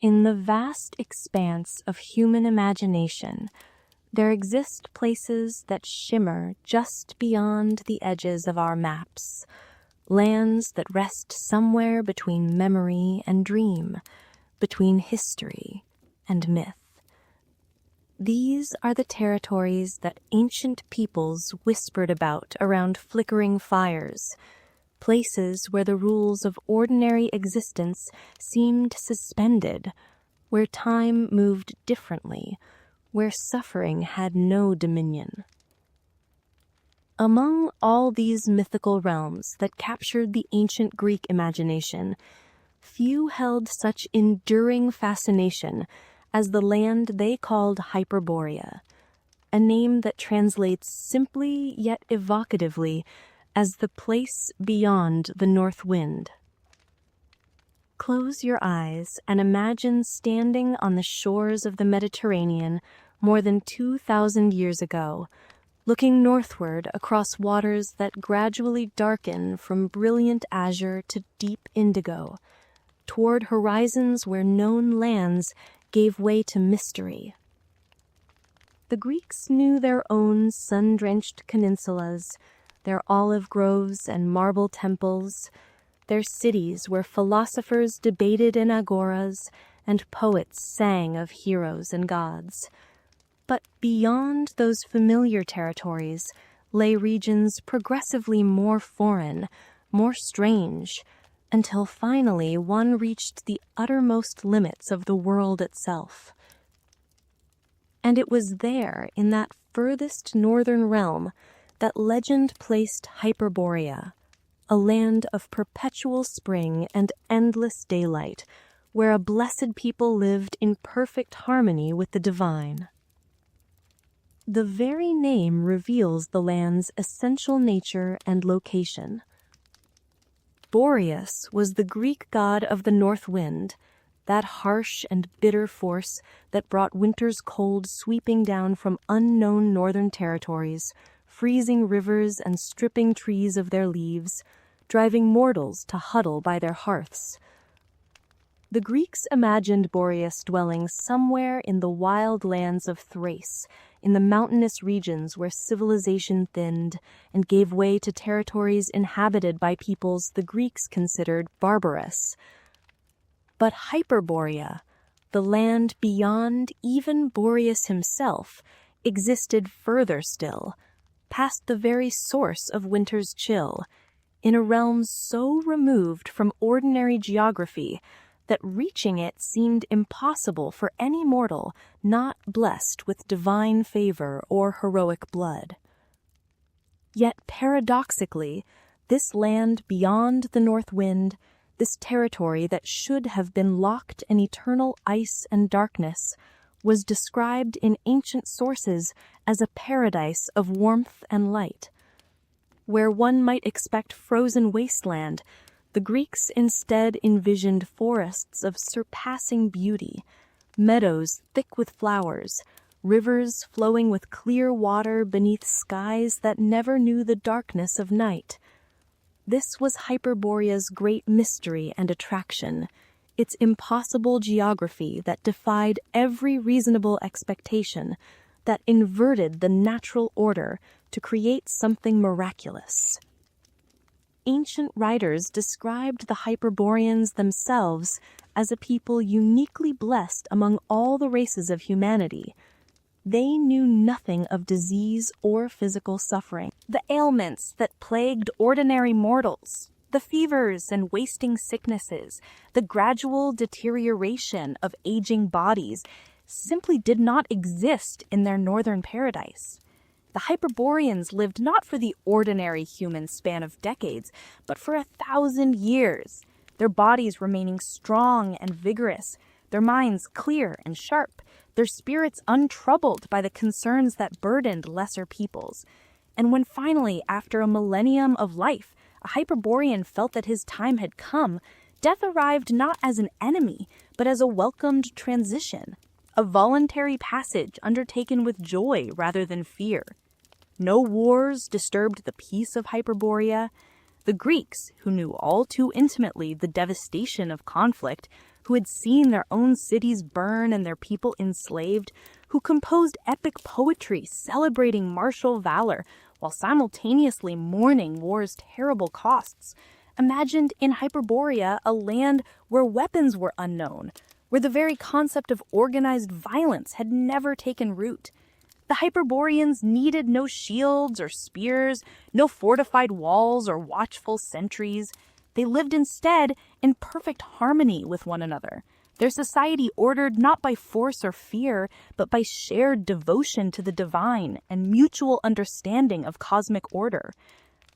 In the vast expanse of human imagination, there exist places that shimmer just beyond the edges of our maps, lands that rest somewhere between memory and dream, between history and myth. These are the territories that ancient peoples whispered about around flickering fires, places where the rules of ordinary existence seemed suspended, where time moved differently, where suffering had no dominion. Among all these mythical realms that captured the ancient Greek imagination, few held such enduring fascination as the land they called Hyperborea, a name that translates simply yet evocatively as the place beyond the north wind. Close your eyes and imagine standing on the shores of the Mediterranean more than 2,000 years ago, looking northward across waters that gradually darken from brilliant azure to deep indigo, toward horizons where known lands gave way to mystery. The Greeks knew their own sun-drenched peninsulas, their olive groves and marble temples, their cities where philosophers debated in agoras and poets sang of heroes and gods. But beyond those familiar territories lay regions progressively more foreign, more strange, until finally one reached the uttermost limits of the world itself. And it was there, in that furthest northern realm, that legend placed Hyperborea, a land of perpetual spring and endless daylight, where a blessed people lived in perfect harmony with the divine. The very name reveals the land's essential nature and location. Boreas was the Greek god of the north wind, that harsh and bitter force that brought winter's cold sweeping down from unknown northern territories, freezing rivers and stripping trees of their leaves, driving mortals to huddle by their hearths. The Greeks imagined Boreas dwelling somewhere in the wild lands of Thrace, in the mountainous regions where civilization thinned and gave way to territories inhabited by peoples the Greeks considered barbarous. But Hyperborea, the land beyond even Boreas himself, existed further still, past the very source of winter's chill, in a realm so removed from ordinary geography that reaching it seemed impossible for any mortal not blessed with divine favor or heroic blood. Yet paradoxically, this land beyond the north wind, this territory that should have been locked in eternal ice and darkness, was described in ancient sources as a paradise of warmth and light. Where one might expect frozen wasteland, the Greeks instead envisioned forests of surpassing beauty, meadows thick with flowers, rivers flowing with clear water beneath skies that never knew the darkness of night. This was Hyperborea's great mystery and attraction, its impossible geography that defied every reasonable expectation, that inverted the natural order to create something miraculous. Ancient writers described the Hyperboreans themselves as a people uniquely blessed among all the races of humanity. They knew nothing of disease or physical suffering, the ailments that plagued ordinary mortals, the fevers and wasting sicknesses, the gradual deterioration of aging bodies simply did not exist in their northern paradise. The Hyperboreans lived not for the ordinary human span of decades, but for 1,000 years, their bodies remaining strong and vigorous, their minds clear and sharp, their spirits untroubled by the concerns that burdened lesser peoples. And when finally, after a millennium of life, a Hyperborean felt that his time had come, death arrived not as an enemy, but as a welcomed transition, a voluntary passage undertaken with joy rather than fear. No wars disturbed the peace of Hyperborea. The Greeks, who knew all too intimately the devastation of conflict, who had seen their own cities burn and their people enslaved, who composed epic poetry celebrating martial valor while simultaneously mourning war's terrible costs, imagined in Hyperborea a land where weapons were unknown, where the very concept of organized violence had never taken root. The Hyperboreans needed no shields or spears, no fortified walls or watchful sentries. They lived instead in perfect harmony with one another, their society ordered not by force or fear, but by shared devotion to the divine and mutual understanding of cosmic order.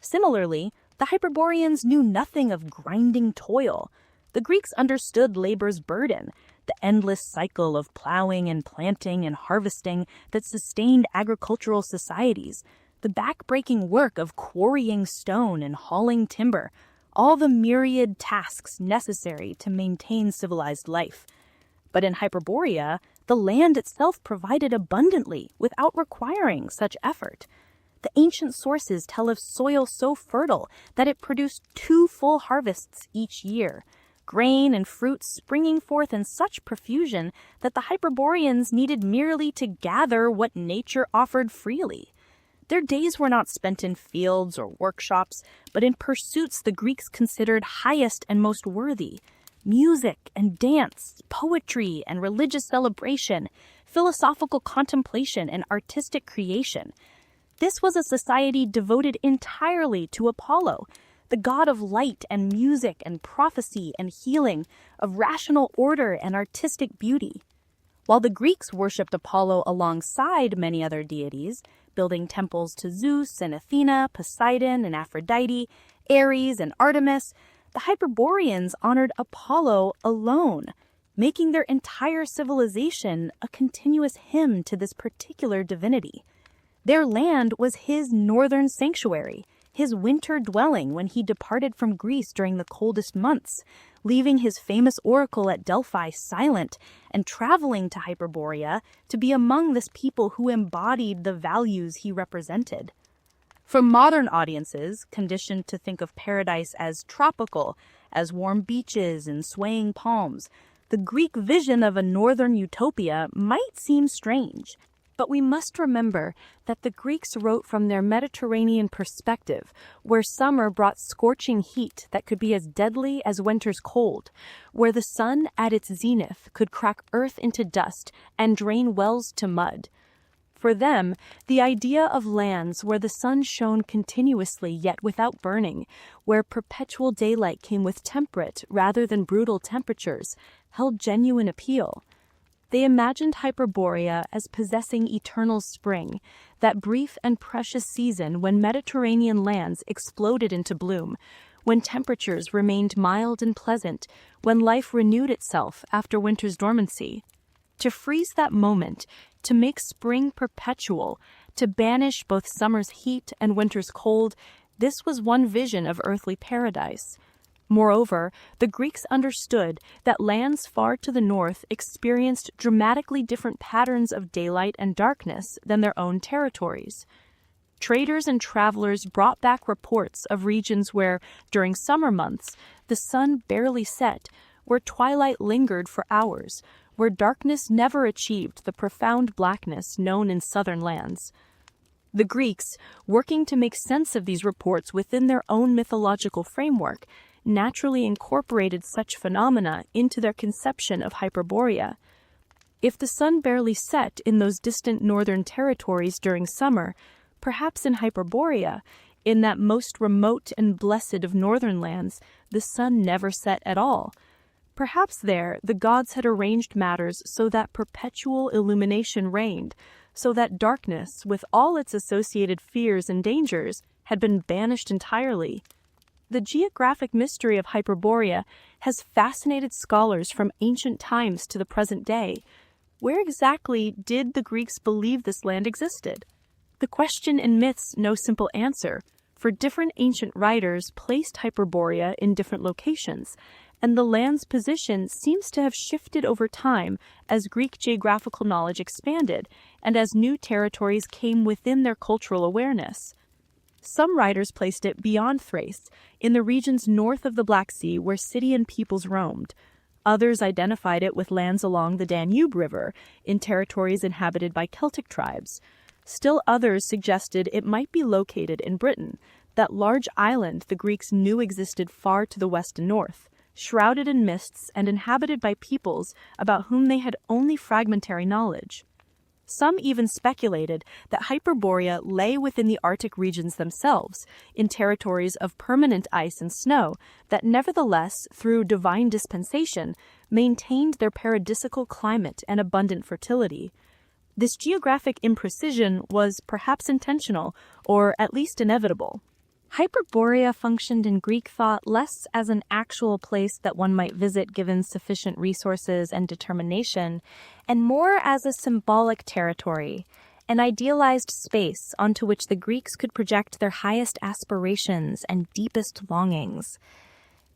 Similarly, the Hyperboreans knew nothing of grinding toil. The Greeks understood labor's burden, the endless cycle of plowing and planting and harvesting that sustained agricultural societies, the back-breaking work of quarrying stone and hauling timber, all the myriad tasks necessary to maintain civilized life. But in Hyperborea, the land itself provided abundantly without requiring such effort. The ancient sources tell of soil so fertile that it produced 2 full harvests each year, grain and fruit springing forth in such profusion that the Hyperboreans needed merely to gather what nature offered freely. Their days were not spent in fields or workshops, but in pursuits the Greeks considered highest and most worthy: music and dance, poetry and religious celebration, philosophical contemplation and artistic creation. This was a society devoted entirely to Apollo, the god of light and music and prophecy and healing, of rational order and artistic beauty. While the Greeks worshipped Apollo alongside many other deities, building temples to Zeus and Athena, Poseidon and Aphrodite, Ares and Artemis, the Hyperboreans honored Apollo alone, making their entire civilization a continuous hymn to this particular divinity. Their land was his northern sanctuary, his winter dwelling when he departed from Greece during the coldest months, leaving his famous oracle at Delphi silent and traveling to Hyperborea to be among this people who embodied the values he represented. For modern audiences, conditioned to think of paradise as tropical, as warm beaches and swaying palms, the Greek vision of a northern utopia might seem strange. But we must remember that the Greeks wrote from their Mediterranean perspective, where summer brought scorching heat that could be as deadly as winter's cold, where the sun at its zenith could crack earth into dust and drain wells to mud. For them, the idea of lands where the sun shone continuously yet without burning, where perpetual daylight came with temperate rather than brutal temperatures, held genuine appeal. They imagined Hyperborea as possessing eternal spring, that brief and precious season when Mediterranean lands exploded into bloom, when temperatures remained mild and pleasant, when life renewed itself after winter's dormancy. To freeze that moment, to make spring perpetual, to banish both summer's heat and winter's cold, this was one vision of earthly paradise. Moreover, the Greeks understood that lands far to the north experienced dramatically different patterns of daylight and darkness than their own territories. Traders and travelers brought back reports of regions where, during summer months, the sun barely set, where twilight lingered for hours, where darkness never achieved the profound blackness known in southern lands. The Greeks, working to make sense of these reports within their own mythological framework, naturally incorporated such phenomena into their conception of Hyperborea. If the sun barely set in those distant northern territories during summer, perhaps in Hyperborea, in that most remote and blessed of northern lands, the sun never set at all. Perhaps there the gods had arranged matters so that perpetual illumination reigned, so that darkness, with all its associated fears and dangers, had been banished entirely. The geographic mystery of Hyperborea has fascinated scholars from ancient times to the present day. Where exactly did the Greeks believe this land existed? The question in myths no simple answer, for different ancient writers placed Hyperborea in different locations, and the land's position seems to have shifted over time as Greek geographical knowledge expanded and as new territories came within their cultural awareness. Some writers placed it beyond Thrace, in the regions north of the Black Sea where Scythian peoples roamed. Others identified it with lands along the Danube River, in territories inhabited by Celtic tribes. Still others suggested it might be located in Britain, that large island the Greeks knew existed far to the west and north, shrouded in mists and inhabited by peoples about whom they had only fragmentary knowledge. Some even speculated that Hyperborea lay within the Arctic regions themselves, in territories of permanent ice and snow that nevertheless, through divine dispensation, maintained their paradisical climate and abundant fertility. This geographic imprecision was perhaps intentional, or at least inevitable. Hyperborea functioned in Greek thought less as an actual place that one might visit given sufficient resources and determination, and more as a symbolic territory, an idealized space onto which the Greeks could project their highest aspirations and deepest longings.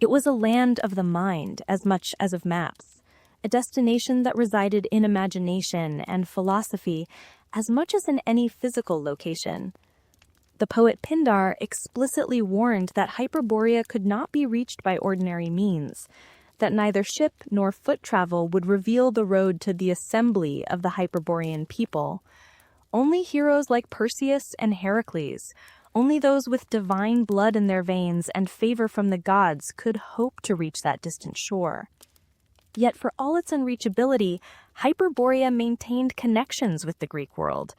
It was a land of the mind as much as of maps, a destination that resided in imagination and philosophy as much as in any physical location. The poet Pindar explicitly warned that Hyperborea could not be reached by ordinary means, that neither ship nor foot travel would reveal the road to the assembly of the Hyperborean people. Only heroes like Perseus and Heracles, only those with divine blood in their veins and favor from the gods could hope to reach that distant shore. Yet for all its unreachability, Hyperborea maintained connections with the Greek world.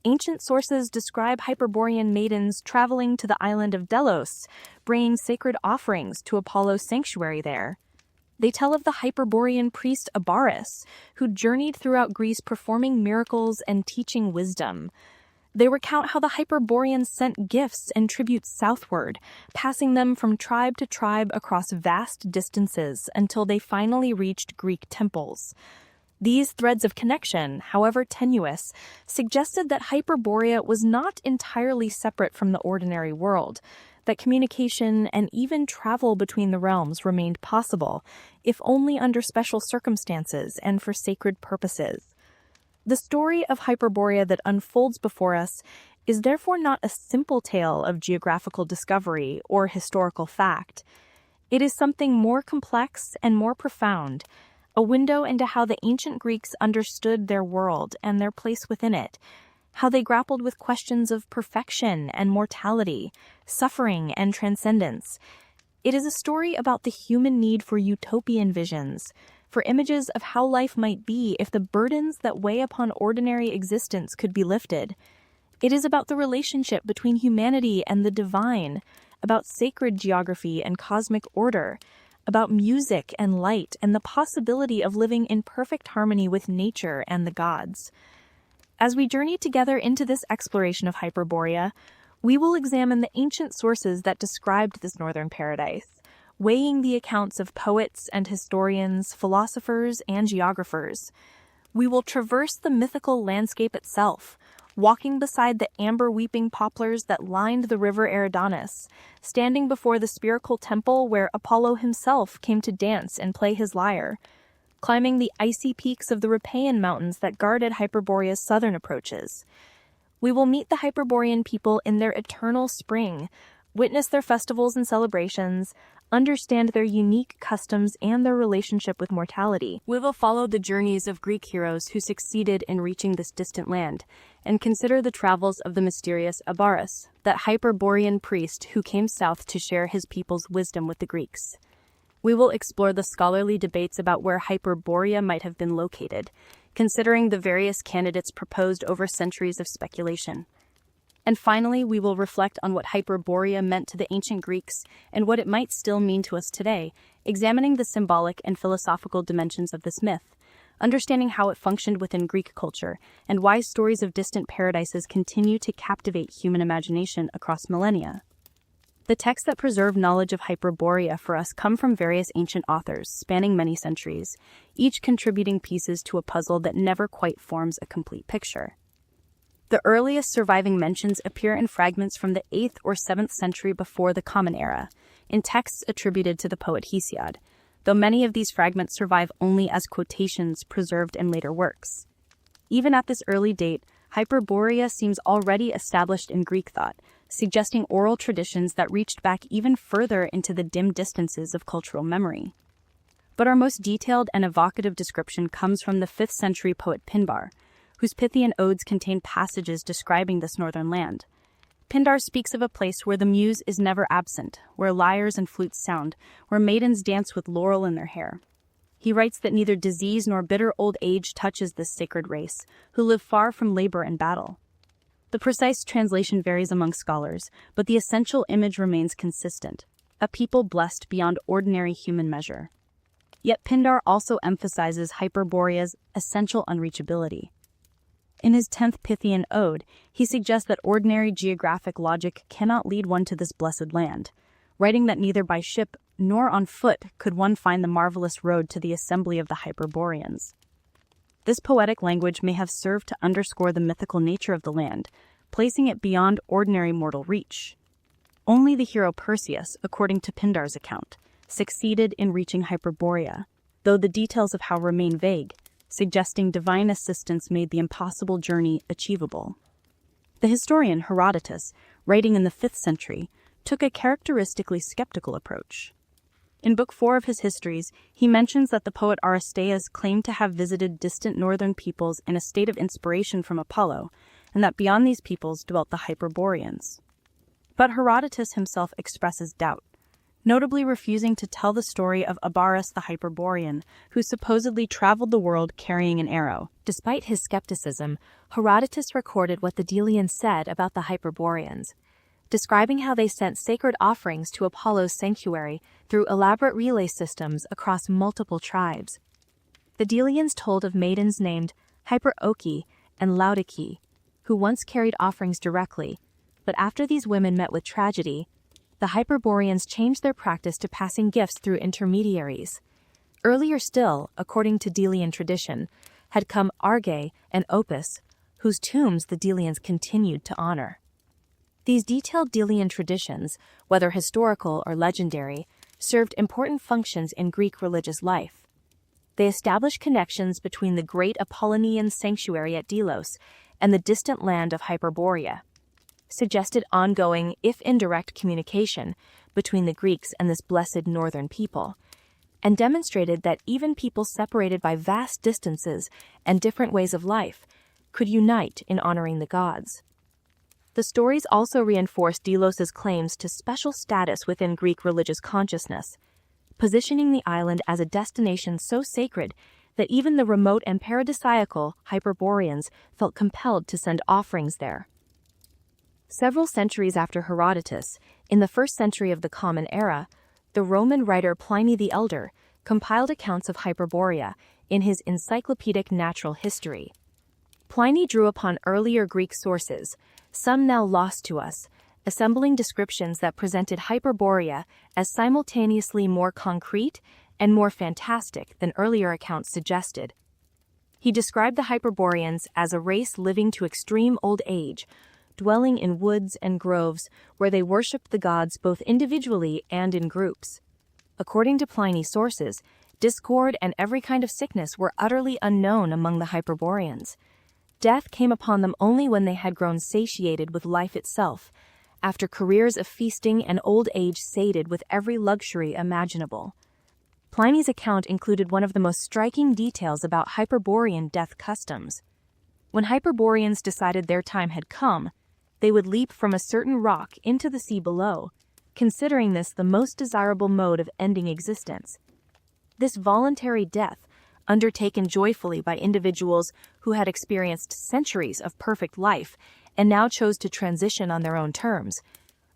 Ancient sources describe Hyperborean maidens traveling to the island of Delos, bringing sacred offerings to Apollo's sanctuary there. They tell of the Hyperborean priest Abaris, who journeyed throughout Greece performing miracles and teaching wisdom. They recount how the Hyperboreans sent gifts and tributes southward, passing them from tribe to tribe across vast distances until they finally reached Greek temples. These threads of connection, however tenuous, suggested that Hyperborea was not entirely separate from the ordinary world, that communication and even travel between the realms remained possible, if only under special circumstances and for sacred purposes. The story of Hyperborea that unfolds before us is therefore not a simple tale of geographical discovery or historical fact. It is something more complex and more profound, a window into how the ancient Greeks understood their world and their place within it, how they grappled with questions of perfection and mortality, suffering and transcendence. It is a story about the human need for utopian visions, for images of how life might be if the burdens that weigh upon ordinary existence could be lifted. It is about the relationship between humanity and the divine, about sacred geography and cosmic order, about music and light and the possibility of living in perfect harmony with nature and the gods. As we journey together into this exploration of Hyperborea, we will examine the ancient sources that described this northern paradise, weighing the accounts of poets and historians, philosophers, and geographers. We will traverse the mythical landscape itself, walking beside the amber-weeping poplars that lined the river Eridanus, standing before the spherical temple where Apollo himself came to dance and play his lyre, climbing the icy peaks of the Rhipaean Mountains that guarded Hyperborea's southern approaches. We will meet the Hyperborean people in their eternal spring, witness their festivals and celebrations, understand their unique customs and their relationship with mortality. We will follow the journeys of Greek heroes who succeeded in reaching this distant land, and consider the travels of the mysterious Abaris, that Hyperborean priest who came south to share his people's wisdom with the Greeks. We will explore the scholarly debates about where Hyperborea might have been located, considering the various candidates proposed over centuries of speculation. And finally, we will reflect on what Hyperborea meant to the ancient Greeks and what it might still mean to us today, examining the symbolic and philosophical dimensions of this myth, understanding how it functioned within Greek culture, and why stories of distant paradises continue to captivate human imagination across millennia. The texts that preserve knowledge of Hyperborea for us come from various ancient authors, spanning many centuries, each contributing pieces to a puzzle that never quite forms a complete picture. The earliest surviving mentions appear in fragments from the 8th or 7th century before the Common Era, in texts attributed to the poet Hesiod, though many of these fragments survive only as quotations preserved in later works. Even at this early date, Hyperborea seems already established in Greek thought, suggesting oral traditions that reached back even further into the dim distances of cultural memory. But our most detailed and evocative description comes from the 5th century poet Pindar, whose Pythian odes contain passages describing this northern land. Pindar speaks of a place where the muse is never absent, where lyres and flutes sound, where maidens dance with laurel in their hair. He writes that neither disease nor bitter old age touches this sacred race, who live far from labor and battle. The precise translation varies among scholars, but the essential image remains consistent, a people blessed beyond ordinary human measure. Yet Pindar also emphasizes Hyperborea's essential unreachability. In his 10th Pythian ode, he suggests that ordinary geographic logic cannot lead one to this blessed land, writing that neither by ship nor on foot could one find the marvelous road to the assembly of the Hyperboreans. This poetic language may have served to underscore the mythical nature of the land, placing it beyond ordinary mortal reach. Only the hero Perseus, according to Pindar's account, succeeded in reaching Hyperborea, though the details of how remain vague, suggesting divine assistance made the impossible journey achievable. The historian Herodotus, writing in the 5th century, took a characteristically skeptical approach. In Book 4 of his histories, he mentions that the poet Aristeas claimed to have visited distant northern peoples in a state of inspiration from Apollo, and that beyond these peoples dwelt the Hyperboreans. But Herodotus himself expresses doubt, notably refusing to tell the story of Abaris the Hyperborean, who supposedly traveled the world carrying an arrow. Despite his skepticism, Herodotus recorded what the Delians said about the Hyperboreans, describing how they sent sacred offerings to Apollo's sanctuary through elaborate relay systems across multiple tribes. The Delians told of maidens named Hyperoche and Laodice, who once carried offerings directly, but after these women met with tragedy, the Hyperboreans changed their practice to passing gifts through intermediaries. Earlier still, according to Delian tradition, had come Arge and Opus, whose tombs the Delians continued to honor. These detailed Delian traditions, whether historical or legendary, served important functions in Greek religious life. They established connections between the great Apollonian sanctuary at Delos and the distant land of Hyperborea, suggested ongoing, if indirect, communication between the Greeks and this blessed northern people, and demonstrated that even people separated by vast distances and different ways of life could unite in honoring the gods. The stories also reinforce Delos's claims to special status within Greek religious consciousness, positioning the island as a destination so sacred that even the remote and paradisiacal Hyperboreans felt compelled to send offerings there. Several centuries after Herodotus, in the 1st century of the Common Era, the Roman writer Pliny the Elder compiled accounts of Hyperborea in his encyclopedic natural history. Pliny drew upon earlier Greek sources, some now lost to us, assembling descriptions that presented Hyperborea as simultaneously more concrete and more fantastic than earlier accounts suggested. He described the Hyperboreans as a race living to extreme old age, dwelling in woods and groves where they worshipped the gods both individually and in groups. According to Pliny's sources, discord and every kind of sickness were utterly unknown among the Hyperboreans. Death came upon them only when they had grown satiated with life itself, after careers of feasting and old age sated with every luxury imaginable. Pliny's account included one of the most striking details about Hyperborean death customs. When Hyperboreans decided their time had come, they would leap from a certain rock into the sea below, considering this the most desirable mode of ending existence. This voluntary death, undertaken joyfully by individuals who had experienced centuries of perfect life and now chose to transition on their own terms,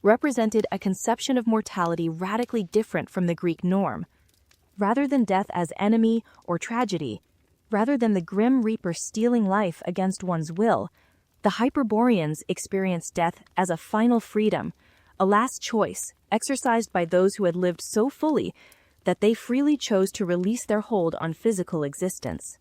represented a conception of mortality radically different from the Greek norm. Rather than death as enemy or tragedy, rather than the grim reaper stealing life against one's will, the Hyperboreans experienced death as a final freedom, a last choice exercised by those who had lived so fully that they freely chose to release their hold on physical existence.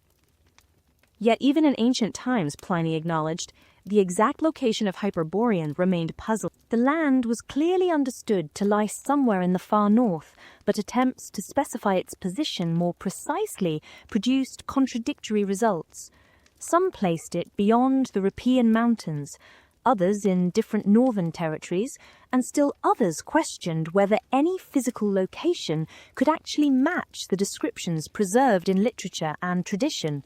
Yet even in ancient times, Pliny acknowledged, the exact location of Hyperborean remained puzzling. The land was clearly understood to lie somewhere in the far north, but attempts to specify its position more precisely produced contradictory results. Some placed it beyond the Rhipaean Mountains, others in different northern territories, and still others questioned whether any physical location could actually match the descriptions preserved in literature and tradition.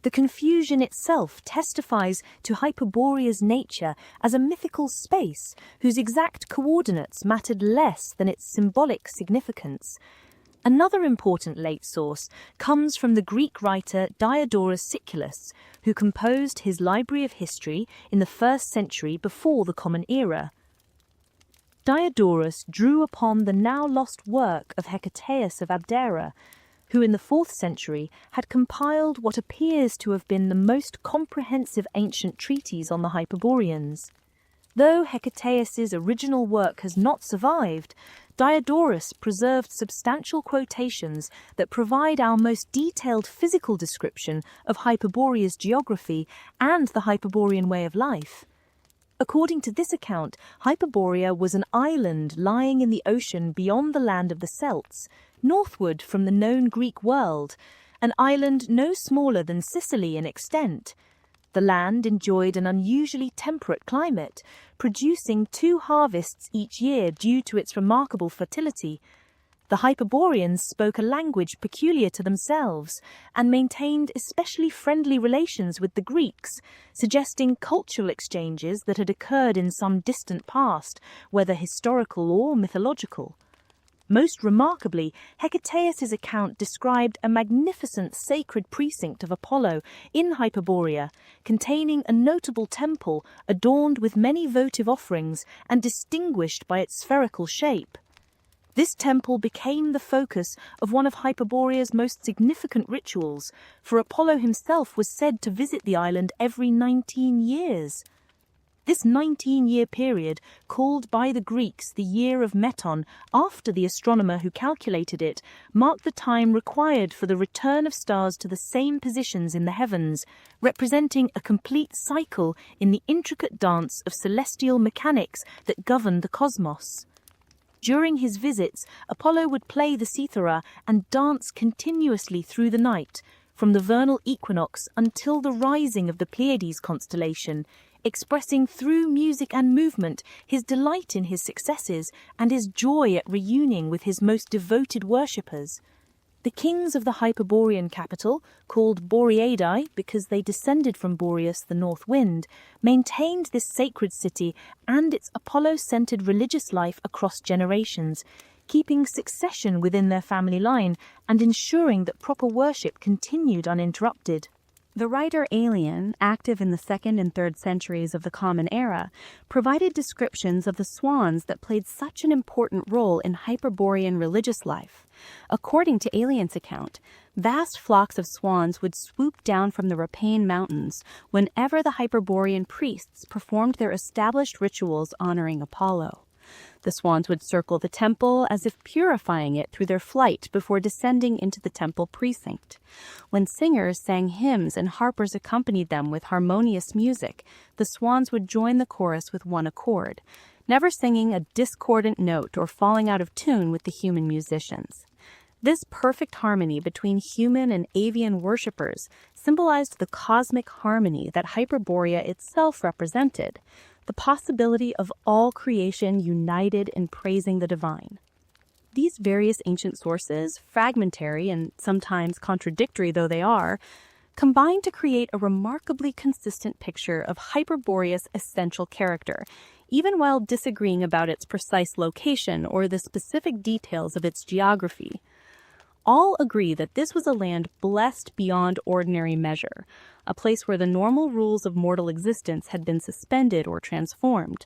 The confusion itself testifies to Hyperborea's nature as a mythical space whose exact coordinates mattered less than its symbolic significance. Another important late source comes from the Greek writer Diodorus Siculus, who composed his Library of History in the 1st century before the Common Era. Diodorus drew upon the now lost work of Hecataeus of Abdera, who in the 4th century had compiled what appears to have been the most comprehensive ancient treatise on the Hyperboreans. Though Hecataeus's original work has not survived, Diodorus preserved substantial quotations that provide our most detailed physical description of Hyperborea's geography and the Hyperborean way of life. According to this account, Hyperborea was an island lying in the ocean beyond the land of the Celts, northward from the known Greek world, an island no smaller than Sicily in extent. The land enjoyed an unusually temperate climate, producing 2 harvests each year due to its remarkable fertility. The Hyperboreans spoke a language peculiar to themselves and maintained especially friendly relations with the Greeks, suggesting cultural exchanges that had occurred in some distant past, whether historical or mythological. Most remarkably, Hecataeus's account described a magnificent sacred precinct of Apollo in Hyperborea, containing a notable temple adorned with many votive offerings and distinguished by its spherical shape. This temple became the focus of one of Hyperborea's most significant rituals, for Apollo himself was said to visit the island every 19 years. This 19-year period, called by the Greeks the year of Meton, after the astronomer who calculated it, marked the time required for the return of stars to the same positions in the heavens, representing a complete cycle in the intricate dance of celestial mechanics that govern the cosmos. During his visits, Apollo would play the cithara and dance continuously through the night, from the vernal equinox until the rising of the Pleiades constellation, expressing through music and movement his delight in his successes and his joy at reuniting with his most devoted worshippers. The kings of the Hyperborean capital, called Boreadae because they descended from Boreas the north wind, maintained this sacred city and its Apollo-centered religious life across generations, keeping succession within their family line and ensuring that proper worship continued uninterrupted. The writer Aelian, active in the 2nd and 3rd centuries of the Common Era, provided descriptions of the swans that played such an important role in Hyperborean religious life. According to Aelian's account, vast flocks of swans would swoop down from the Rhipaean Mountains whenever the Hyperborean priests performed their established rituals honoring Apollo. The swans would circle the temple as if purifying it through their flight before descending into the temple precinct. When singers sang hymns and harpers accompanied them with harmonious music, the swans would join the chorus with one accord, never singing a discordant note or falling out of tune with the human musicians. This perfect harmony between human and avian worshippers symbolized the cosmic harmony that Hyperborea itself represented, the possibility of all creation united in praising the divine. These various ancient sources, fragmentary and sometimes contradictory though they are, combine to create a remarkably consistent picture of Hyperborea's essential character, even while disagreeing about its precise location or the specific details of its geography. All agree that this was a land blessed beyond ordinary measure, a place where the normal rules of mortal existence had been suspended or transformed.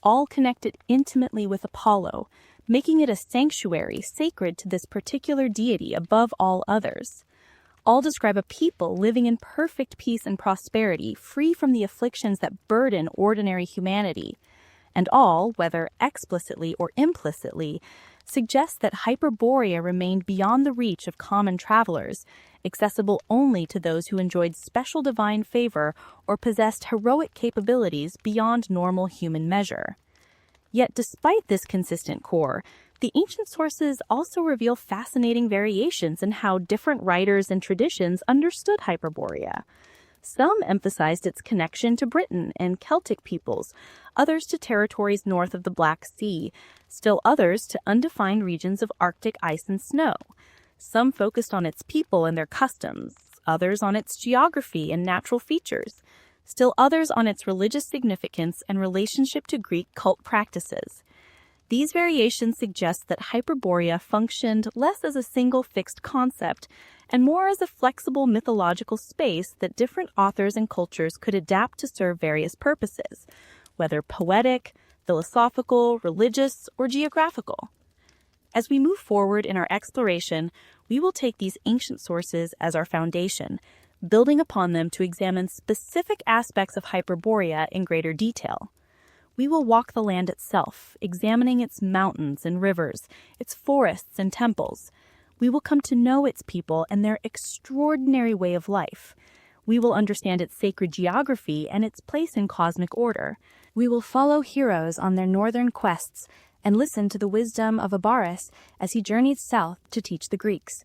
All connect it intimately with Apollo, making it a sanctuary sacred to this particular deity above all others. All describe a people living in perfect peace and prosperity, free from the afflictions that burden ordinary humanity. And all, whether explicitly or implicitly, suggest that Hyperborea remained beyond the reach of common travelers, accessible only to those who enjoyed special divine favor or possessed heroic capabilities beyond normal human measure. Yet despite this consistent core, the ancient sources also reveal fascinating variations in how different writers and traditions understood Hyperborea. Some emphasized its connection to Britain and Celtic peoples, others to territories north of the Black Sea, still others to undefined regions of Arctic ice and snow. Some focused on its people and their customs, others on its geography and natural features, still others on its religious significance and relationship to Greek cult practices. These variations suggest that Hyperborea functioned less as a single fixed concept and more as a flexible mythological space that different authors and cultures could adapt to serve various purposes, whether poetic, philosophical, religious, or geographical. As we move forward in our exploration, we will take these ancient sources as our foundation, building upon them to examine specific aspects of Hyperborea in greater detail. We will walk the land itself, examining its mountains and rivers, its forests and temples. We will come to know its people and their extraordinary way of life. We will understand its sacred geography and its place in cosmic order. We will follow heroes on their northern quests and listen to the wisdom of Abaris as he journeyed south to teach the Greeks.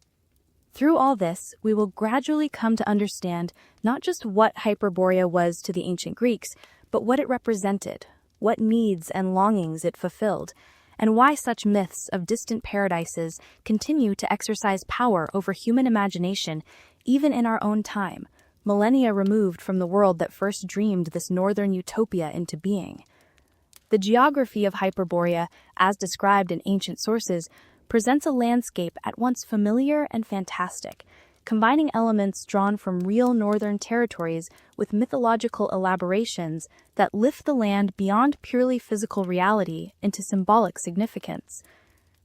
Through all this, we will gradually come to understand not just what Hyperborea was to the ancient Greeks, but what it represented, what needs and longings it fulfilled, and why such myths of distant paradises continue to exercise power over human imagination even in our own time, millennia removed from the world that first dreamed this northern utopia into being. The geography of Hyperborea, as described in ancient sources, presents a landscape at once familiar and fantastic, combining elements drawn from real northern territories with mythological elaborations that lift the land beyond purely physical reality into symbolic significance.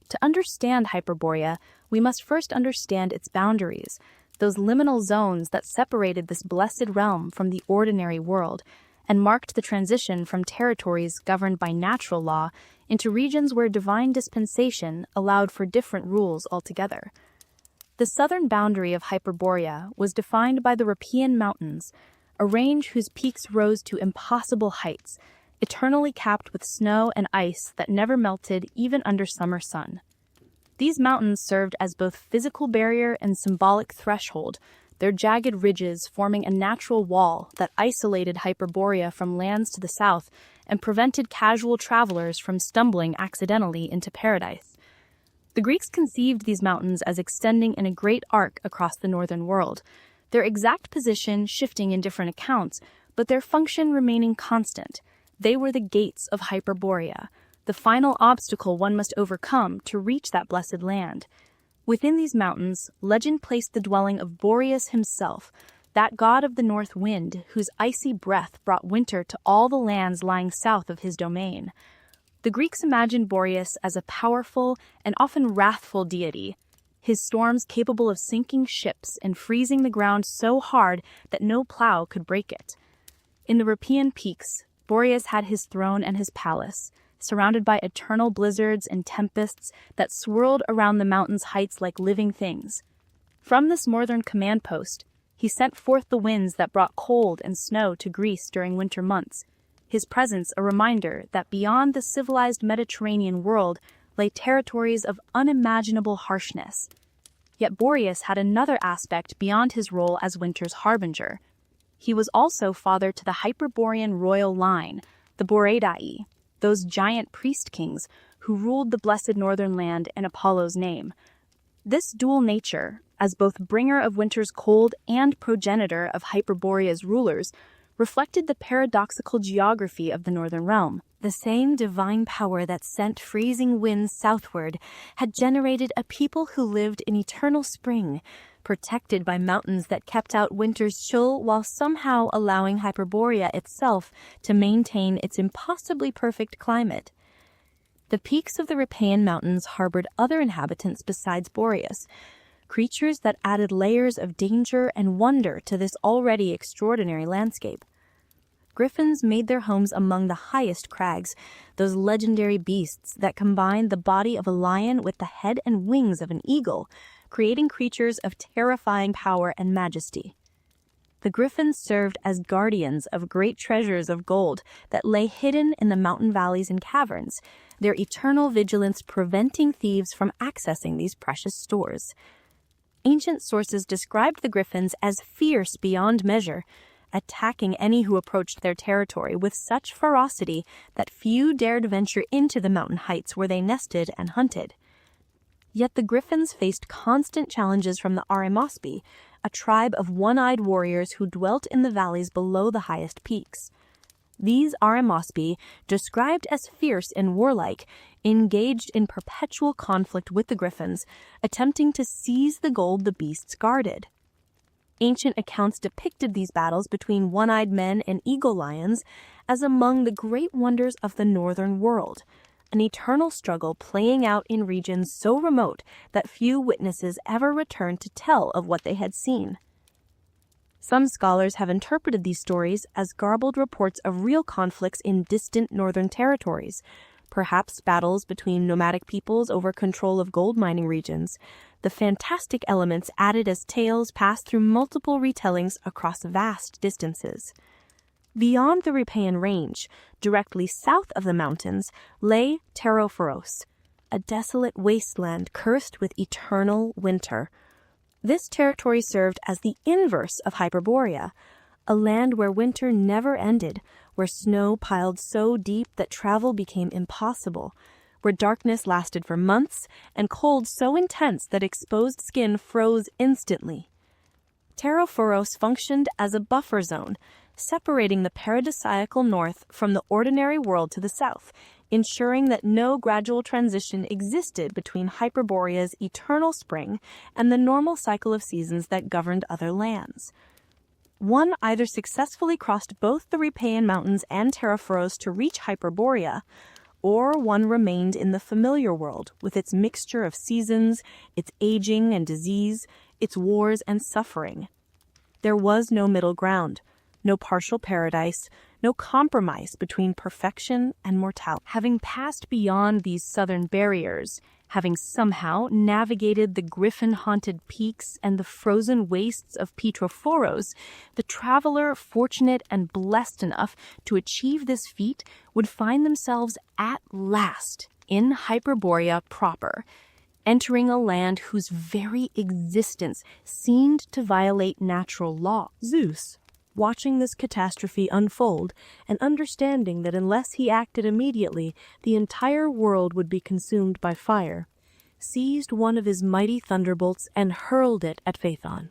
To understand Hyperborea, we must first understand its boundaries, those liminal zones that separated this blessed realm from the ordinary world, and marked the transition from territories governed by natural law into regions where divine dispensation allowed for different rules altogether. The southern boundary of Hyperborea was defined by the Rhipaean Mountains, a range whose peaks rose to impossible heights, eternally capped with snow and ice that never melted even under summer sun. These mountains served as both physical barrier and symbolic threshold, their jagged ridges forming a natural wall that isolated Hyperborea from lands to the south and prevented casual travelers from stumbling accidentally into paradise. The Greeks conceived these mountains as extending in a great arc across the northern world, their exact position shifting in different accounts, but their function remaining constant. They were the gates of Hyperborea, the final obstacle one must overcome to reach that blessed land. Within these mountains, legend placed the dwelling of Boreas himself, that god of the north wind whose icy breath brought winter to all the lands lying south of his domain. The Greeks imagined Boreas as a powerful and often wrathful deity, his storms capable of sinking ships and freezing the ground so hard that no plow could break it. In the Rhipaean peaks, Boreas had his throne and his palace, surrounded by eternal blizzards and tempests that swirled around the mountain's heights like living things. From this northern command post, he sent forth the winds that brought cold and snow to Greece during winter months, his presence a reminder that beyond the civilized Mediterranean world lay territories of unimaginable harshness. Yet Boreas had another aspect beyond his role as winter's harbinger. He was also father to the Hyperborean royal line, the Boreadae, those giant priest-kings who ruled the blessed northern land in Apollo's name. This dual nature, as both bringer of winter's cold and progenitor of Hyperborea's rulers, reflected the paradoxical geography of the northern realm. The same divine power that sent freezing winds southward had generated a people who lived in eternal spring, protected by mountains that kept out winter's chill while somehow allowing Hyperborea itself to maintain its impossibly perfect climate. The peaks of the Rhipaean Mountains harbored other inhabitants besides Boreas, creatures that added layers of danger and wonder to this already extraordinary landscape. Griffins made their homes among the highest crags, those legendary beasts that combined the body of a lion with the head and wings of an eagle, creating creatures of terrifying power and majesty. The griffins served as guardians of great treasures of gold that lay hidden in the mountain valleys and caverns, their eternal vigilance preventing thieves from accessing these precious stores. Ancient sources described the griffins as fierce beyond measure, attacking any who approached their territory with such ferocity that few dared venture into the mountain heights where they nested and hunted. Yet the griffins faced constant challenges from the Aremospi, a tribe of one-eyed warriors who dwelt in the valleys below the highest peaks. These Aremospi, described as fierce and warlike, engaged in perpetual conflict with the griffins, attempting to seize the gold the beasts guarded. Ancient accounts depicted these battles between one-eyed men and eagle lions as among the great wonders of the northern world, an eternal struggle playing out in regions so remote that few witnesses ever returned to tell of what they had seen. Some scholars have interpreted these stories as garbled reports of real conflicts in distant northern territories, perhaps battles between nomadic peoples over control of gold mining regions, the fantastic elements added as tales pass through multiple retellings across vast distances. Beyond the Rhipaean range, directly south of the mountains, lay Pterophoros, a desolate wasteland cursed with eternal winter. This territory served as the inverse of Hyperborea, a land where winter never ended, where snow piled so deep that travel became impossible, where darkness lasted for months and cold so intense that exposed skin froze instantly. Pterophoros functioned as a buffer zone, separating the paradisiacal north from the ordinary world to the south, ensuring that no gradual transition existed between Hyperborea's eternal spring and the normal cycle of seasons that governed other lands. One either successfully crossed both the Rhipaean Mountains and Pterophoros to reach Hyperborea, or one remained in the familiar world with its mixture of seasons, its aging and disease, its wars and suffering. There was no middle ground, no partial paradise, no compromise between perfection and mortality. Having passed beyond these southern barriers, having somehow navigated the griffin-haunted peaks and the frozen wastes of Pterophoros, the traveler fortunate and blessed enough to achieve this feat would find themselves at last in Hyperborea proper, entering a land whose very existence seemed to violate natural law. Zeus, watching this catastrophe unfold and understanding that unless he acted immediately, the entire world would be consumed by fire, seized one of his mighty thunderbolts and hurled it at Phaethon.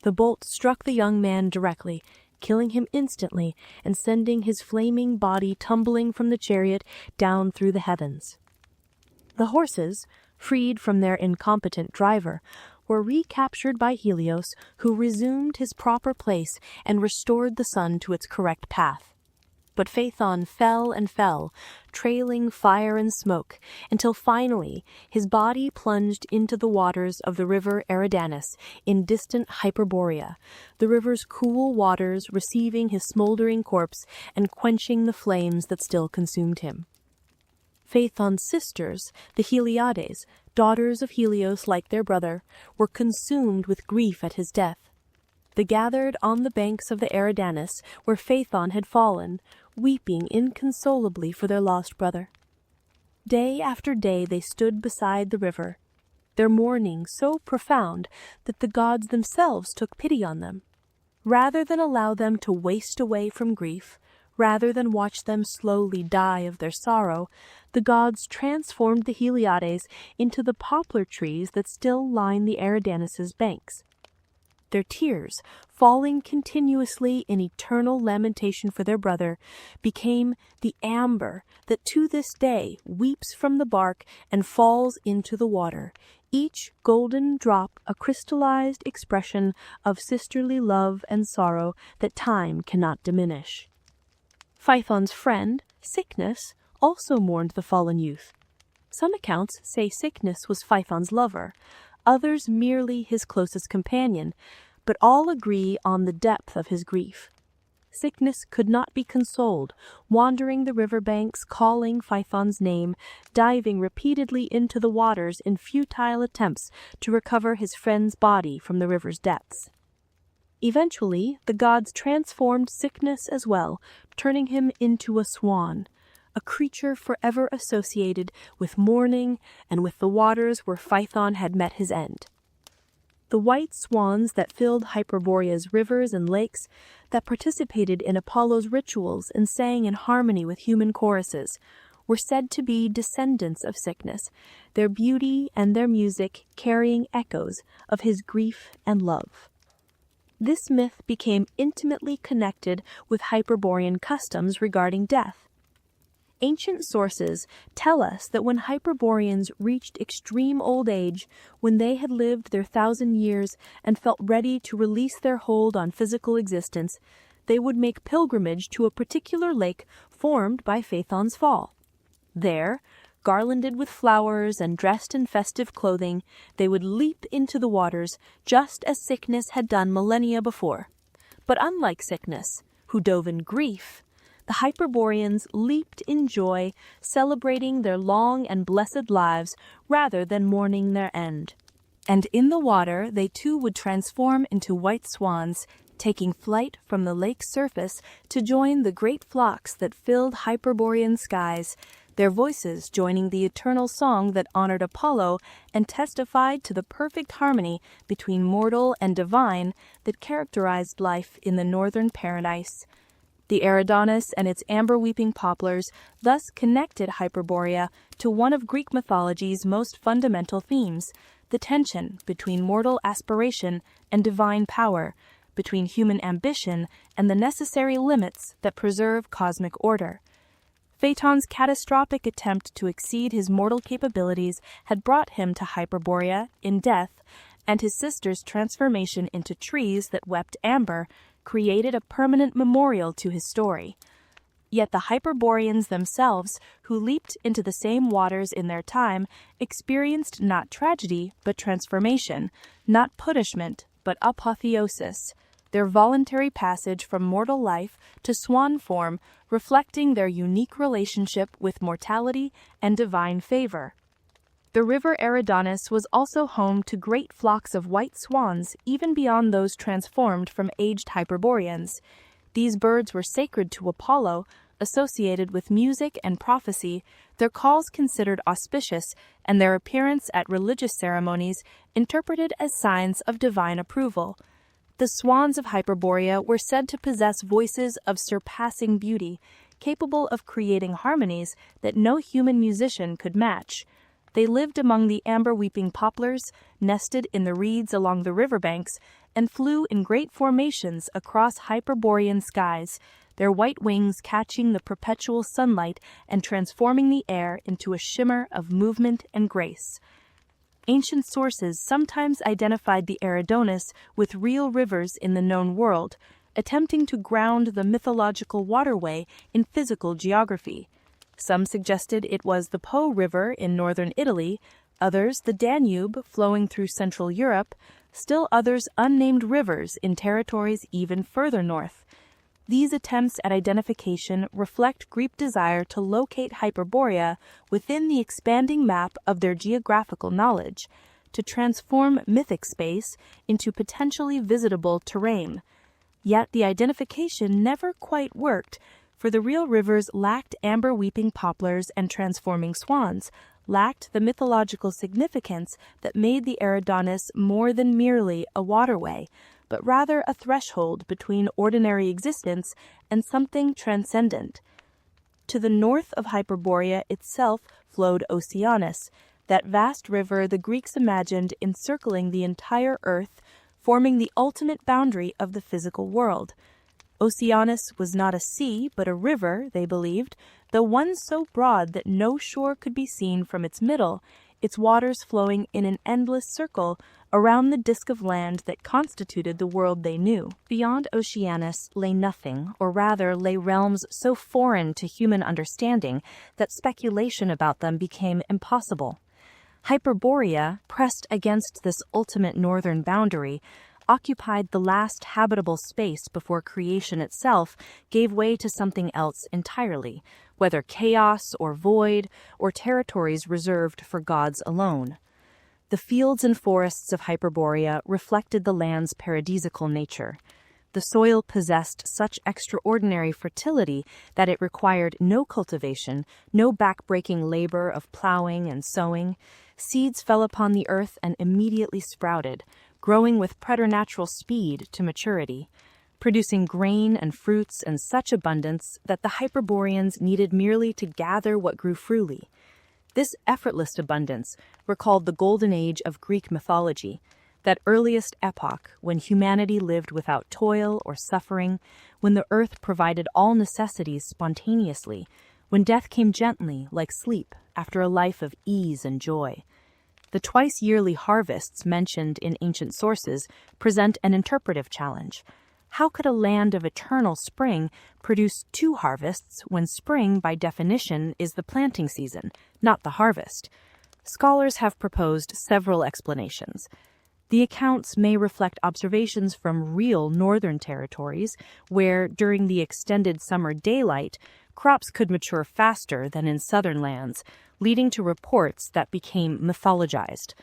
The bolt struck the young man directly, killing him instantly and sending his flaming body tumbling from the chariot down through the heavens. The horses, freed from their incompetent driver, were recaptured by Helios, who resumed his proper place and restored the sun to its correct path. But Phaethon fell and fell, trailing fire and smoke, until finally his body plunged into the waters of the river Eridanus in distant Hyperborea, the river's cool waters receiving his smoldering corpse and quenching the flames that still consumed him. Phaethon's sisters, the Heliades, daughters of Helios like their brother, were consumed with grief at his death. They gathered on the banks of the Eridanus, where Phaethon had fallen, weeping inconsolably for their lost brother. Day after day they stood beside the river, their mourning so profound that the gods themselves took pity on them. Rather than allow them to waste away from grief, rather than watch them slowly die of their sorrow, the gods transformed the Heliades into the poplar trees that still line the Eridanus's banks. Their tears, falling continuously in eternal lamentation for their brother, became the amber that to this day weeps from the bark and falls into the water, each golden drop a crystallized expression of sisterly love and sorrow that time cannot diminish. Phaethon's friend, Sickness, also mourned the fallen youth. Some accounts say Sickness was Phaethon's lover, others merely his closest companion, but all agree on the depth of his grief. Sickness could not be consoled, wandering the river banks, calling Phaethon's name, diving repeatedly into the waters in futile attempts to recover his friend's body from the river's depths. Eventually, the gods transformed Sickness as well, turning him into a swan, a creature forever associated with mourning and with the waters where Phaethon had met his end. The white swans that filled Hyperborea's rivers and lakes, that participated in Apollo's rituals and sang in harmony with human choruses, were said to be descendants of Cycnus, their beauty and their music carrying echoes of his grief and love. This myth became intimately connected with Hyperborean customs regarding death. Ancient sources tell us that when Hyperboreans reached extreme old age, when they had lived their 1,000 years and felt ready to release their hold on physical existence, they would make pilgrimage to a particular lake formed by Phaethon's fall. There, garlanded with flowers and dressed in festive clothing, they would leap into the waters just as Cycnus had done millennia before. But unlike Cycnus, who dove in grief, the Hyperboreans leaped in joy, celebrating their long and blessed lives rather than mourning their end. And in the water they too would transform into white swans, taking flight from the lake's surface to join the great flocks that filled Hyperborean skies, their voices joining the eternal song that honored Apollo and testified to the perfect harmony between mortal and divine that characterized life in the northern paradise. The Eridanus and its amber-weeping poplars thus connected Hyperborea to one of Greek mythology's most fundamental themes, the tension between mortal aspiration and divine power, between human ambition and the necessary limits that preserve cosmic order. Phaeton's catastrophic attempt to exceed his mortal capabilities had brought him to Hyperborea in death, and his sister's transformation into trees that wept amber created a permanent memorial to his story. Yet the Hyperboreans themselves, who leaped into the same waters in their time, experienced not tragedy but transformation, not punishment but apotheosis, their voluntary passage from mortal life to swan form reflecting their unique relationship with mortality and divine favor. The river Eridanus was also home to great flocks of white swans, even beyond those transformed from aged Hyperboreans. These birds were sacred to Apollo, associated with music and prophecy, their calls considered auspicious, and their appearance at religious ceremonies interpreted as signs of divine approval. The swans of Hyperborea were said to possess voices of surpassing beauty, capable of creating harmonies that no human musician could match. They lived among the amber-weeping poplars, nested in the reeds along the riverbanks, and flew in great formations across Hyperborean skies, their white wings catching the perpetual sunlight and transforming the air into a shimmer of movement and grace. Ancient sources sometimes identified the Eridanus with real rivers in the known world, attempting to ground the mythological waterway in physical geography. Some suggested it was the Po River in northern Italy, others the Danube flowing through Central Europe, still others unnamed rivers in territories even further north. These attempts at identification reflect Greek desire to locate Hyperborea within the expanding map of their geographical knowledge, to transform mythic space into potentially visitable terrain. Yet the identification never quite worked, for the real rivers lacked amber-weeping poplars and transforming swans, lacked the mythological significance that made the Eridanus more than merely a waterway, but rather a threshold between ordinary existence and something transcendent. To the north of Hyperborea itself flowed Oceanus, that vast river the Greeks imagined encircling the entire earth, forming the ultimate boundary of the physical world. Oceanus was not a sea, but a river, they believed, though one so broad that no shore could be seen from its middle, its waters flowing in an endless circle around the disk of land that constituted the world they knew. Beyond Oceanus lay nothing, or rather lay realms so foreign to human understanding that speculation about them became impossible. Hyperborea, pressed against this ultimate northern boundary, occupied the last habitable space before creation itself gave way to something else entirely, whether chaos or void or territories reserved for gods alone. The fields and forests of Hyperborea reflected the land's paradisical nature. The soil possessed such extraordinary fertility that it required no cultivation, no back-breaking labor of plowing and sowing. Seeds fell upon the earth and immediately sprouted, growing with preternatural speed to maturity, producing grain and fruits in such abundance that the Hyperboreans needed merely to gather what grew freely. This effortless abundance recalled the golden age of Greek mythology, that earliest epoch when humanity lived without toil or suffering, when the earth provided all necessities spontaneously, when death came gently like sleep after a life of ease and joy. The twice-yearly harvests mentioned in ancient sources present an interpretive challenge. How could a land of eternal spring produce two harvests when spring, by definition, is the planting season, not the harvest? Scholars have proposed several explanations. The accounts may reflect observations from real northern territories where, during the extended summer daylight, crops could mature faster than in southern lands, leading to reports that became mythologized.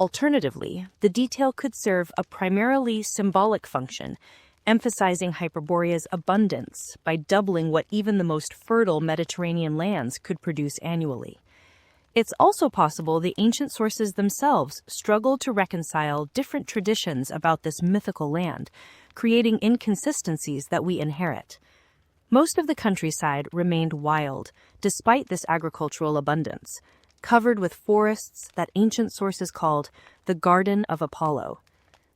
Alternatively, the detail could serve a primarily symbolic function, emphasizing Hyperborea's abundance by doubling what even the most fertile Mediterranean lands could produce annually. It's also possible the ancient sources themselves struggled to reconcile different traditions about this mythical land, creating inconsistencies that we inherit. Most of the countryside remained wild, despite this agricultural abundance, covered with forests that ancient sources called the Garden of Apollo.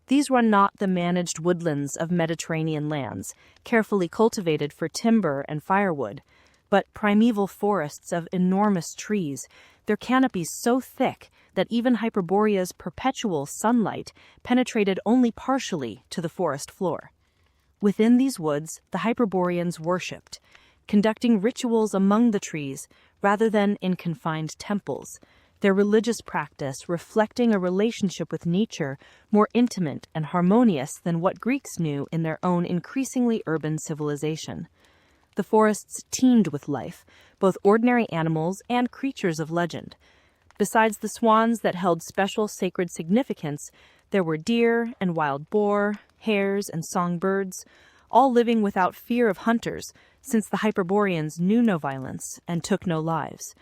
These were not the managed woodlands of Mediterranean lands, carefully cultivated for timber and firewood, but primeval forests of enormous trees, their canopies so thick that even Hyperborea's perpetual sunlight penetrated only partially to the forest floor. Within these woods, the Hyperboreans worshipped, conducting rituals among the trees rather than in confined temples, their religious practice reflecting a relationship with nature more intimate and harmonious than what Greeks knew in their own increasingly urban civilization. The forests teemed with life, both ordinary animals and creatures of legend. Besides the swans that held special sacred significance, there were deer and wild boar, hares and songbirds, all living without fear of hunters, since the Hyperboreans knew no violence and took no lives.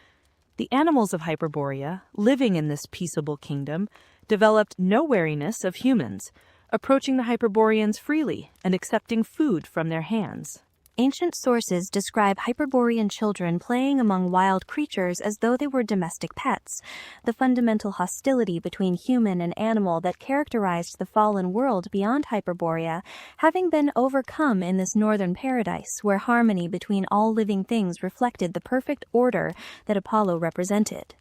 The animals of Hyperborea, living in this peaceable kingdom, developed no wariness of humans, approaching the Hyperboreans freely and accepting food from their hands. Ancient sources describe Hyperborean children playing among wild creatures as though they were domestic pets. The fundamental hostility between human and animal that characterized the fallen world beyond Hyperborea having been overcome in this northern paradise, where harmony between all living things reflected the perfect order that Apollo represented.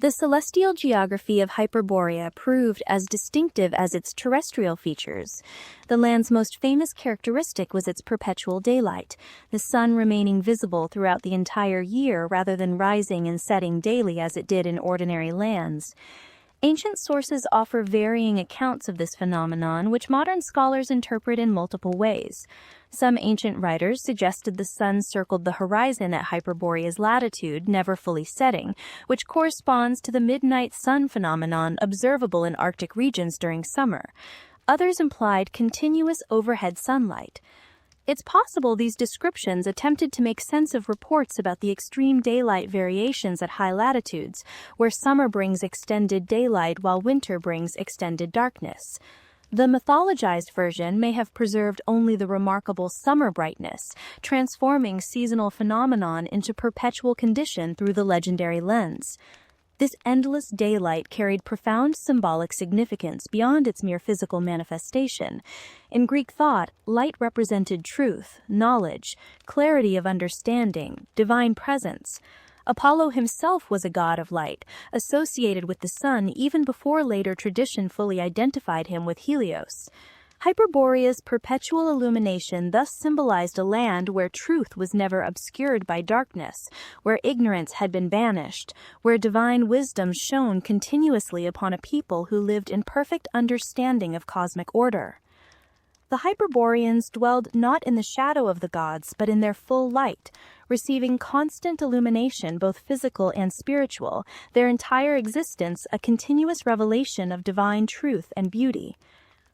The celestial geography of Hyperborea proved as distinctive as its terrestrial features. The land's most famous characteristic was its perpetual daylight, the sun remaining visible throughout the entire year rather than rising and setting daily as it did in ordinary lands. Ancient sources offer varying accounts of this phenomenon, which modern scholars interpret in multiple ways. Some ancient writers suggested the sun circled the horizon at Hyperborea's latitude, never fully setting, which corresponds to the midnight sun phenomenon observable in Arctic regions during summer. Others implied continuous overhead sunlight. It's possible these descriptions attempted to make sense of reports about the extreme daylight variations at high latitudes, where summer brings extended daylight while winter brings extended darkness. The mythologized version may have preserved only the remarkable summer brightness, transforming seasonal phenomenon into perpetual condition through the legendary lens. This endless daylight carried profound symbolic significance beyond its mere physical manifestation. In Greek thought, light represented truth, knowledge, clarity of understanding, divine presence. Apollo himself was a god of light, associated with the sun even before later tradition fully identified him with Helios. Hyperborea's perpetual illumination thus symbolized a land where truth was never obscured by darkness, where ignorance had been banished, where divine wisdom shone continuously upon a people who lived in perfect understanding of cosmic order. The Hyperboreans dwelled not in the shadow of the gods, but in their full light, receiving constant illumination, both physical and spiritual, their entire existence a continuous revelation of divine truth and beauty.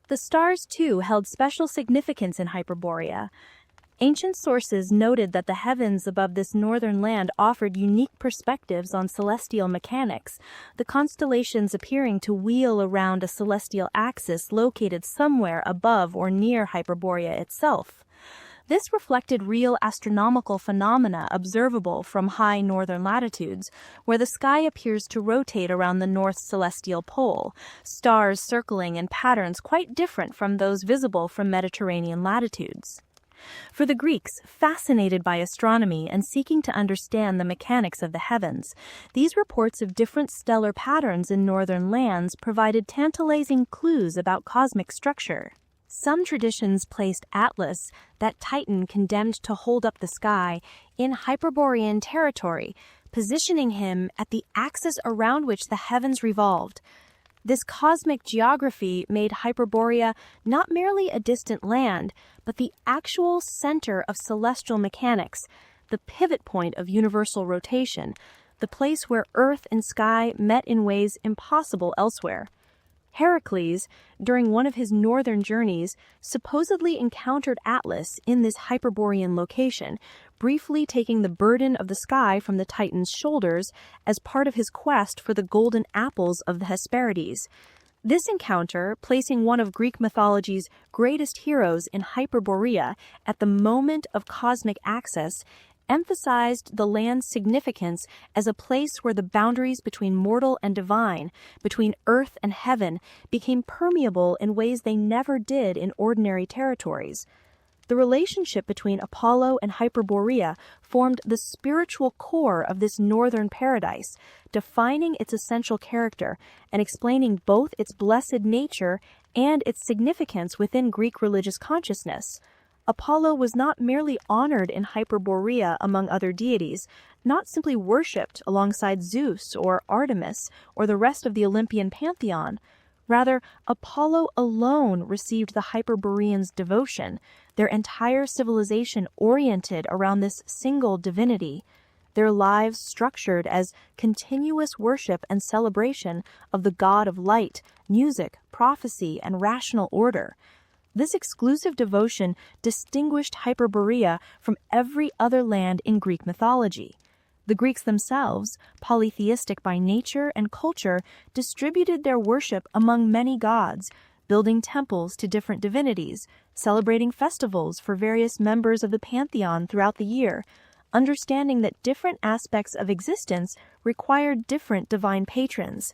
The stars, too, held special significance in Hyperborea. Ancient sources noted that the heavens above this northern land offered unique perspectives on celestial mechanics, the constellations appearing to wheel around a celestial axis located somewhere above or near Hyperborea itself. This reflected real astronomical phenomena observable from high northern latitudes, where the sky appears to rotate around the north celestial pole, stars circling in patterns quite different from those visible from Mediterranean latitudes. For the Greeks, fascinated by astronomy and seeking to understand the mechanics of the heavens, these reports of different stellar patterns in northern lands provided tantalizing clues about cosmic structure. Some traditions placed Atlas, that titan condemned to hold up the sky, in Hyperborean territory, positioning him at the axis around which the heavens revolved. This cosmic geography made Hyperborea not merely a distant land, but the actual center of celestial mechanics, the pivot point of universal rotation, the place where earth and sky met in ways impossible elsewhere. Heracles, during one of his northern journeys, supposedly encountered Atlas in this Hyperborean location, briefly taking the burden of the sky from the Titan's shoulders as part of his quest for the golden apples of the Hesperides. This encounter, placing one of Greek mythology's greatest heroes in Hyperborea at the moment of cosmic access, emphasized the land's significance as a place where the boundaries between mortal and divine, between earth and heaven, became permeable in ways they never did in ordinary territories. The relationship between Apollo and Hyperborea formed the spiritual core of this northern paradise, defining its essential character and explaining both its blessed nature and its significance within Greek religious consciousness. Apollo was not merely honored in Hyperborea among other deities, not simply worshipped alongside Zeus or Artemis or the rest of the Olympian pantheon. Rather, Apollo alone received the Hyperboreans' devotion, their entire civilization oriented around this single divinity, their lives structured as continuous worship and celebration of the god of light, music, prophecy, and rational order. This exclusive devotion distinguished Hyperborea from every other land in Greek mythology. The Greeks themselves, polytheistic by nature and culture, distributed their worship among many gods, building temples to different divinities, celebrating festivals for various members of the pantheon throughout the year, understanding that different aspects of existence required different divine patrons.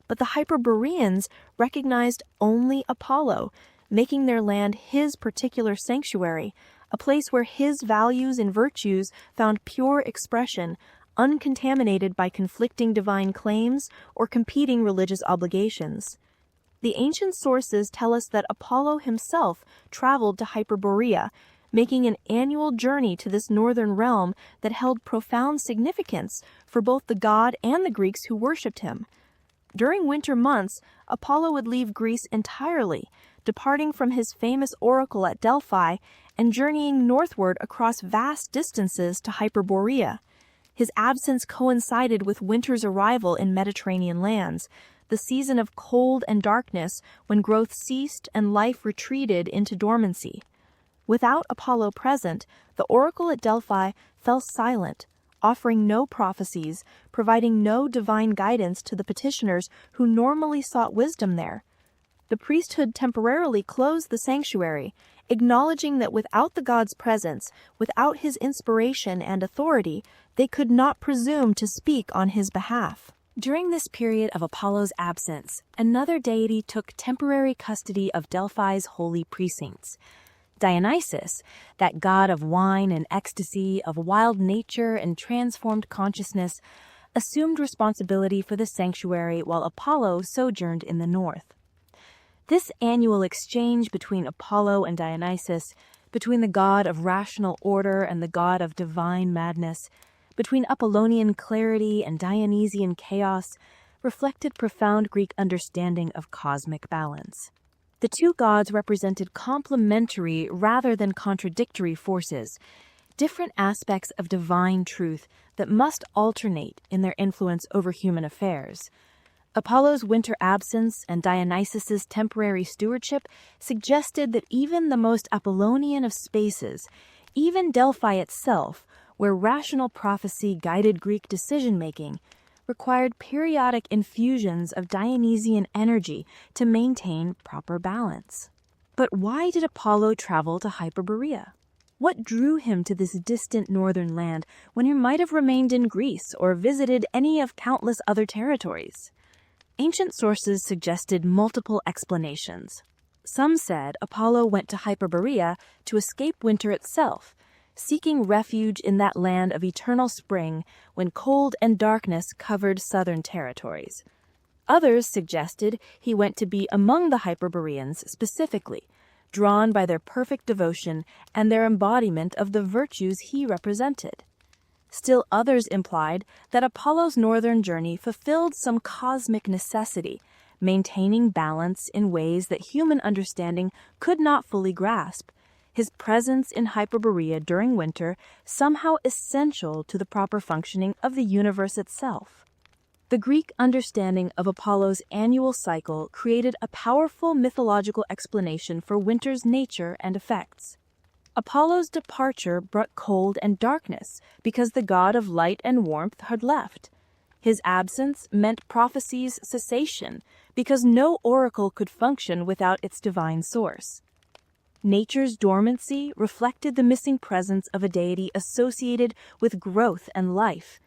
But the Hyperboreans recognized only Apollo, making their land his particular sanctuary, a place where his values and virtues found pure expression, uncontaminated by conflicting divine claims or competing religious obligations. The ancient sources tell us that Apollo himself traveled to Hyperborea, making an annual journey to this northern realm that held profound significance for both the god and the Greeks who worshipped him. During winter months, Apollo would leave Greece entirely, departing from his famous oracle at Delphi and journeying northward across vast distances to Hyperborea. His absence coincided with winter's arrival in Mediterranean lands, the season of cold and darkness when growth ceased and life retreated into dormancy. Without Apollo present, the oracle at Delphi fell silent, offering no prophecies, providing no divine guidance to the petitioners who normally sought wisdom there. The priesthood temporarily closed the sanctuary, acknowledging that without the god's presence, without his inspiration and authority, they could not presume to speak on his behalf. During this period of Apollo's absence, another deity took temporary custody of Delphi's holy precincts. Dionysus, that god of wine and ecstasy, of wild nature and transformed consciousness, assumed responsibility for the sanctuary while Apollo sojourned in the north. This annual exchange between Apollo and Dionysus, between the god of rational order and the god of divine madness, between Apollonian clarity and Dionysian chaos, reflected profound Greek understanding of cosmic balance. The two gods represented complementary rather than contradictory forces, different aspects of divine truth that must alternate in their influence over human affairs. Apollo's winter absence and Dionysus's temporary stewardship suggested that even the most Apollonian of spaces, Even Delphi itself, where rational prophecy guided Greek decision-making, required periodic infusions of Dionysian energy to maintain proper balance. But why did Apollo travel to Hyperborea? What drew him to this distant northern land when he might have remained in Greece or visited any of countless other territories? Ancient sources suggested multiple explanations. Some said Apollo went to Hyperborea to escape winter itself, seeking refuge in that land of eternal spring when cold and darkness covered southern territories. Others suggested he went to be among the Hyperboreans specifically, drawn by their perfect devotion and their embodiment of the virtues he represented. Still others implied that Apollo's northern journey fulfilled some cosmic necessity, maintaining balance in ways that human understanding could not fully grasp, his presence in Hyperborea during winter somehow essential to the proper functioning of the universe itself. The Greek understanding of Apollo's annual cycle created a powerful mythological explanation for winter's nature and effects. Apollo's departure brought cold and darkness because the god of light and warmth had left. His absence meant prophecy's cessation because no oracle could function without its divine source. Nature's dormancy reflected the missing presence of a deity associated with growth and life,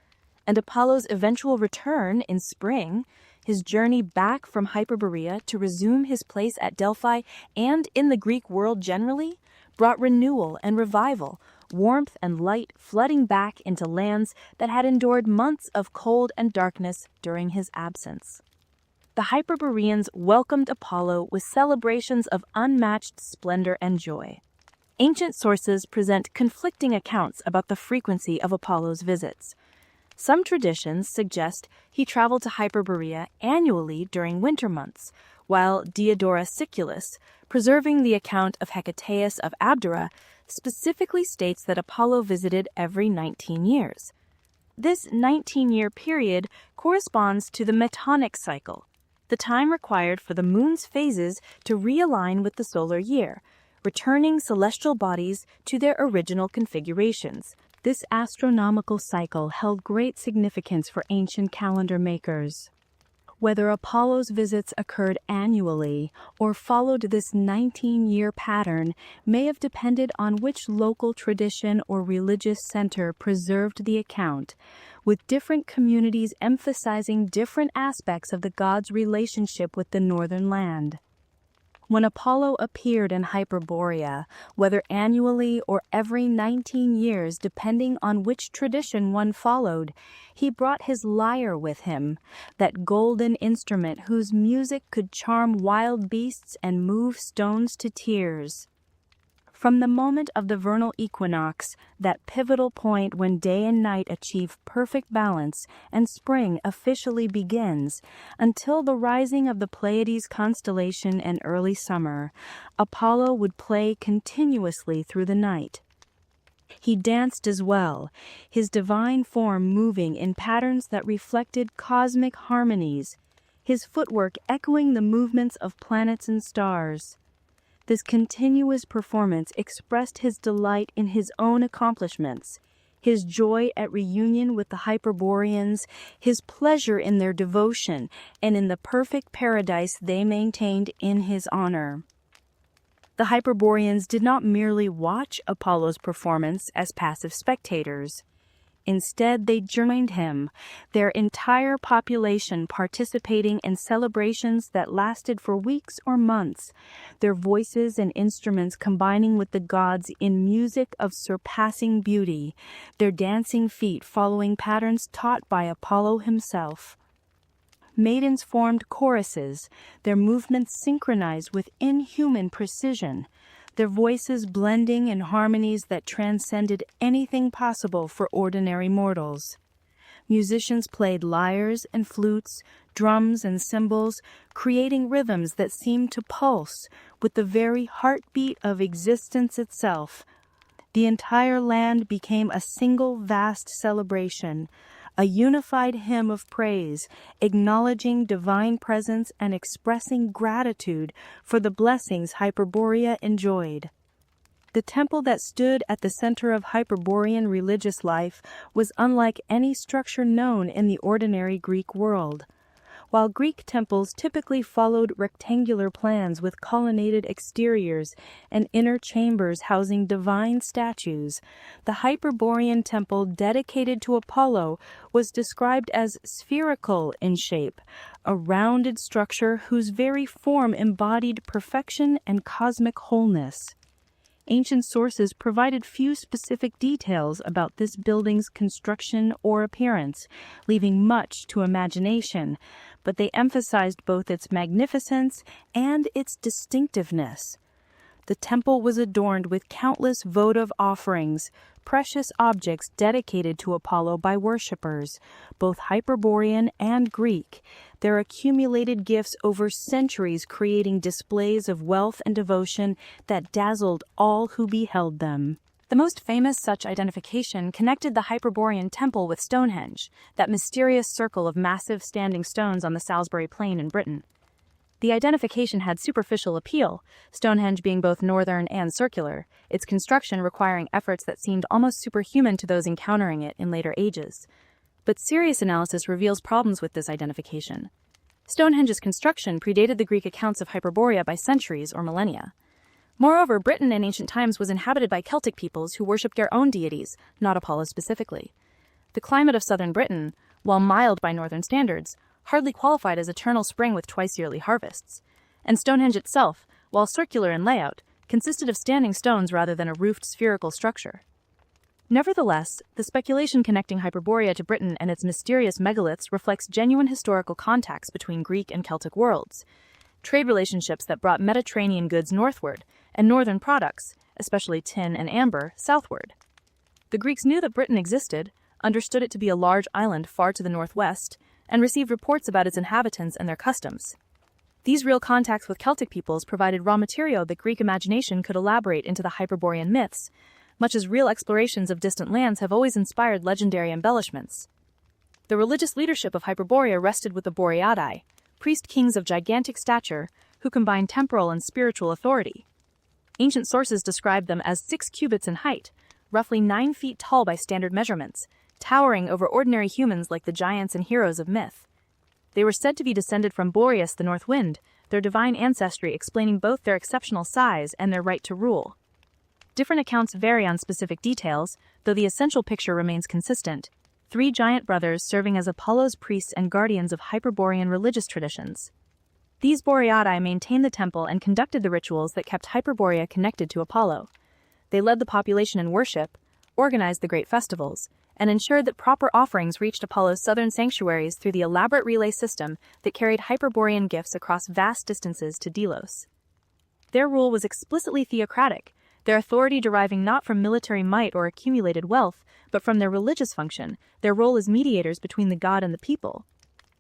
and Apollo's eventual return in spring, his journey back from Hyperborea to resume his place at Delphi and in the Greek world generally, brought renewal and revival, warmth and light flooding back into lands that had endured months of cold and darkness during his absence. The Hyperboreans welcomed Apollo with celebrations of unmatched splendor and joy. Ancient sources present conflicting accounts about the frequency of Apollo's visits. Some traditions suggest he traveled to Hyperborea annually during winter months, while Diodorus Siculus, preserving the account of Hecataeus of Abdera, specifically states that Apollo visited every 19 years. This 19-year period corresponds to the metonic cycle, the time required for the moon's phases to realign with the solar year, returning celestial bodies to their original configurations. This astronomical cycle held great significance for ancient calendar makers. Whether Apollo's visits occurred annually or followed this 19-year pattern may have depended on which local tradition or religious center preserved the account, with different communities emphasizing different aspects of the god's relationship with the northern land. When Apollo appeared in Hyperborea, whether annually or every 19 years depending on which tradition one followed, he brought his lyre with him, that golden instrument whose music could charm wild beasts and move stones to tears. From the moment of the vernal equinox, that pivotal point when day and night achieve perfect balance and spring officially begins, until the rising of the Pleiades constellation and early summer, Apollo would play continuously through the night. He danced as well, his divine form moving in patterns that reflected cosmic harmonies, his footwork echoing the movements of planets and stars. This continuous performance expressed his delight in his own accomplishments, his joy at reunion with the Hyperboreans, his pleasure in their devotion, and in the perfect paradise they maintained in his honor. The Hyperboreans did not merely watch Apollo's performance as passive spectators. Instead, they joined him, their entire population participating in celebrations that lasted for weeks or months, their voices and instruments combining with the gods in music of surpassing beauty, their dancing feet following patterns taught by Apollo himself. Maidens formed choruses, their movements synchronized with inhuman precision, their voices blending in harmonies that transcended anything possible for ordinary mortals. Musicians played lyres and flutes, drums and cymbals, creating rhythms that seemed to pulse with the very heartbeat of existence itself. The entire land became a single vast celebration, a unified hymn of praise, acknowledging divine presence and expressing gratitude for the blessings Hyperborea enjoyed. The temple that stood at the center of Hyperborean religious life was unlike any structure known in the ordinary Greek world. While Greek temples typically followed rectangular plans with colonnaded exteriors and inner chambers housing divine statues, the Hyperborean temple dedicated to Apollo was described as spherical in shape, a rounded structure whose very form embodied perfection and cosmic wholeness. Ancient sources provided few specific details about this building's construction or appearance, leaving much to imagination, but they emphasized both its magnificence and its distinctiveness. The temple was adorned with countless votive offerings, precious objects dedicated to Apollo by worshippers, both Hyperborean and Greek, their accumulated gifts over centuries creating displays of wealth and devotion that dazzled all who beheld them. The most famous such identification connected the Hyperborean temple with Stonehenge, that mysterious circle of massive standing stones on the Salisbury Plain in Britain. The identification had superficial appeal, Stonehenge being both northern and circular, its construction requiring efforts that seemed almost superhuman to those encountering it in later ages. But serious analysis reveals problems with this identification. Stonehenge's construction predated the Greek accounts of Hyperborea by centuries or millennia. Moreover, Britain in ancient times was inhabited by Celtic peoples who worshipped their own deities, not Apollo specifically. The climate of southern Britain, while mild by northern standards, hardly qualified as eternal spring with twice-yearly harvests. And Stonehenge itself, while circular in layout, consisted of standing stones rather than a roofed spherical structure. Nevertheless, the speculation connecting Hyperborea to Britain and its mysterious megaliths reflects genuine historical contacts between Greek and Celtic worlds, trade relationships that brought Mediterranean goods northward, and northern products, especially tin and amber, southward. The Greeks knew that Britain existed, understood it to be a large island far to the northwest, and received reports about its inhabitants and their customs. These real contacts with Celtic peoples provided raw material that Greek imagination could elaborate into the Hyperborean myths, much as real explorations of distant lands have always inspired legendary embellishments. The religious leadership of Hyperborea rested with the Boreadae, priest-kings of gigantic stature who combined temporal and spiritual authority. Ancient sources describe them as 6 cubits in height, roughly 9 feet tall by standard measurements, towering over ordinary humans like the giants and heroes of myth. They were said to be descended from Boreas the North Wind, their divine ancestry explaining both their exceptional size and their right to rule. Different accounts vary on specific details, though the essential picture remains consistent: 3 giant brothers serving as Apollo's priests and guardians of Hyperborean religious traditions. These Boreadae maintained the temple and conducted the rituals that kept Hyperborea connected to Apollo. They led the population in worship, organized the great festivals, and ensured that proper offerings reached Apollo's southern sanctuaries through the elaborate relay system that carried Hyperborean gifts across vast distances to Delos. Their rule was explicitly theocratic, their authority deriving not from military might or accumulated wealth, but from their religious function, their role as mediators between the god and the people.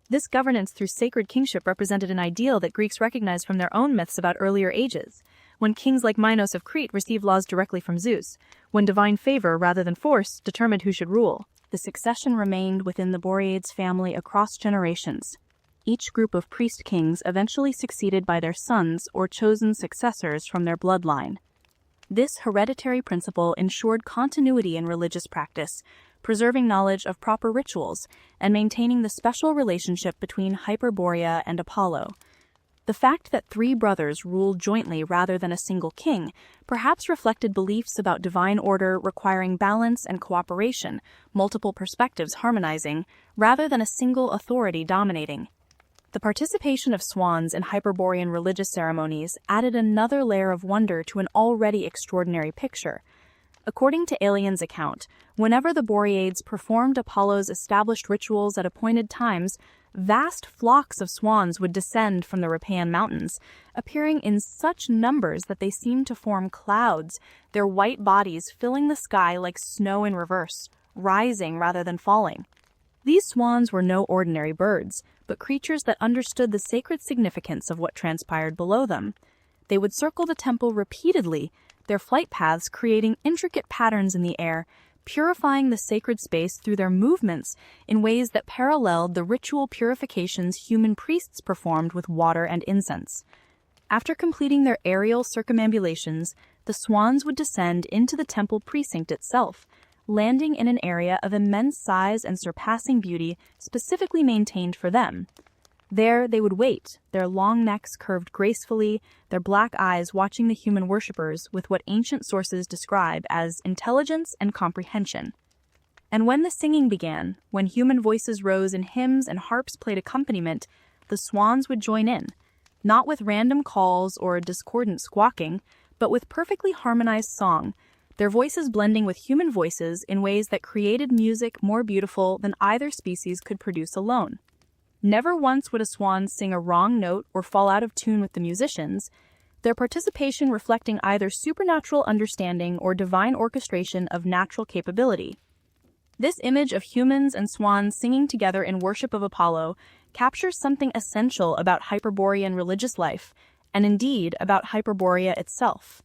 This governance through sacred kingship represented an ideal that Greeks recognized from their own myths about earlier ages, when kings like Minos of Crete received laws directly from Zeus, when divine favor rather than force determined who should rule. The succession remained within the Boreads family across generations. Each group of priest kings eventually succeeded by their sons or chosen successors from their bloodline. This hereditary principle ensured continuity in religious practice, preserving knowledge of proper rituals, and maintaining the special relationship between Hyperborea and Apollo. The fact that 3 brothers ruled jointly rather than a single king perhaps reflected beliefs about divine order requiring balance and cooperation, multiple perspectives harmonizing, rather than a single authority dominating. The participation of swans in Hyperborean religious ceremonies added another layer of wonder to an already extraordinary picture. According to Alien's account, whenever the Boreads performed Apollo's established rituals at appointed times, vast flocks of swans would descend from the Rhipaean Mountains, appearing in such numbers that they seemed to form clouds, their white bodies filling the sky like snow in reverse, rising rather than falling. These swans were no ordinary birds, but creatures that understood the sacred significance of what transpired below them. They would circle the temple repeatedly, their flight paths creating intricate patterns in the air, purifying the sacred space through their movements in ways that paralleled the ritual purifications human priests performed with water and incense. After completing their aerial circumambulations, the swans would descend into the temple precinct itself, landing in an area of immense size and surpassing beauty specifically maintained for them. There they would wait, their long necks curved gracefully, their black eyes watching the human worshippers with what ancient sources describe as intelligence and comprehension. And when the singing began, when human voices rose in hymns and harps played accompaniment, the swans would join in, not with random calls or discordant squawking, but with perfectly harmonized song, their voices blending with human voices in ways that created music more beautiful than either species could produce alone. Never once would a swan sing a wrong note or fall out of tune with the musicians, their participation reflecting either supernatural understanding or divine orchestration of natural capability. This image of humans and swans singing together in worship of Apollo captures something essential about Hyperborean religious life, and indeed about Hyperborea itself.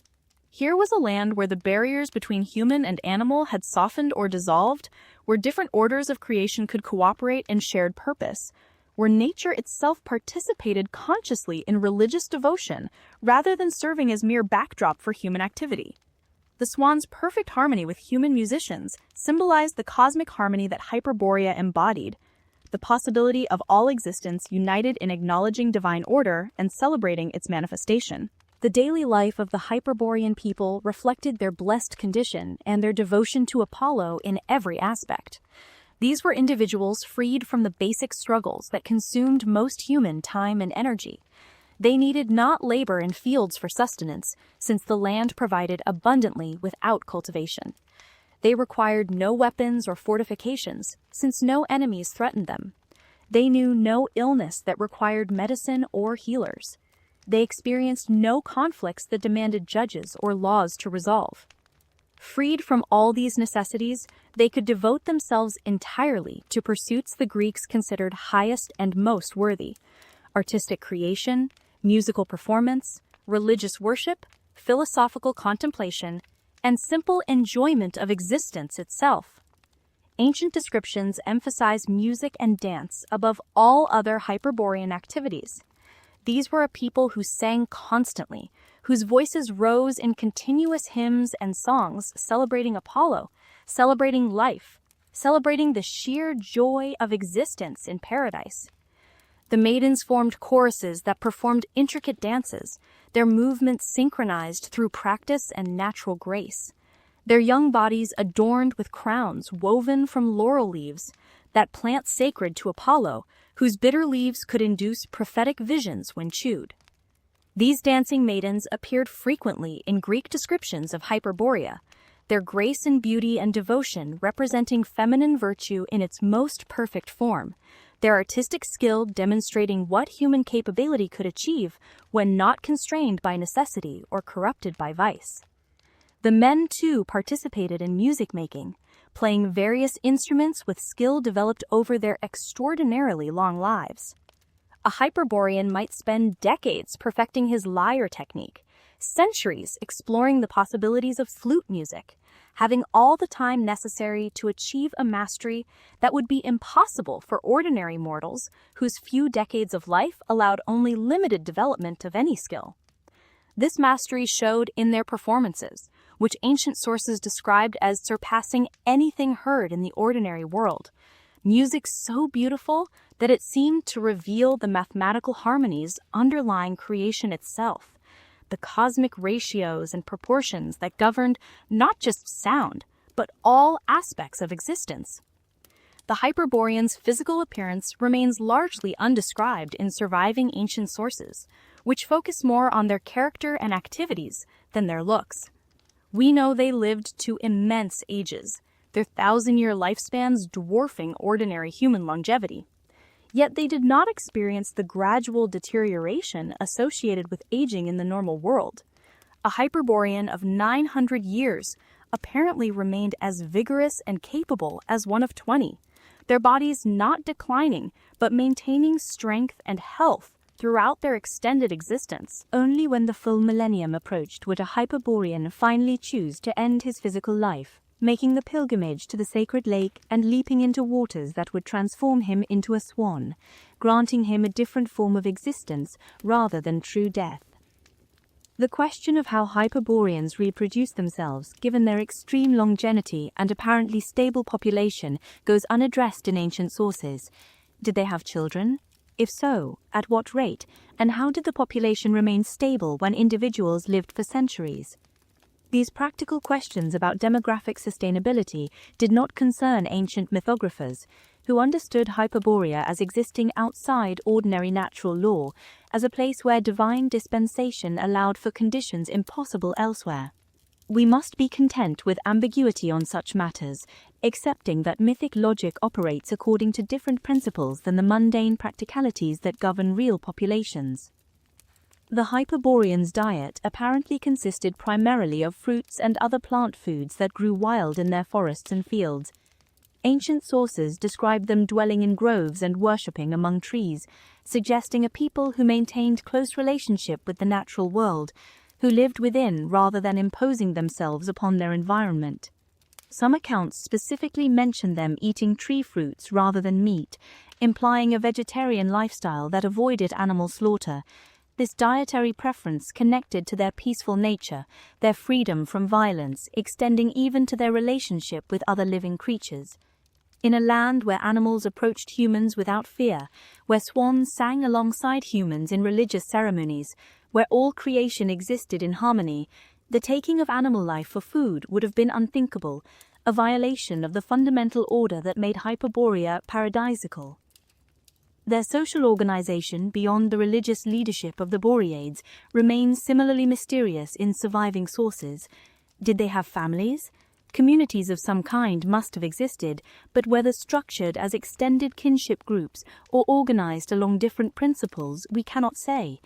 Here was a land where the barriers between human and animal had softened or dissolved, where different orders of creation could cooperate in shared purpose, where nature itself participated consciously in religious devotion rather than serving as mere backdrop for human activity. The swans' perfect harmony with human musicians symbolized the cosmic harmony that Hyperborea embodied, the possibility of all existence united in acknowledging divine order and celebrating its manifestation. The daily life of the Hyperborean people reflected their blessed condition and their devotion to Apollo in every aspect. These were individuals freed from the basic struggles that consumed most human time and energy. They needed not labor in fields for sustenance, since the land provided abundantly without cultivation. They required no weapons or fortifications, since no enemies threatened them. They knew no illness that required medicine or healers. They experienced no conflicts that demanded judges or laws to resolve. Freed from all these necessities, they could devote themselves entirely to pursuits the Greeks considered highest and most worthy: artistic creation, musical performance, religious worship, philosophical contemplation, and simple enjoyment of existence itself. Ancient descriptions emphasize music and dance above all other Hyperborean activities. These were a people who sang constantly, whose voices rose in continuous hymns and songs celebrating Apollo, celebrating life, celebrating the sheer joy of existence in paradise. The maidens formed choruses that performed intricate dances, their movements synchronized through practice and natural grace. Their young bodies adorned with crowns woven from laurel leaves, that plant sacred to Apollo, whose bitter leaves could induce prophetic visions when chewed. These dancing maidens appeared frequently in Greek descriptions of Hyperborea, their grace and beauty and devotion representing feminine virtue in its most perfect form, their artistic skill demonstrating what human capability could achieve when not constrained by necessity or corrupted by vice. The men, too, participated in music-making, playing various instruments with skill developed over their extraordinarily long lives. A Hyperborean might spend decades perfecting his lyre technique, centuries exploring the possibilities of flute music, having all the time necessary to achieve a mastery that would be impossible for ordinary mortals whose few decades of life allowed only limited development of any skill. This mastery showed in their performances, which ancient sources described as surpassing anything heard in the ordinary world, music so beautiful that it seemed to reveal the mathematical harmonies underlying creation itself, the cosmic ratios and proportions that governed not just sound, but all aspects of existence. The Hyperboreans' physical appearance remains largely undescribed in surviving ancient sources, which focus more on their character and activities than their looks. We know they lived to immense ages, their 1,000-year lifespans dwarfing ordinary human longevity. Yet they did not experience the gradual deterioration associated with aging in the normal world. A Hyperborean of 900 years apparently remained as vigorous and capable as one of 20, their bodies not declining but maintaining strength and health throughout their extended existence. Only when the full millennium approached would a Hyperborean finally choose to end his physical life, making the pilgrimage to the sacred lake and leaping into waters that would transform him into a swan, granting him a different form of existence rather than true death. The question of how Hyperboreans reproduce themselves, given their extreme longevity and apparently stable population, goes unaddressed in ancient sources. Did they have children? If so, at what rate? And how did the population remain stable when individuals lived for centuries? These practical questions about demographic sustainability did not concern ancient mythographers, who understood Hyperborea as existing outside ordinary natural law, as a place where divine dispensation allowed for conditions impossible elsewhere. We must be content with ambiguity on such matters, accepting that mythic logic operates according to different principles than the mundane practicalities that govern real populations. The Hyperboreans' diet apparently consisted primarily of fruits and other plant foods that grew wild in their forests and fields. Ancient sources describe them dwelling in groves and worshipping among trees, suggesting a people who maintained close relationship with the natural world, who lived within rather than imposing themselves upon their environment. Some accounts specifically mention them eating tree fruits rather than meat, implying a vegetarian lifestyle that avoided animal slaughter. This dietary preference connected to their peaceful nature, their freedom from violence, extending even to their relationship with other living creatures. In a land where animals approached humans without fear, where swans sang alongside humans in religious ceremonies, where all creation existed in harmony, the taking of animal life for food would have been unthinkable, a violation of the fundamental order that made Hyperborea paradisical. Their social organization, beyond the religious leadership of the Boreades, remains similarly mysterious in surviving sources. Did they have families? Communities of some kind must have existed, but whether structured as extended kinship groups or organized along different principles, we cannot say.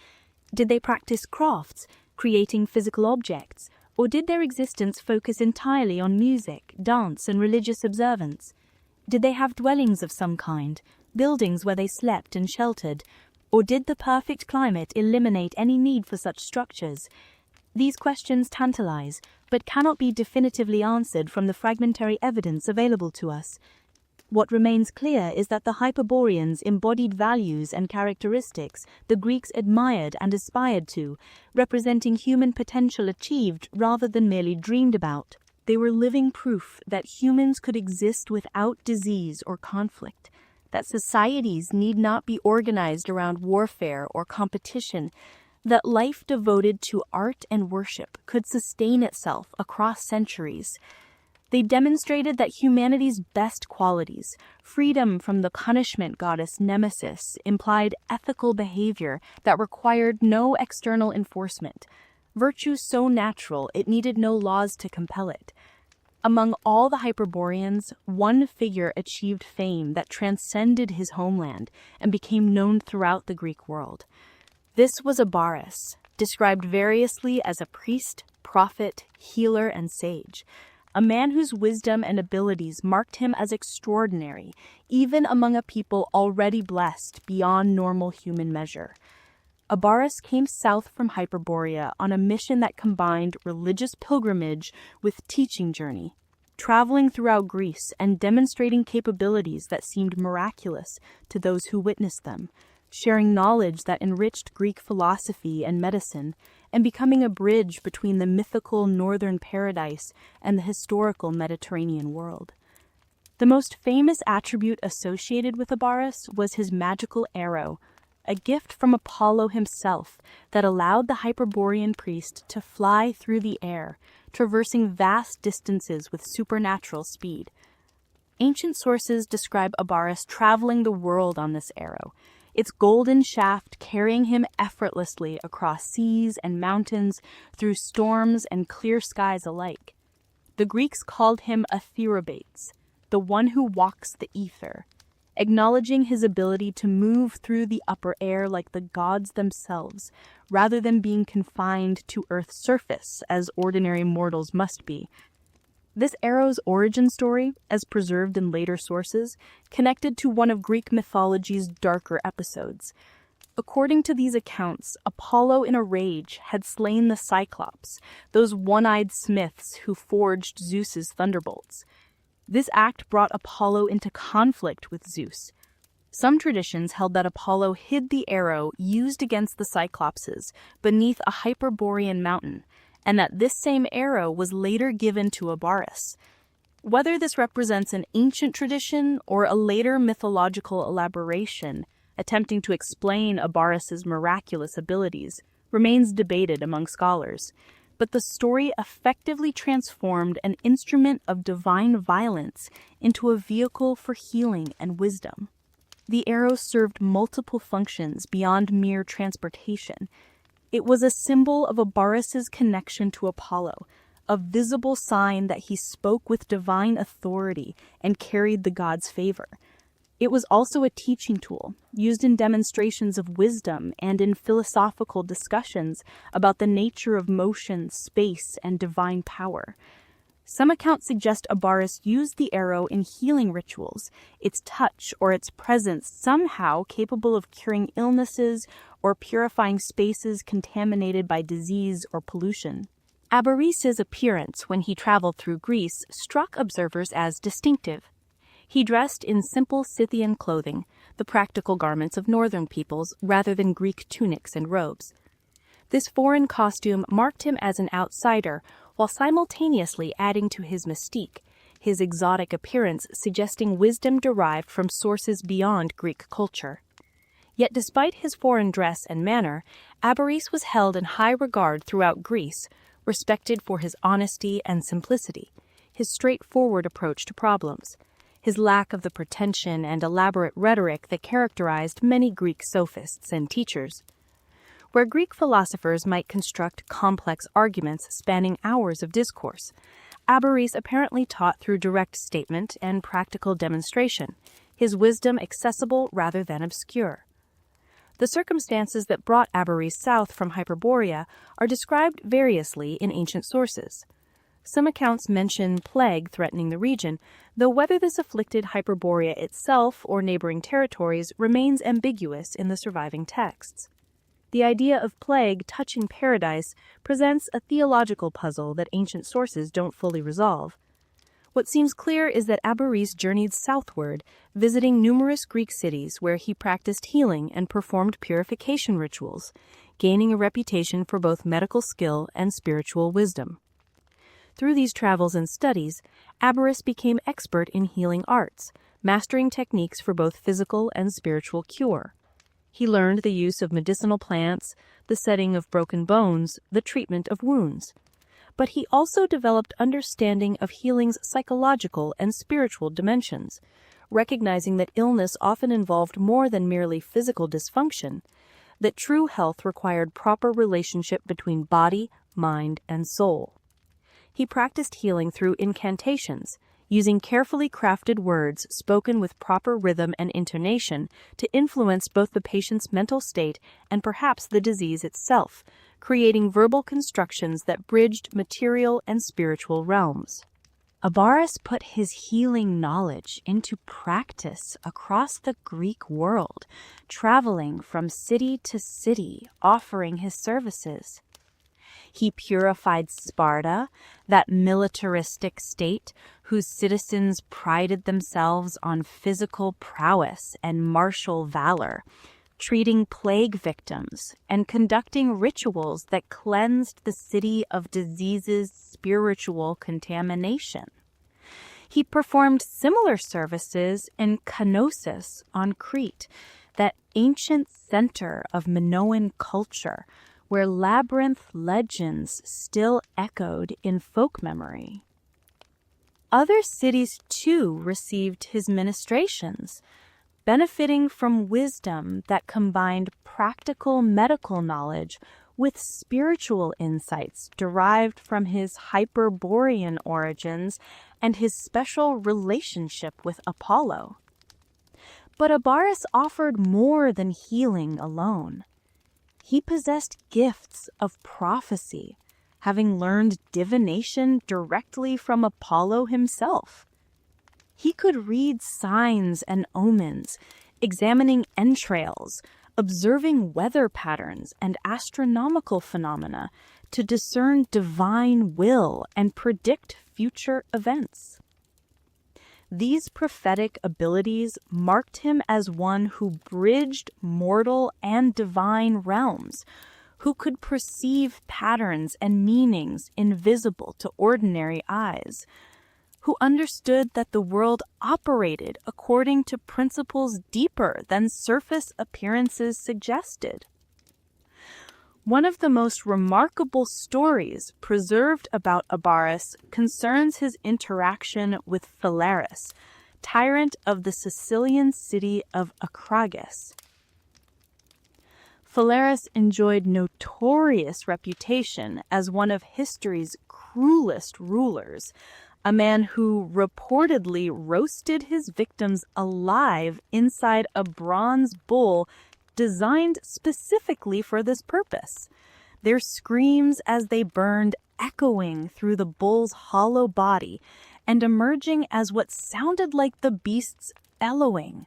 Did they practice crafts, creating physical objects, or did their existence focus entirely on music, dance, and religious observance? Did they have dwellings of some kind, buildings where they slept and sheltered, or did the perfect climate eliminate any need for such structures? These questions tantalize, but cannot be definitively answered from the fragmentary evidence available to us. What remains clear is that the Hyperboreans embodied values and characteristics the Greeks admired and aspired to, representing human potential achieved rather than merely dreamed about. They were living proof that humans could exist without disease or conflict, that societies need not be organized around warfare or competition, that life devoted to art and worship could sustain itself across centuries. They demonstrated that humanity's best qualities, freedom from the punishment goddess Nemesis, implied ethical behavior that required no external enforcement, virtue so natural it needed no laws to compel it. Among all the Hyperboreans, one figure achieved fame that transcended his homeland and became known throughout the Greek world. This was Abaris, described variously as a priest, prophet, healer, and sage, a man whose wisdom and abilities marked him as extraordinary, even among a people already blessed beyond normal human measure. Abaris came south from Hyperborea on a mission that combined religious pilgrimage with teaching journey, traveling throughout Greece and demonstrating capabilities that seemed miraculous to those who witnessed them, sharing knowledge that enriched Greek philosophy and medicine, and becoming a bridge between the mythical northern paradise and the historical Mediterranean world. The most famous attribute associated with Abaris was his magical arrow, a gift from Apollo himself that allowed the Hyperborean priest to fly through the air, traversing vast distances with supernatural speed. Ancient sources describe Abaris traveling the world on this arrow, its golden shaft carrying him effortlessly across seas and mountains, through storms and clear skies alike. The Greeks called him Atherobates, the one who walks the ether, acknowledging his ability to move through the upper air like the gods themselves, rather than being confined to Earth's surface as ordinary mortals must be. This arrow's origin story, as preserved in later sources, connected to one of Greek mythology's darker episodes. According to these accounts, Apollo in a rage had slain the Cyclops, those one-eyed smiths who forged Zeus's thunderbolts. This act brought Apollo into conflict with Zeus. Some traditions held that Apollo hid the arrow used against the Cyclopses beneath a Hyperborean mountain, and that this same arrow was later given to Abaris. Whether this represents an ancient tradition or a later mythological elaboration attempting to explain Abaris's miraculous abilities remains debated among scholars, but the story effectively transformed an instrument of divine violence into a vehicle for healing and wisdom. The arrow served multiple functions beyond mere transportation. It was a symbol of Abaris's connection to Apollo, a visible sign that he spoke with divine authority and carried the god's favor. It was also a teaching tool, used in demonstrations of wisdom and in philosophical discussions about the nature of motion, space, and divine power. Some accounts suggest Abaris used the arrow in healing rituals, its touch or its presence somehow capable of curing illnesses or purifying spaces contaminated by disease or pollution. Abaris's appearance when he traveled through Greece struck observers as distinctive. He dressed in simple Scythian clothing, the practical garments of northern peoples rather than Greek tunics and robes. This foreign costume marked him as an outsider, while simultaneously adding to his mystique, his exotic appearance suggesting wisdom derived from sources beyond Greek culture. Yet despite his foreign dress and manner, Abaris was held in high regard throughout Greece, respected for his honesty and simplicity, his straightforward approach to problems, his lack of the pretension and elaborate rhetoric that characterized many Greek sophists and teachers. Where Greek philosophers might construct complex arguments spanning hours of discourse, Abaris apparently taught through direct statement and practical demonstration, his wisdom accessible rather than obscure. The circumstances that brought Abaris south from Hyperborea are described variously in ancient sources. Some accounts mention plague threatening the region, though whether this afflicted Hyperborea itself or neighboring territories remains ambiguous in the surviving texts. The idea of plague touching paradise presents a theological puzzle that ancient sources don't fully resolve. What seems clear is that Abaris journeyed southward, visiting numerous Greek cities where he practiced healing and performed purification rituals, gaining a reputation for both medical skill and spiritual wisdom. Through these travels and studies, Abaris became expert in healing arts, mastering techniques for both physical and spiritual cure. He learned the use of medicinal plants, the setting of broken bones, the treatment of wounds. But he also developed understanding of healing's psychological and spiritual dimensions, recognizing that illness often involved more than merely physical dysfunction, that true health required proper relationship between body, mind, and soul. He practiced healing through incantations, using carefully crafted words spoken with proper rhythm and intonation to influence both the patient's mental state and perhaps the disease itself, creating verbal constructions that bridged material and spiritual realms. Abaris put his healing knowledge into practice across the Greek world, traveling from city to city, offering his services. He purified Sparta, that militaristic state whose citizens prided themselves on physical prowess and martial valor, treating plague victims and conducting rituals that cleansed the city of diseases' spiritual contamination. He performed similar services in Knossos on Crete, that ancient center of Minoan culture, where labyrinth legends still echoed in folk memory. Other cities, too, received his ministrations, benefiting from wisdom that combined practical medical knowledge with spiritual insights derived from his Hyperborean origins and his special relationship with Apollo. But Abaris offered more than healing alone. He possessed gifts of prophecy, having learned divination directly from Apollo himself. He could read signs and omens, examining entrails, observing weather patterns and astronomical phenomena to discern divine will and predict future events. These prophetic abilities marked him as one who bridged mortal and divine realms, who could perceive patterns and meanings invisible to ordinary eyes, who understood that the world operated according to principles deeper than surface appearances suggested. One of the most remarkable stories preserved about Abaris concerns his interaction with Phalaris, tyrant of the Sicilian city of Acragas. Phalaris enjoyed notorious reputation as one of history's cruelest rulers, a man who reportedly roasted his victims alive inside a bronze bull designed specifically for this purpose, their screams as they burned echoing through the bull's hollow body and emerging as what sounded like the beast's bellowing.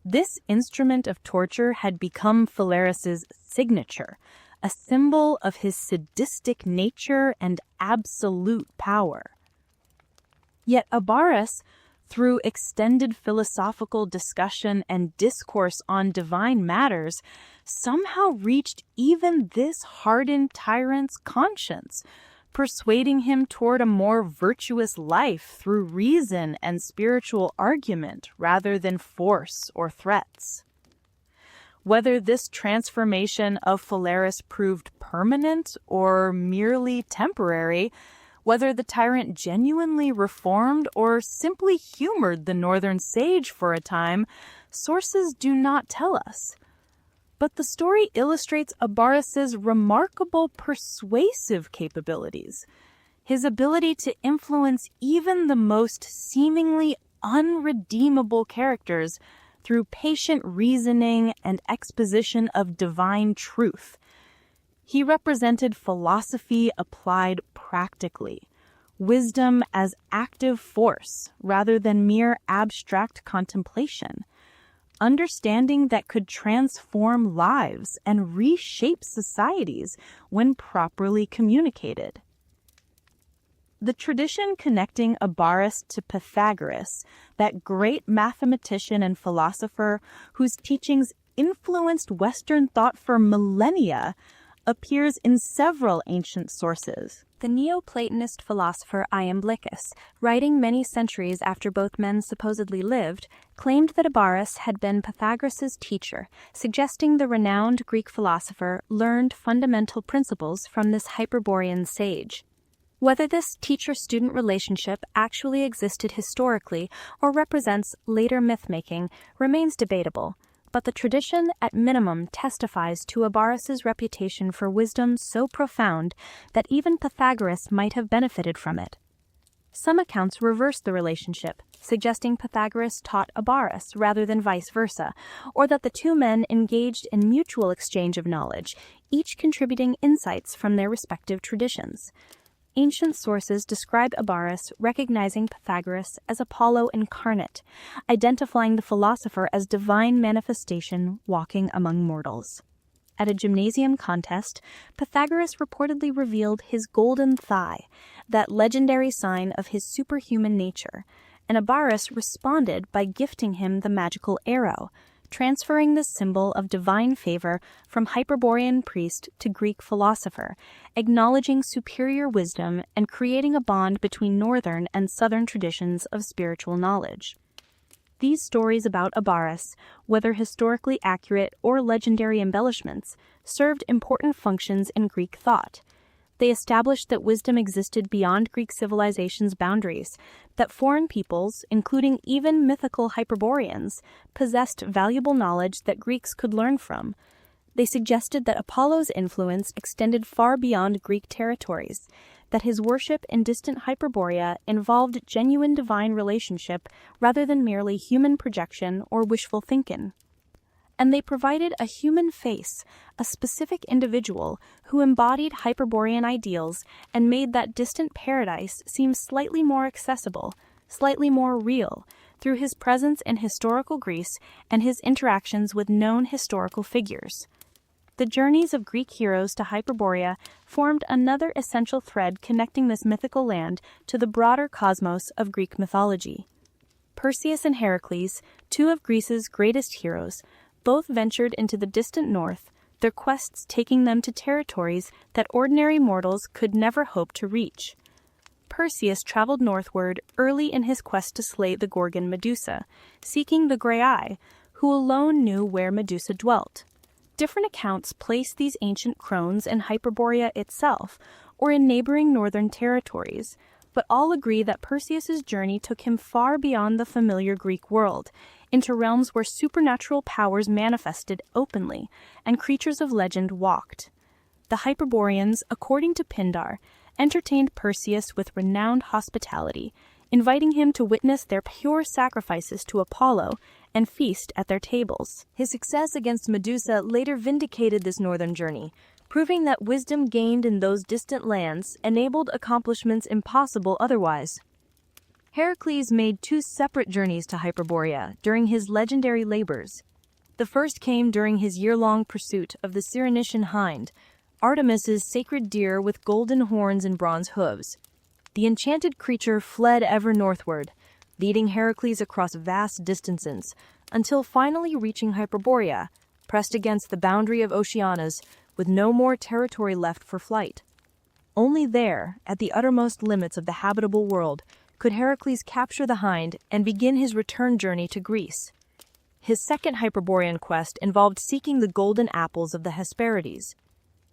This instrument of torture had become Phalaris's signature, a symbol of his sadistic nature and absolute power. Yet Abaris, through extended philosophical discussion and discourse on divine matters, somehow reached even this hardened tyrant's conscience, persuading him toward a more virtuous life through reason and spiritual argument rather than force or threats. Whether this transformation of Phalaris proved permanent or merely temporary, whether the tyrant genuinely reformed or simply humored the northern sage for a time, sources do not tell us. But the story illustrates Abaris's remarkable persuasive capabilities, his ability to influence even the most seemingly unredeemable characters through patient reasoning and exposition of divine truth. He represented philosophy applied practically, wisdom as active force rather than mere abstract contemplation, understanding that could transform lives and reshape societies when properly communicated. The tradition connecting Abaris to Pythagoras, that great mathematician and philosopher whose teachings influenced Western thought for millennia, appears in several ancient sources. The Neoplatonist philosopher Iamblichus, writing many centuries after both men supposedly lived, claimed that Abaris had been Pythagoras' teacher, suggesting the renowned Greek philosopher learned fundamental principles from this Hyperborean sage. Whether this teacher-student relationship actually existed historically or represents later myth-making remains debatable, but the tradition, at minimum, testifies to Abaris's reputation for wisdom so profound that even Pythagoras might have benefited from it. Some accounts reverse the relationship, suggesting Pythagoras taught Abaris rather than vice versa, or that the two men engaged in mutual exchange of knowledge, each contributing insights from their respective traditions. Ancient sources describe Abaris recognizing Pythagoras as Apollo incarnate, identifying the philosopher as divine manifestation walking among mortals. At a gymnasium contest, Pythagoras reportedly revealed his golden thigh, that legendary sign of his superhuman nature, and Abaris responded by gifting him the magical arrow, transferring this symbol of divine favor from Hyperborean priest to Greek philosopher, acknowledging superior wisdom and creating a bond between northern and southern traditions of spiritual knowledge. These stories about Abaris, whether historically accurate or legendary embellishments, served important functions in Greek thought. They established that wisdom existed beyond Greek civilization's boundaries, that foreign peoples, including even mythical Hyperboreans, possessed valuable knowledge that Greeks could learn from. They suggested that Apollo's influence extended far beyond Greek territories, that his worship in distant Hyperborea involved genuine divine relationship rather than merely human projection or wishful thinking. And they provided a human face, a specific individual who embodied Hyperborean ideals and made that distant paradise seem slightly more accessible, slightly more real, through his presence in historical Greece and his interactions with known historical figures. The journeys of Greek heroes to Hyperborea formed another essential thread connecting this mythical land to the broader cosmos of Greek mythology. Perseus and Heracles, two of Greece's greatest heroes, both ventured into the distant north, their quests taking them to territories that ordinary mortals could never hope to reach. Perseus traveled northward early in his quest to slay the Gorgon Medusa, seeking the Grey Eye, who alone knew where Medusa dwelt. Different accounts place these ancient crones in Hyperborea itself or in neighboring northern territories, but all agree that Perseus's journey took him far beyond the familiar Greek world, into realms where supernatural powers manifested openly and creatures of legend walked. The Hyperboreans, according to Pindar, entertained Perseus with renowned hospitality, inviting him to witness their pure sacrifices to Apollo and feast at their tables. His success against Medusa later vindicated this northern journey, proving that wisdom gained in those distant lands enabled accomplishments impossible otherwise. Heracles made two separate journeys to Hyperborea during his legendary labors. The first came during his year-long pursuit of the Cyrenician hind, Artemis's sacred deer with golden horns and bronze hooves. The enchanted creature fled ever northward, leading Heracles across vast distances, until finally reaching Hyperborea, pressed against the boundary of Oceanus, with no more territory left for flight. Only there, at the uttermost limits of the habitable world, could Heracles capture the hind and begin his return journey to Greece. His second Hyperborean quest involved seeking the golden apples of the Hesperides.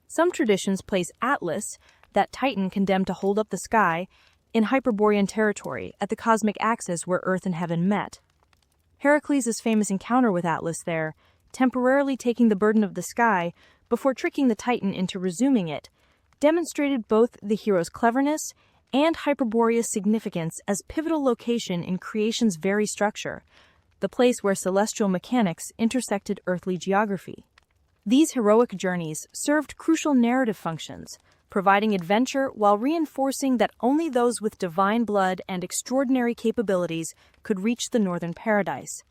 Some traditions place Atlas, that titan condemned to hold up the sky, in Hyperborean territory at the cosmic axis where Earth and Heaven met. Heracles' famous encounter with Atlas there, temporarily taking the burden of the sky before tricking the titan into resuming it, demonstrated both the hero's cleverness and Hyperborea's significance as pivotal location in creation's very structure, the place where celestial mechanics intersected earthly geography. These heroic journeys served crucial narrative functions, providing adventure while reinforcing that only those with divine blood and extraordinary capabilities could reach the northern paradise.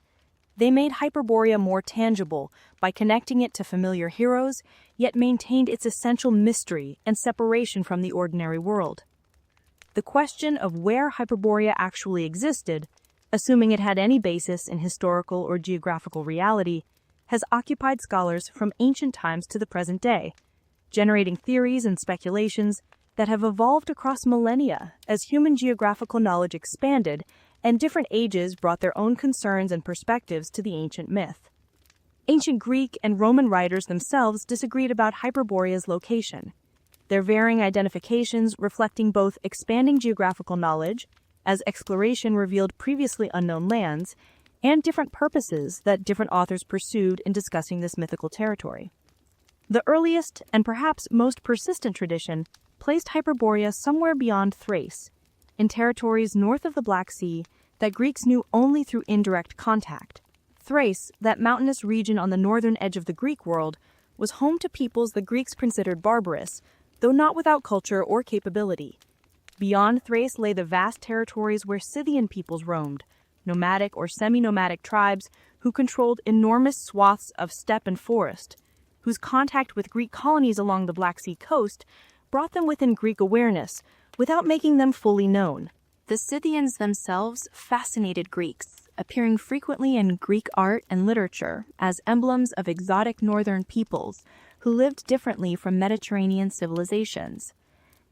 They made Hyperborea more tangible by connecting it to familiar heroes, yet maintained its essential mystery and separation from the ordinary world. The question of where Hyperborea actually existed, assuming it had any basis in historical or geographical reality, has occupied scholars from ancient times to the present day, generating theories and speculations that have evolved across millennia as human geographical knowledge expanded and different ages brought their own concerns and perspectives to the ancient myth. Ancient Greek and Roman writers themselves disagreed about Hyperborea's location, their varying identifications reflecting both expanding geographical knowledge, as exploration revealed previously unknown lands, and different purposes that different authors pursued in discussing this mythical territory. The earliest and perhaps most persistent tradition placed Hyperborea somewhere beyond Thrace, in territories north of the Black Sea that Greeks knew only through indirect contact. Thrace, that mountainous region on the northern edge of the Greek world, was home to peoples the Greeks considered barbarous, though not without culture or capability. Beyond Thrace lay the vast territories where Scythian peoples roamed, nomadic or semi-nomadic tribes who controlled enormous swaths of steppe and forest, whose contact with Greek colonies along the Black Sea coast brought them within Greek awareness without making them fully known. The Scythians themselves fascinated Greeks, appearing frequently in Greek art and literature as emblems of exotic northern peoples who lived differently from Mediterranean civilizations.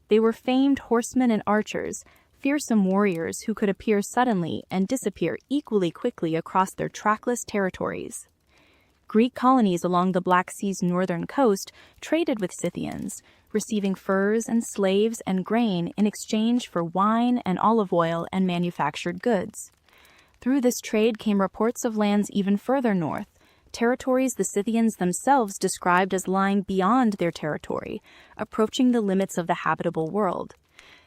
They were famed horsemen and archers, fearsome warriors who could appear suddenly and disappear equally quickly across their trackless territories. Greek colonies along the Black Sea's northern coast traded with Scythians, receiving furs and slaves and grain in exchange for wine and olive oil and manufactured goods. Through this trade came reports of lands even further north, territories the Scythians themselves described as lying beyond their territory, approaching the limits of the habitable world.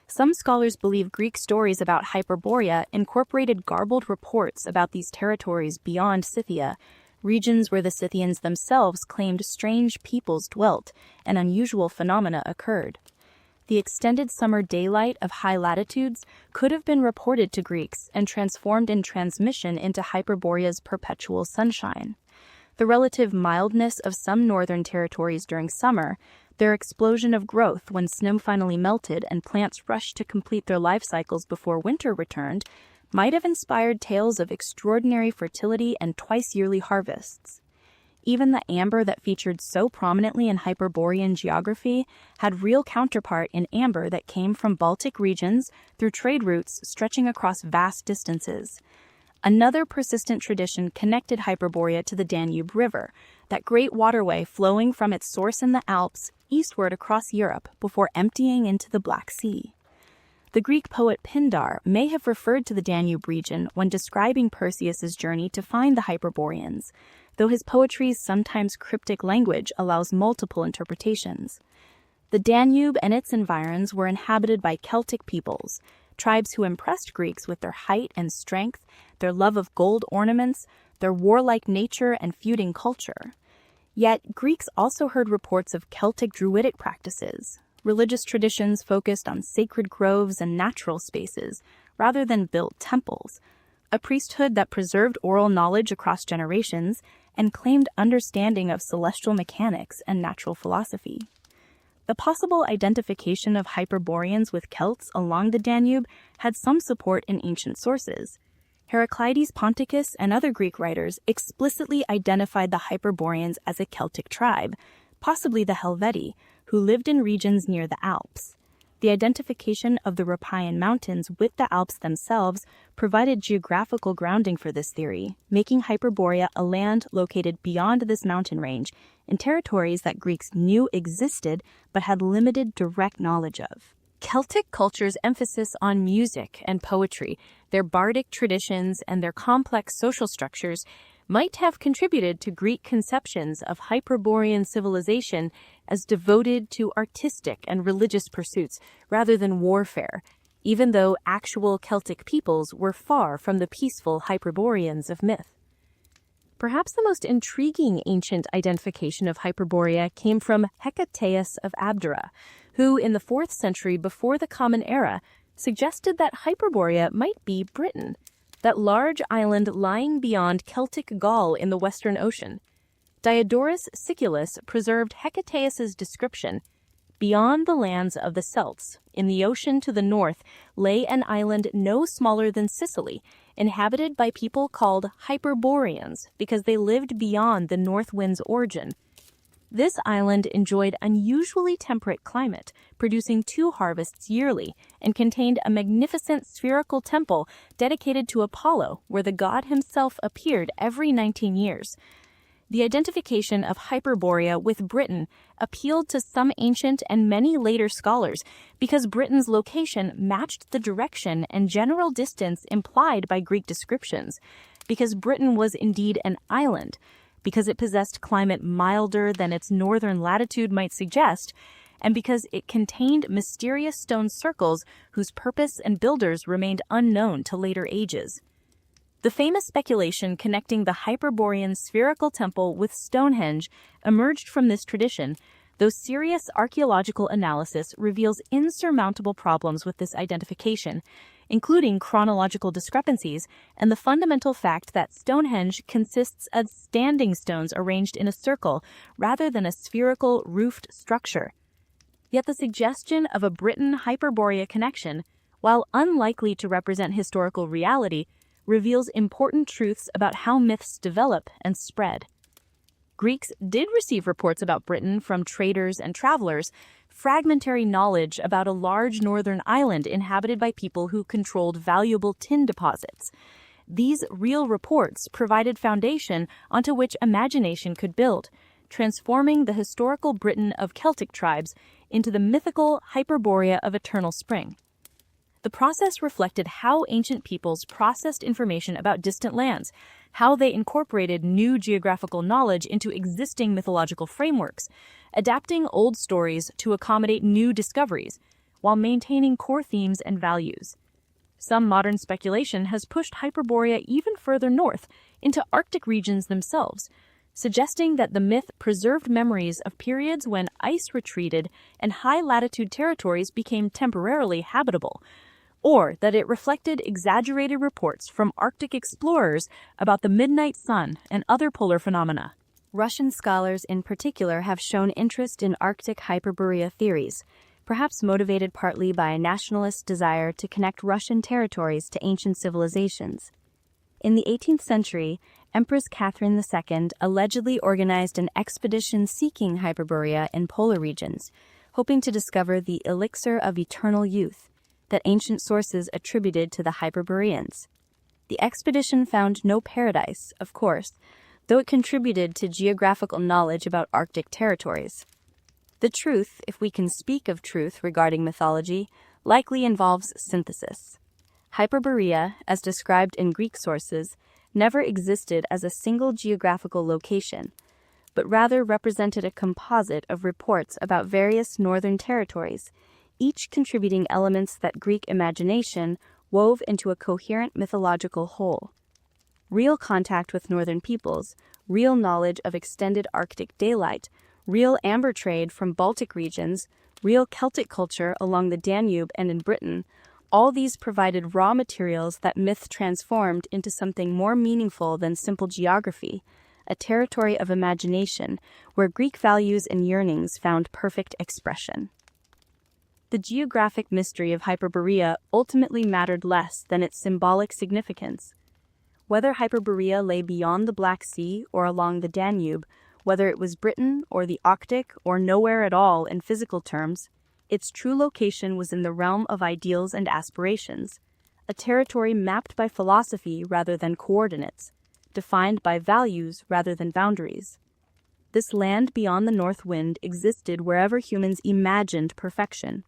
Some scholars believe Greek stories about Hyperborea incorporated garbled reports about these territories beyond Scythia, regions where the Scythians themselves claimed strange peoples dwelt and unusual phenomena occurred. The extended summer daylight of high latitudes could have been reported to Greeks and transformed in transmission into Hyperborea's perpetual sunshine. The relative mildness of some northern territories during summer, their explosion of growth when snow finally melted and plants rushed to complete their life cycles before winter returned, might have inspired tales of extraordinary fertility and twice-yearly harvests. Even the amber that featured so prominently in Hyperborean geography had real counterpart in amber that came from Baltic regions through trade routes stretching across vast distances. Another persistent tradition connected Hyperborea to the Danube River, that great waterway flowing from its source in the Alps eastward across Europe before emptying into the Black Sea. The Greek poet Pindar may have referred to the Danube region when describing Perseus's journey to find the Hyperboreans, though his poetry's sometimes cryptic language allows multiple interpretations. The Danube and its environs were inhabited by Celtic peoples, tribes who impressed Greeks with their height and strength, their love of gold ornaments, their warlike nature and feuding culture. Yet Greeks also heard reports of Celtic druidic practices, religious traditions focused on sacred groves and natural spaces, rather than built temples, a priesthood that preserved oral knowledge across generations and claimed understanding of celestial mechanics and natural philosophy. The possible identification of Hyperboreans with Celts along the Danube had some support in ancient sources. Heraclides Ponticus and other Greek writers explicitly identified the Hyperboreans as a Celtic tribe, possibly the Helvetii, who lived in regions near the Alps. The identification of the Rhipaean Mountains with the Alps themselves provided geographical grounding for this theory, making Hyperborea a land located beyond this mountain range in territories that Greeks knew existed but had limited direct knowledge of. Celtic culture's emphasis on music and poetry, their bardic traditions, and their complex social structures might have contributed to Greek conceptions of Hyperborean civilization as devoted to artistic and religious pursuits rather than warfare, even though actual Celtic peoples were far from the peaceful Hyperboreans of myth. Perhaps the most intriguing ancient identification of Hyperborea came from Hecataeus of Abdera, who in the 4th century before the Common Era suggested that Hyperborea might be Britain, that large island lying beyond Celtic Gaul in the Western Ocean. Diodorus Siculus preserved Hecataeus's description. Beyond the lands of the Celts, in the ocean to the north, lay an island no smaller than Sicily, inhabited by people called Hyperboreans because they lived beyond the north wind's origin. This island enjoyed unusually temperate climate, producing 2 harvests yearly, and contained a magnificent spherical temple dedicated to Apollo, where the god himself appeared every 19 years. The identification of Hyperborea with Britain appealed to some ancient and many later scholars because Britain's location matched the direction and general distance implied by Greek descriptions, because Britain was indeed an island, because it possessed climate milder than its northern latitude might suggest, and because it contained mysterious stone circles whose purpose and builders remained unknown to later ages. The famous speculation connecting the Hyperborean spherical temple with Stonehenge emerged from this tradition, though serious archaeological analysis reveals insurmountable problems with this identification, including chronological discrepancies and the fundamental fact that Stonehenge consists of standing stones arranged in a circle rather than a spherical roofed structure. Yet the suggestion of a Britain-Hyperborea connection, while unlikely to represent historical reality, reveals important truths about how myths develop and spread. Greeks did receive reports about Britain from traders and travelers, fragmentary knowledge about a large northern island inhabited by people who controlled valuable tin deposits. These real reports provided foundation onto which imagination could build, transforming the historical Britain of Celtic tribes into the mythical Hyperborea of eternal spring. The process reflected how ancient peoples processed information about distant lands, how they incorporated new geographical knowledge into existing mythological frameworks, adapting old stories to accommodate new discoveries, while maintaining core themes and values. Some modern speculation has pushed Hyperborea even further north, into Arctic regions themselves, suggesting that the myth preserved memories of periods when ice retreated and high-latitude territories became temporarily habitable, or that it reflected exaggerated reports from Arctic explorers about the midnight sun and other polar phenomena. Russian scholars in particular have shown interest in Arctic Hyperborea theories, perhaps motivated partly by a nationalist desire to connect Russian territories to ancient civilizations. In the 18th century, Empress Catherine II allegedly organized an expedition seeking Hyperborea in polar regions, hoping to discover the elixir of eternal youth that ancient sources attributed to the Hyperboreans. The expedition found no paradise, of course, though it contributed to geographical knowledge about Arctic territories. The truth, if we can speak of truth regarding mythology, likely involves synthesis. Hyperborea, as described in Greek sources, never existed as a single geographical location, but rather represented a composite of reports about various northern territories, each contributing elements that Greek imagination wove into a coherent mythological whole. Real contact with northern peoples, real knowledge of extended Arctic daylight, real amber trade from Baltic regions, real Celtic culture along the Danube and in Britain, all these provided raw materials that myth transformed into something more meaningful than simple geography, a territory of imagination where Greek values and yearnings found perfect expression. The geographic mystery of Hyperborea ultimately mattered less than its symbolic significance. Whether Hyperborea lay beyond the Black Sea or along the Danube, whether it was Britain or the Arctic or nowhere at all in physical terms, its true location was in the realm of ideals and aspirations, a territory mapped by philosophy rather than coordinates, defined by values rather than boundaries. This land beyond the north wind existed wherever humans imagined perfection,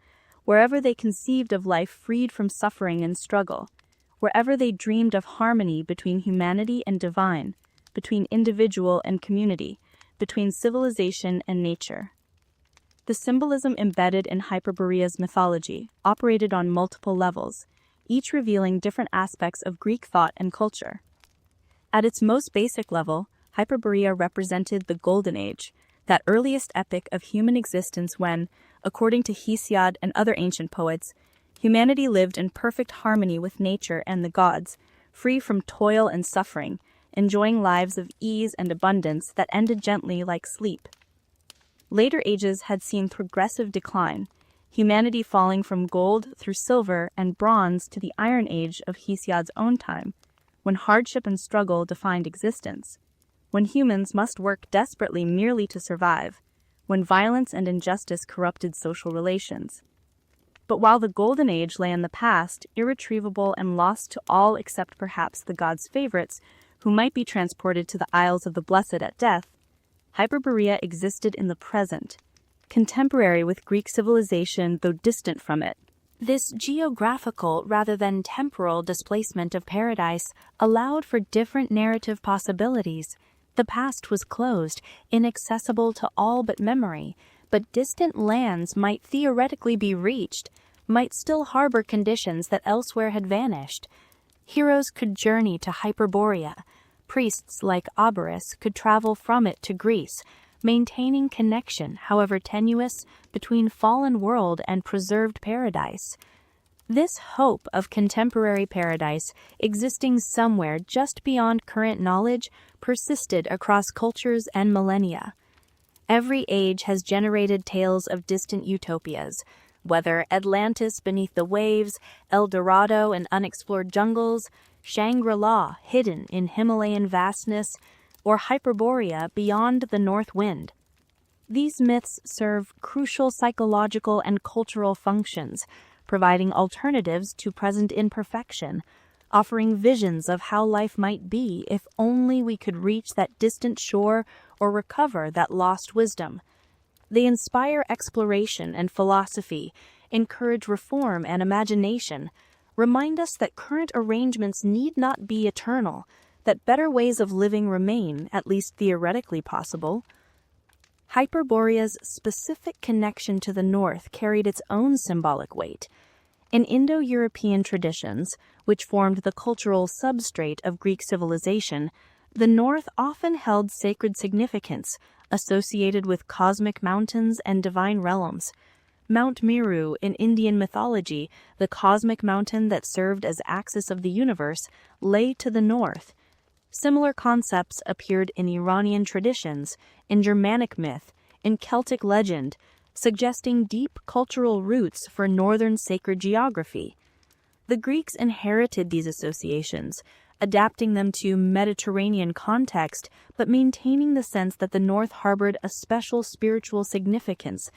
wherever they conceived of life freed from suffering and struggle, wherever they dreamed of harmony between humanity and divine, between individual and community, between civilization and nature. The symbolism embedded in Hyperborea's mythology operated on multiple levels, each revealing different aspects of Greek thought and culture. At its most basic level, Hyperborea represented the Golden Age, that earliest epoch of human existence when, according to Hesiod and other ancient poets, humanity lived in perfect harmony with nature and the gods, free from toil and suffering, enjoying lives of ease and abundance that ended gently like sleep. Later ages had seen progressive decline, humanity falling from gold through silver and bronze to the Iron Age of Hesiod's own time, when hardship and struggle defined existence, when humans must work desperately merely to survive, when violence and injustice corrupted social relations. But while the Golden Age lay in the past, irretrievable and lost to all except perhaps the gods' favorites, who might be transported to the Isles of the Blessed at death, Hyperborea existed in the present, contemporary with Greek civilization though distant from it. This geographical rather than temporal displacement of paradise allowed for different narrative possibilities. The past was closed, inaccessible to all but memory, but distant lands might theoretically be reached, might still harbor conditions that elsewhere had vanished. Heroes could journey to Hyperborea. Priests like Oberus could travel from it to Greece, maintaining connection, however tenuous, between fallen world and preserved paradise. This hope of contemporary paradise existing somewhere just beyond current knowledge persisted across cultures and millennia. Every age has generated tales of distant utopias, whether Atlantis beneath the waves, El Dorado in unexplored jungles, Shangri-La hidden in Himalayan vastness, or Hyperborea beyond the north wind. These myths serve crucial psychological and cultural functions, providing alternatives to present imperfection, offering visions of how life might be if only we could reach that distant shore or recover that lost wisdom. They inspire exploration and philosophy, encourage reform and imagination, remind us that current arrangements need not be eternal, that better ways of living remain, at least theoretically, possible. Hyperborea's specific connection to the north carried its own symbolic weight. In Indo-European traditions, which formed the cultural substrate of Greek civilization, the north often held sacred significance associated with cosmic mountains and divine realms. Mount Meru in Indian mythology, the cosmic mountain that served as axis of the universe, lay to the north. Similar concepts appeared in Iranian traditions, in Germanic myth, in Celtic legend, suggesting deep cultural roots for northern sacred geography. The Greeks inherited these associations, adapting them to Mediterranean context, but maintaining the sense that the North harbored a special spiritual significance,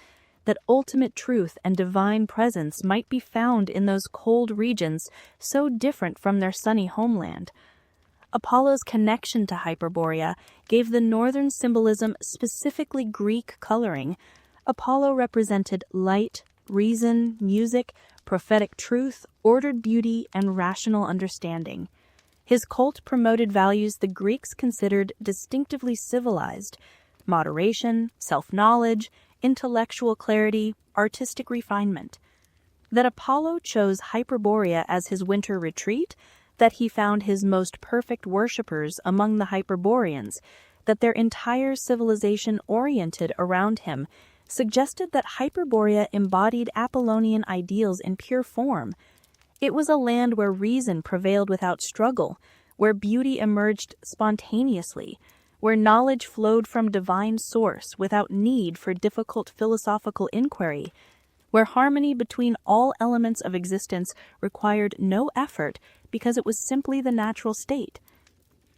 that ultimate truth and divine presence might be found in those cold regions so different from their sunny homeland. Apollo's connection to Hyperborea gave the northern symbolism specifically Greek coloring. Apollo represented light, reason, music, prophetic truth, ordered beauty, and rational understanding. His cult promoted values the Greeks considered distinctively civilized: moderation, self-knowledge, intellectual clarity, artistic refinement. That Apollo chose Hyperborea as his winter retreat, that he found his most perfect worshippers among the Hyperboreans, that their entire civilization oriented around him, suggested that Hyperborea embodied Apollonian ideals in pure form. It was a land where reason prevailed without struggle, where beauty emerged spontaneously, where knowledge flowed from divine source without need for difficult philosophical inquiry, where harmony between all elements of existence required no effort because it was simply the natural state.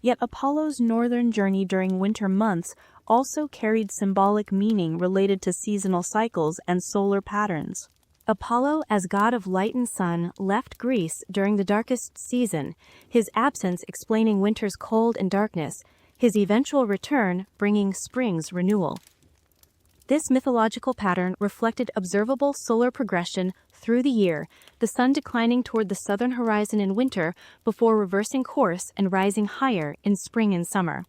Yet Apollo's northern journey during winter months also carried symbolic meaning related to seasonal cycles and solar patterns. Apollo, as god of light and sun, left Greece during the darkest season, his absence explaining winter's cold and darkness, his eventual return bringing spring's renewal. This mythological pattern reflected observable solar progression through the year, the sun declining toward the southern horizon in winter before reversing course and rising higher in spring and summer.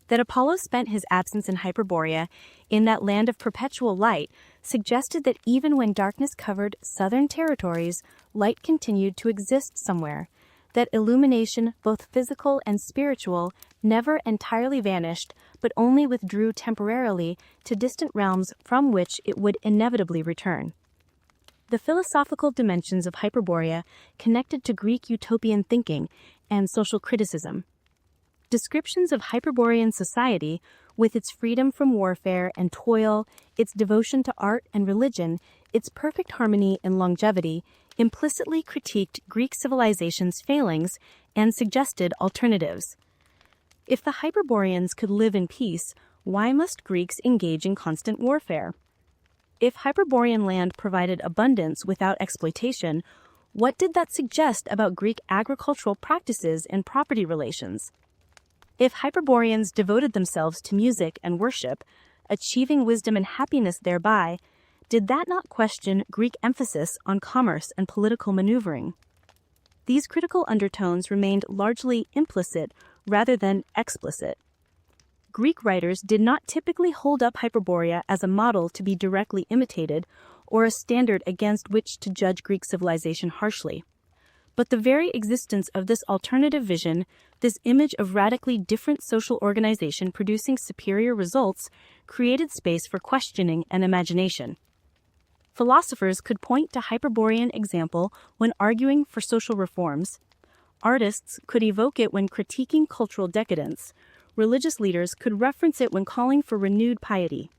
That Apollo spent his absence in Hyperborea, in that land of perpetual light, suggested that even when darkness covered southern territories, light continued to exist somewhere, that illumination, both physical and spiritual, never entirely vanished, but only withdrew temporarily to distant realms from which it would inevitably return. The philosophical dimensions of Hyperborea connected to Greek utopian thinking and social criticism. Descriptions of Hyperborean society, with its freedom from warfare and toil, its devotion to art and religion, its perfect harmony and longevity, implicitly critiqued Greek civilization's failings and suggested alternatives. If the Hyperboreans could live in peace, why must Greeks engage in constant warfare? If Hyperborean land provided abundance without exploitation, what did that suggest about Greek agricultural practices and property relations? If Hyperboreans devoted themselves to music and worship, achieving wisdom and happiness thereby, did that not question Greek emphasis on commerce and political maneuvering? These critical undertones remained largely implicit rather than explicit. Greek writers did not typically hold up Hyperborea as a model to be directly imitated or a standard against which to judge Greek civilization harshly. But the very existence of this alternative vision, this image of radically different social organization producing superior results, created space for questioning and imagination. Philosophers could point to Hyperborean example when arguing for social reforms. Artists could evoke it when critiquing cultural decadence. Religious leaders could reference it when calling for renewed piety.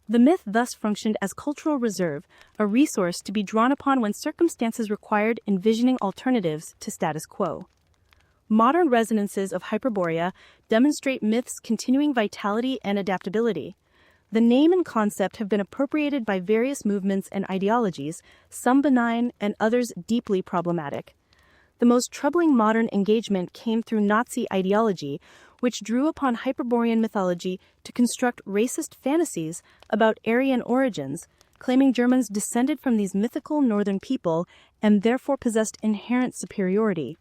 The myth thus functioned as cultural reserve, a resource to be drawn upon when circumstances required envisioning alternatives to status quo. Modern resonances of Hyperborea demonstrate myth's continuing vitality and adaptability. The name and concept have been appropriated by various movements and ideologies, some benign and others deeply problematic. The most troubling modern engagement came through Nazi ideology, which drew upon Hyperborean mythology to construct racist fantasies about Aryan origins, claiming Germans descended from these mythical northern people and therefore possessed inherent superiority.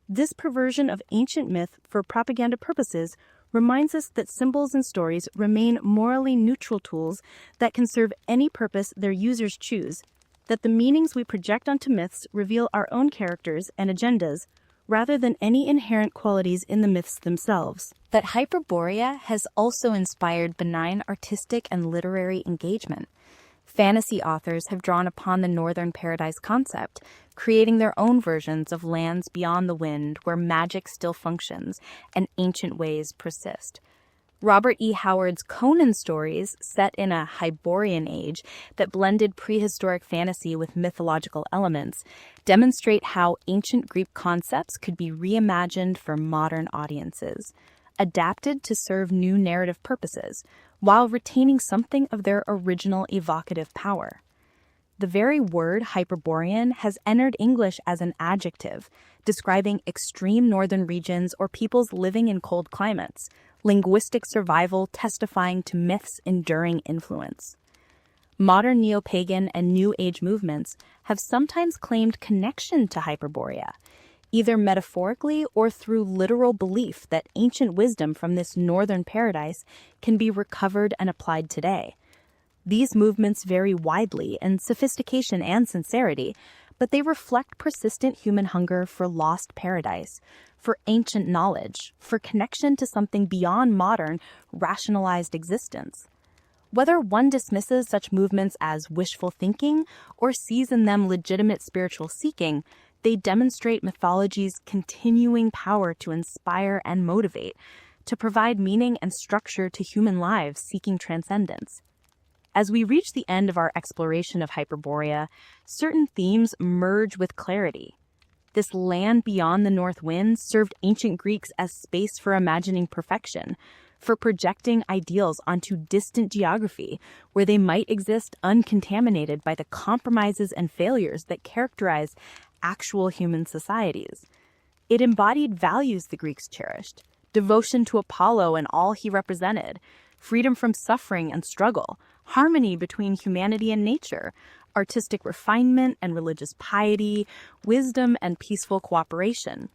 This perversion of ancient myth for propaganda purposes reminds us that symbols and stories remain morally neutral tools that can serve any purpose their users choose, that the meanings we project onto myths reveal our own characters and agendas, rather than any inherent qualities in the myths themselves. That Hyperborea has also inspired benign artistic and literary engagement. Fantasy authors have drawn upon the northern paradise concept, creating their own versions of lands beyond the wind where magic still functions and ancient ways persist. Robert E. Howard's Conan stories, set in a Hyperborean age that blended prehistoric fantasy with mythological elements, demonstrate how ancient Greek concepts could be reimagined for modern audiences, adapted to serve new narrative purposes, while retaining something of their original evocative power. The very word Hyperborean has entered English as an adjective, describing extreme northern regions or peoples living in cold climates, linguistic survival testifying to myth's enduring influence. Modern neo-pagan and New Age movements have sometimes claimed connection to Hyperborea, either metaphorically or through literal belief that ancient wisdom from this northern paradise can be recovered and applied today. These movements vary widely in sophistication and sincerity, but they reflect persistent human hunger for lost paradise, for ancient knowledge, for connection to something beyond modern, rationalized existence. Whether one dismisses such movements as wishful thinking or sees in them legitimate spiritual seeking, they demonstrate mythology's continuing power to inspire and motivate, to provide meaning and structure to human lives seeking transcendence. As we reach the end of our exploration of Hyperborea, certain themes merge with clarity. This land beyond the north wind served ancient Greeks as space for imagining perfection, for projecting ideals onto distant geography where they might exist uncontaminated by the compromises and failures that characterize actual human societies. It embodied values the Greeks cherished: devotion to Apollo and all he represented, freedom from suffering and struggle, harmony between humanity and nature, artistic refinement and religious piety, wisdom and peaceful cooperation.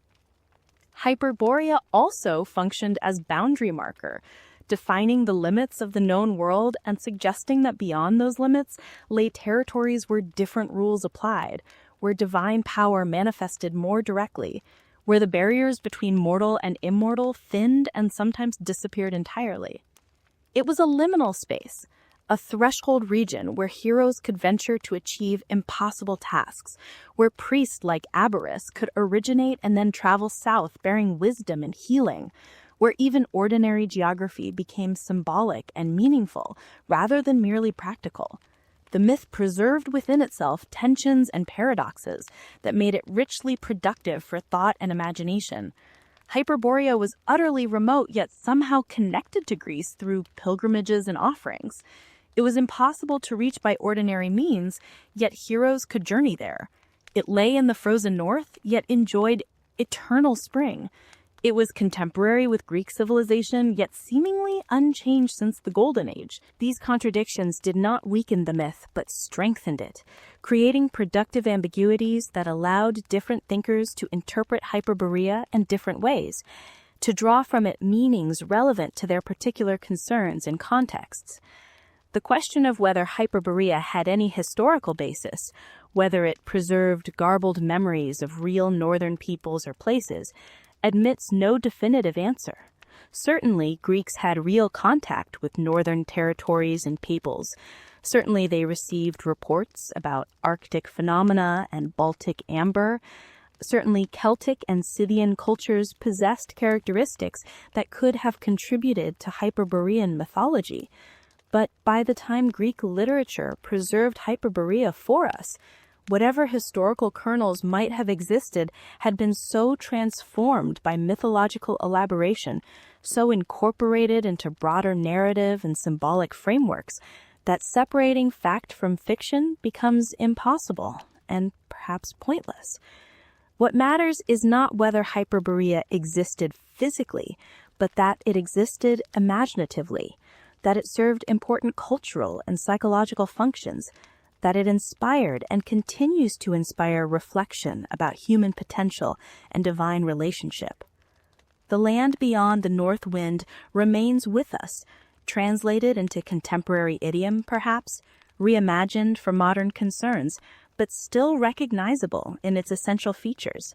Hyperborea also functioned as boundary marker, defining the limits of the known world and suggesting that beyond those limits lay territories where different rules applied, where divine power manifested more directly, where the barriers between mortal and immortal thinned and sometimes disappeared entirely. It was a liminal space, a threshold region where heroes could venture to achieve impossible tasks, where priests like Abaris could originate and then travel south bearing wisdom and healing, where even ordinary geography became symbolic and meaningful rather than merely practical. The myth preserved within itself tensions and paradoxes that made it richly productive for thought and imagination. Hyperborea was utterly remote yet somehow connected to Greece through pilgrimages and offerings. It was impossible to reach by ordinary means, yet heroes could journey there. It lay in the frozen north, yet enjoyed eternal spring. It was contemporary with Greek civilization, yet seemingly unchanged since the Golden Age. These contradictions did not weaken the myth, but strengthened it, creating productive ambiguities that allowed different thinkers to interpret Hyperborea in different ways, to draw from it meanings relevant to their particular concerns and contexts. The question of whether Hyperborea had any historical basis, whether it preserved garbled memories of real northern peoples or places, admits no definitive answer. Certainly, Greeks had real contact with northern territories and peoples. Certainly, they received reports about Arctic phenomena and Baltic amber. Certainly, Celtic and Scythian cultures possessed characteristics that could have contributed to Hyperborean mythology. But by the time Greek literature preserved Hyperborea for us, whatever historical kernels might have existed had been so transformed by mythological elaboration, so incorporated into broader narrative and symbolic frameworks, that separating fact from fiction becomes impossible and perhaps pointless. What matters is not whether Hyperborea existed physically, but that it existed imaginatively, that it served important cultural and psychological functions, that it inspired and continues to inspire reflection about human potential and divine relationship. The land beyond the north wind remains with us, translated into contemporary idiom, perhaps, reimagined for modern concerns, but still recognizable in its essential features.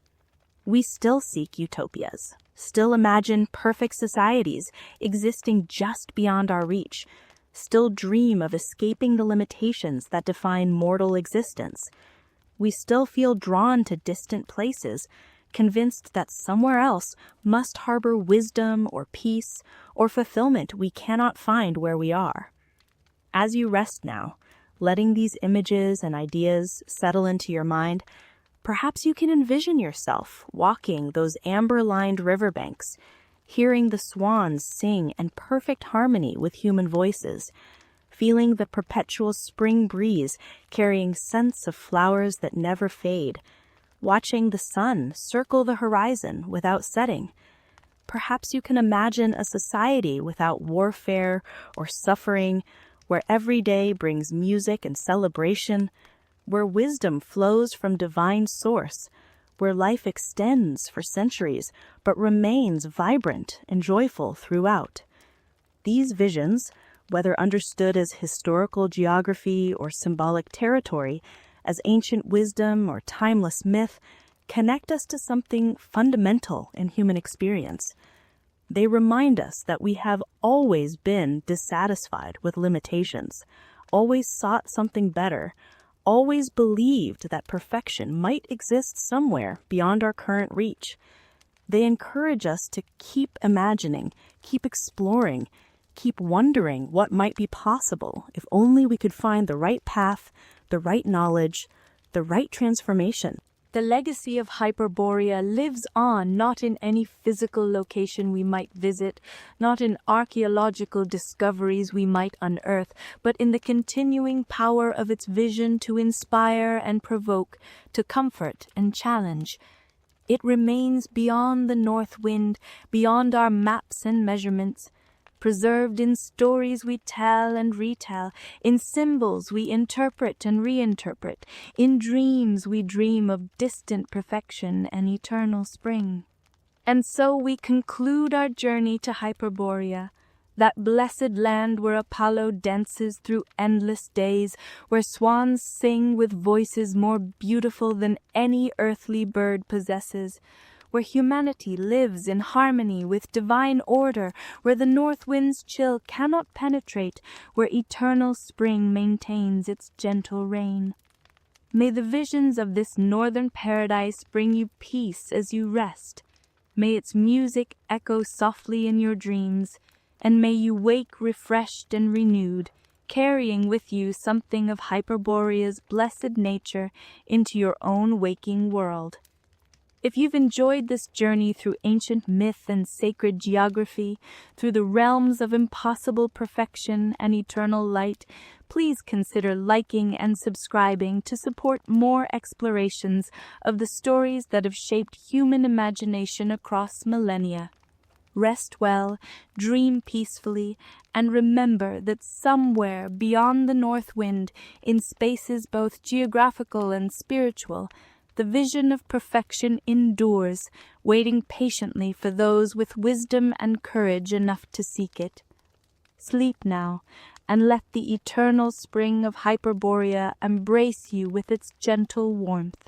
We still seek utopias, still imagine perfect societies existing just beyond our reach, still dream of escaping the limitations that define mortal existence. We still feel drawn to distant places, convinced that somewhere else must harbor wisdom or peace or fulfillment we cannot find where we are. As you rest now, letting these images and ideas settle into your mind, perhaps you can envision yourself walking those amber-lined riverbanks, hearing the swans sing in perfect harmony with human voices, feeling the perpetual spring breeze carrying scents of flowers that never fade, watching the sun circle the horizon without setting. Perhaps you can imagine a society without warfare or suffering, where every day brings music and celebration, where wisdom flows from divine source, where life extends for centuries but remains vibrant and joyful throughout. These visions, whether understood as historical geography or symbolic territory, as ancient wisdom or timeless myth, connect us to something fundamental in human experience. They remind us that we have always been dissatisfied with limitations, always sought something better, always believed that perfection might exist somewhere beyond our current reach. They encourage us to keep imagining, keep exploring, keep wondering what might be possible if only we could find the right path, the right knowledge, the right transformation. The legacy of Hyperborea lives on not in any physical location we might visit, not in archaeological discoveries we might unearth, but in the continuing power of its vision to inspire and provoke, to comfort and challenge. It remains beyond the north wind, beyond our maps and measurements, preserved in stories we tell and retell, in symbols we interpret and reinterpret, in dreams we dream of distant perfection and eternal spring. And so we conclude our journey to Hyperborea, that blessed land where Apollo dances through endless days, where swans sing with voices more beautiful than any earthly bird possesses, where humanity lives in harmony with divine order, where the north wind's chill cannot penetrate, where eternal spring maintains its gentle reign. May the visions of this northern paradise bring you peace as you rest. May its music echo softly in your dreams, and may you wake refreshed and renewed, carrying with you something of Hyperborea's blessed nature into your own waking world. If you've enjoyed this journey through ancient myth and sacred geography, through the realms of impossible perfection and eternal light, please consider liking and subscribing to support more explorations of the stories that have shaped human imagination across millennia. Rest well, dream peacefully, and remember that somewhere beyond the north wind, in spaces both geographical and spiritual, the vision of perfection endures, waiting patiently for those with wisdom and courage enough to seek it. Sleep now, and let the eternal spring of Hyperborea embrace you with its gentle warmth.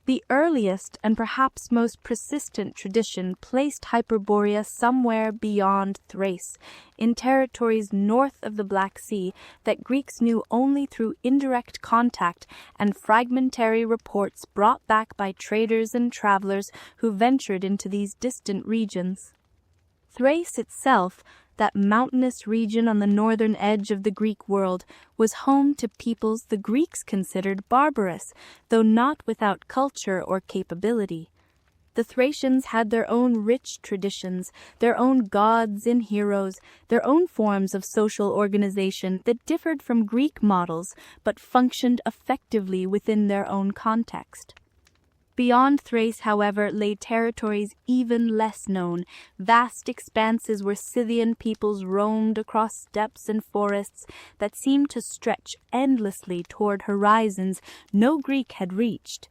The earliest and perhaps most persistent tradition placed Hyperborea somewhere beyond Thrace, in territories north of the Black Sea that Greeks knew only through indirect contact and fragmentary reports brought back by traders and travelers who ventured into these distant regions. Thrace itself, that mountainous region on the northern edge of the Greek world, was home to peoples the Greeks considered barbarous, though not without culture or capability. The Thracians had their own rich traditions, their own gods and heroes, their own forms of social organization that differed from Greek models but functioned effectively within their own context. Beyond Thrace, however, lay territories even less known, vast expanses where Scythian peoples roamed across steppes and forests that seemed to stretch endlessly toward horizons no Greek had reached.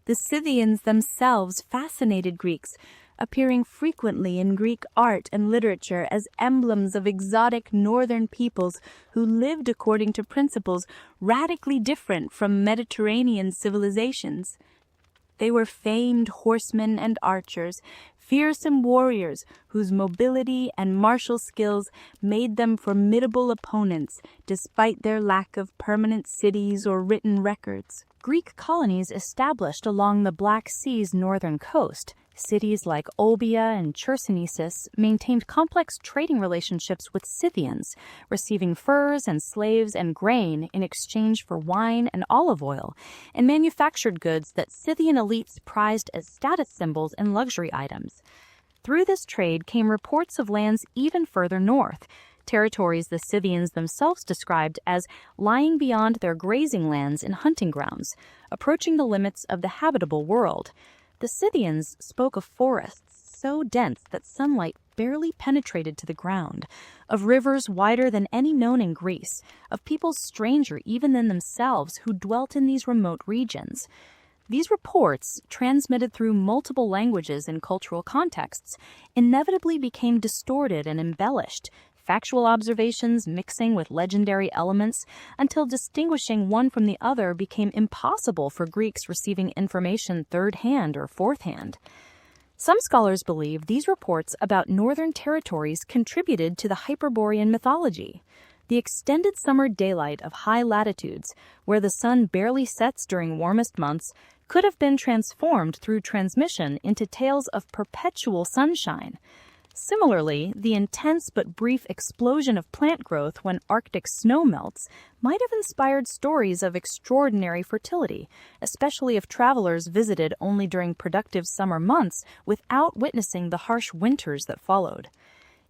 The Scythians themselves fascinated Greeks, appearing frequently in Greek art and literature as emblems of exotic northern peoples who lived according to principles radically different from Mediterranean civilizations. They were famed horsemen and archers, fearsome warriors whose mobility and martial skills made them formidable opponents despite their lack of permanent cities or written records. Greek colonies established along the Black Sea's northern coast. Cities like Olbia and Chersonesus maintained complex trading relationships with Scythians, receiving furs and slaves and grain in exchange for wine and olive oil, and manufactured goods that Scythian elites prized as status symbols and luxury items. Through this trade came reports of lands even further north, territories the Scythians themselves described as lying beyond their grazing lands and hunting grounds, approaching the limits of the habitable world. The Scythians spoke of forests so dense that sunlight barely penetrated to the ground, of rivers wider than any known in Greece, of peoples stranger even than themselves who dwelt in these remote regions. These reports, transmitted through multiple languages and cultural contexts, inevitably became distorted and embellished, factual observations mixing with legendary elements until distinguishing one from the other became impossible for Greeks receiving information third-hand or fourth-hand. Some scholars believe these reports about northern territories contributed to the Hyperborean mythology. The extended summer daylight of high latitudes, where the sun barely sets during warmest months, could have been transformed through transmission into tales of perpetual sunshine. Similarly, the intense but brief explosion of plant growth when Arctic snow melts might have inspired stories of extraordinary fertility, especially if travelers visited only during productive summer months without witnessing the harsh winters that followed.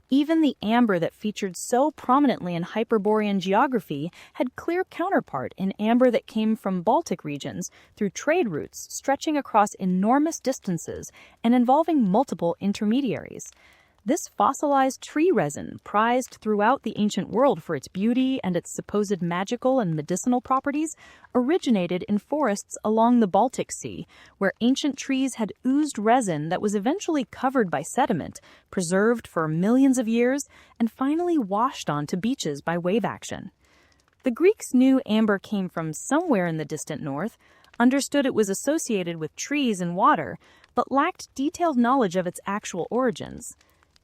Even the amber that featured so prominently in Hyperborean geography had clear counterpart in amber that came from Baltic regions through trade routes stretching across enormous distances and involving multiple intermediaries. This fossilized tree resin, prized throughout the ancient world for its beauty and its supposed magical and medicinal properties, originated in forests along the Baltic Sea, where ancient trees had oozed resin that was eventually covered by sediment, preserved for millions of years, and finally washed onto beaches by wave action. The Greeks knew amber came from somewhere in the distant north, understood it was associated with trees and water, but lacked detailed knowledge of its actual origins.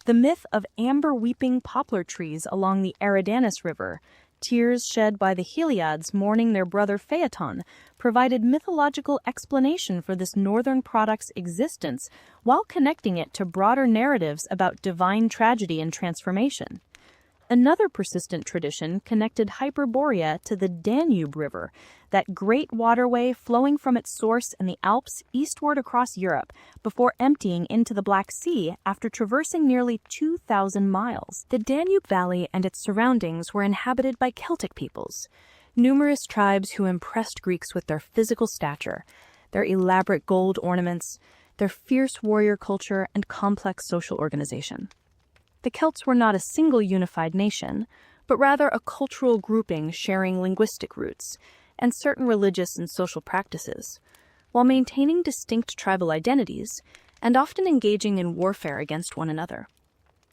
The myth of amber-weeping poplar trees along the Eridanus River, tears shed by the Heliads mourning their brother Phaeton, provided mythological explanation for this northern product's existence while connecting it to broader narratives about divine tragedy and transformation. Another persistent tradition connected Hyperborea to the Danube River, that great waterway flowing from its source in the Alps eastward across Europe before emptying into the Black Sea after traversing nearly 2,000 miles. The Danube Valley and its surroundings were inhabited by Celtic peoples, numerous tribes who impressed Greeks with their physical stature, their elaborate gold ornaments, their fierce warrior culture, and complex social organization. The Celts were not a single unified nation, but rather a cultural grouping sharing linguistic roots and certain religious and social practices, while maintaining distinct tribal identities and often engaging in warfare against one another.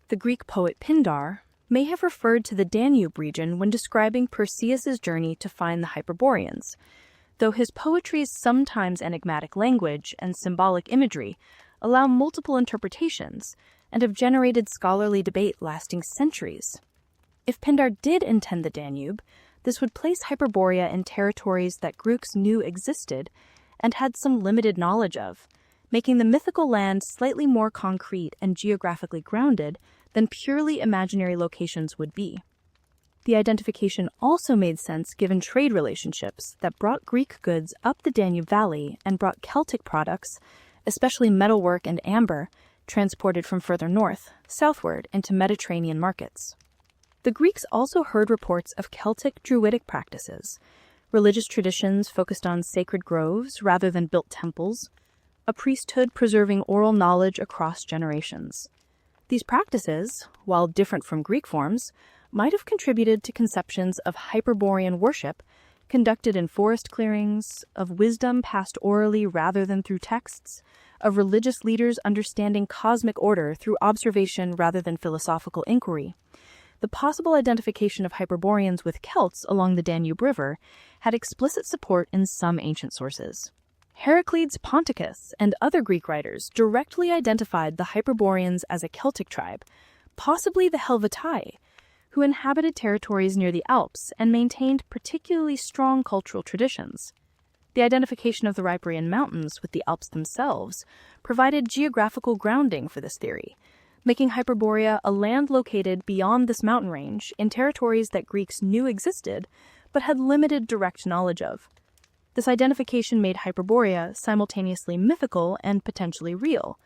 The Greek poet Pindar may have referred to the Danube region when describing Perseus's journey to find the Hyperboreans, though his poetry's sometimes enigmatic language and symbolic imagery allow multiple interpretations and have generated scholarly debate lasting centuries. If Pindar did intend the Danube, this would place Hyperborea in territories that Greeks knew existed and had some limited knowledge of, making the mythical land slightly more concrete and geographically grounded than purely imaginary locations would be. The identification also made sense given trade relationships that brought Greek goods up the Danube Valley and brought Celtic products, especially metalwork and amber, transported from further north, southward into Mediterranean markets. The Greeks also heard reports of Celtic Druidic practices, religious traditions focused on sacred groves rather than built temples, a priesthood preserving oral knowledge across generations. These practices, while different from Greek forms, might have contributed to conceptions of Hyperborean worship conducted in forest clearings, of wisdom passed orally rather than through texts, of religious leaders understanding cosmic order through observation rather than philosophical inquiry. The possible identification of Hyperboreans with Celts along the Danube River had explicit support in some ancient sources. Heraclides Ponticus and other Greek writers directly identified the Hyperboreans as a Celtic tribe, possibly the Helvetii, who inhabited territories near the Alps and maintained particularly strong cultural traditions. The identification of the Rhipaean Mountains with the Alps themselves provided geographical grounding for this theory, making Hyperborea a land located beyond this mountain range in territories that Greeks knew existed but had limited direct knowledge of. This identification made Hyperborea simultaneously mythical and potentially real,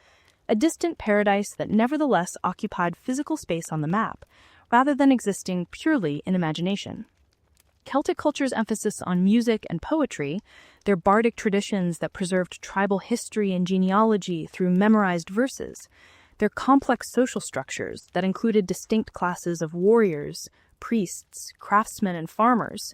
a distant paradise that nevertheless occupied physical space on the map, rather than existing purely in imagination. Celtic culture's emphasis on music and poetry, their bardic traditions that preserved tribal history and genealogy through memorized verses, their complex social structures that included distinct classes of warriors, priests, craftsmen, and farmers,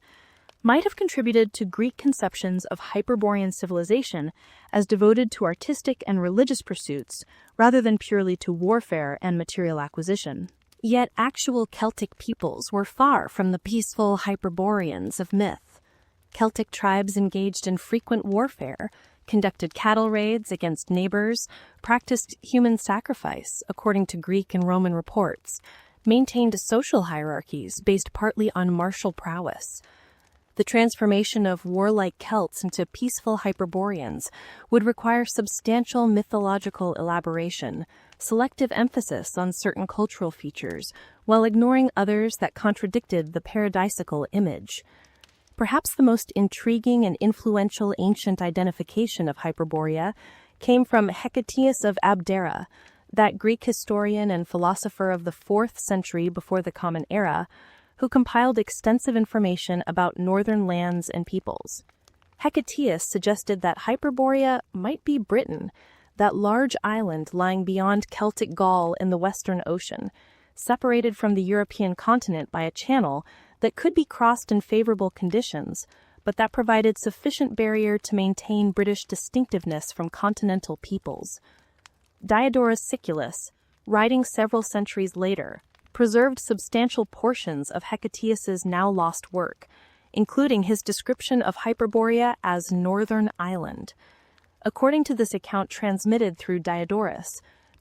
might have contributed to Greek conceptions of Hyperborean civilization as devoted to artistic and religious pursuits rather than purely to warfare and material acquisition. Yet actual Celtic peoples were far from the peaceful Hyperboreans of myth. Celtic tribes engaged in frequent warfare, conducted cattle raids against neighbors, practiced human sacrifice according to Greek and Roman reports, maintained social hierarchies based partly on martial prowess. The transformation of warlike Celts into peaceful Hyperboreans would require substantial mythological elaboration, selective emphasis on certain cultural features, while ignoring others that contradicted the paradisical image. Perhaps the most intriguing and influential ancient identification of Hyperborea came from Hecataeus of Abdera, that Greek historian and philosopher of the 4th century before the Common Era, who compiled extensive information about northern lands and peoples. Hecataeus suggested that Hyperborea might be Britain, that large island lying beyond Celtic Gaul in the Western Ocean, separated from the European continent by a channel that could be crossed in favorable conditions, but that provided sufficient barrier to maintain British distinctiveness from continental peoples. Diodorus Siculus, writing several centuries later, preserved substantial portions of Hecataeus's now lost work, including his description of Hyperborea as Northern Island. According to this account transmitted through Diodorus,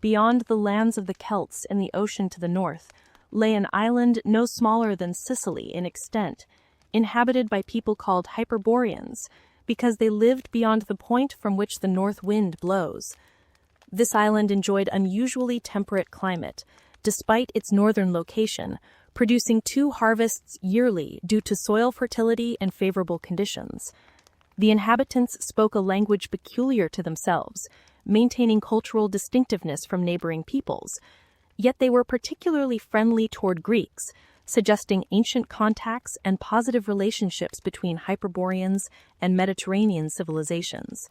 beyond the lands of the Celts in the ocean to the north, lay an island no smaller than Sicily in extent, inhabited by people called Hyperboreans, because they lived beyond the point from which the north wind blows. This island enjoyed unusually temperate climate, despite its northern location, producing 2 harvests yearly due to soil fertility and favorable conditions. The inhabitants spoke a language peculiar to themselves, maintaining cultural distinctiveness from neighboring peoples, yet they were particularly friendly toward Greeks, suggesting ancient contacts and positive relationships between Hyperboreans and Mediterranean civilizations.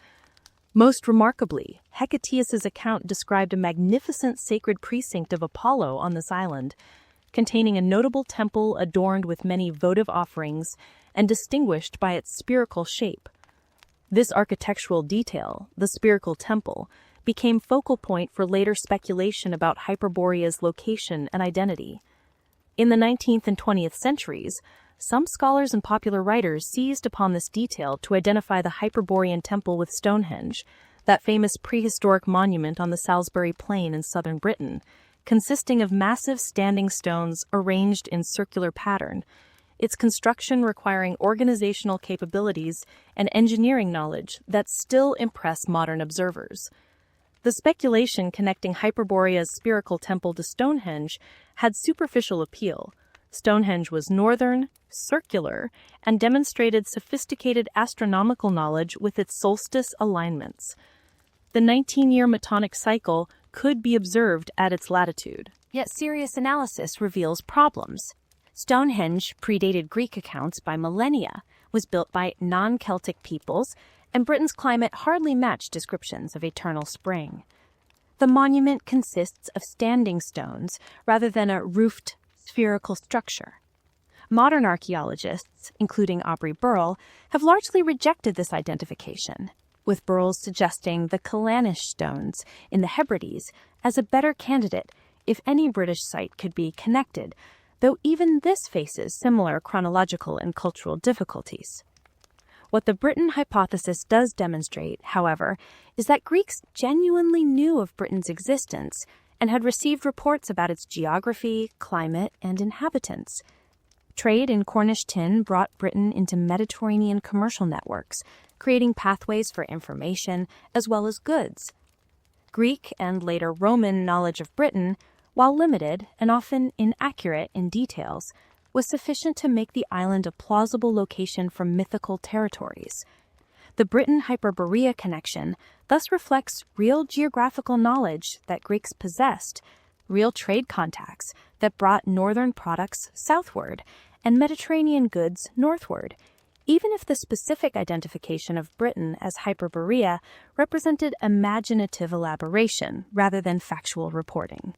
Most remarkably, Hecataeus's account described a magnificent sacred precinct of Apollo on this island, containing a notable temple adorned with many votive offerings and distinguished by its spherical shape. This architectural detail, the spherical temple, became focal point for later speculation about Hyperborea's location and identity. In the 19th and 20th centuries, some scholars and popular writers seized upon this detail to identify the Hyperborean temple with Stonehenge, that famous prehistoric monument on the Salisbury Plain in southern Britain, consisting of massive standing stones arranged in circular pattern, its construction requiring organizational capabilities and engineering knowledge that still impress modern observers. The speculation connecting Hyperborea's spherical temple to Stonehenge had superficial appeal. Stonehenge was northern, circular, and demonstrated sophisticated astronomical knowledge with its solstice alignments. The 19-year Metonic cycle could be observed at its latitude. Yet serious analysis reveals problems. Stonehenge predated Greek accounts by millennia, was built by non-Celtic peoples, and Britain's climate hardly matched descriptions of eternal spring. The monument consists of standing stones rather than a roofed spherical structure. Modern archaeologists, including Aubrey Burrell, have largely rejected this identification, with Burrell suggesting the Callanish stones in the Hebrides as a better candidate if any British site could be connected, though even this faces similar chronological and cultural difficulties. What the Britain hypothesis does demonstrate, however, is that Greeks genuinely knew of Britain's existence and had received reports about its geography, climate, and inhabitants. Trade in Cornish tin brought Britain into Mediterranean commercial networks, creating pathways for information as well as goods. Greek and later Roman knowledge of Britain, while limited and often inaccurate in details, was sufficient to make the island a plausible location for mythical territories. The Britain-Hyperborea connection thus reflects real geographical knowledge that Greeks possessed, real trade contacts that brought northern products southward and Mediterranean goods northward, even if the specific identification of Britain as Hyperborea represented imaginative elaboration rather than factual reporting.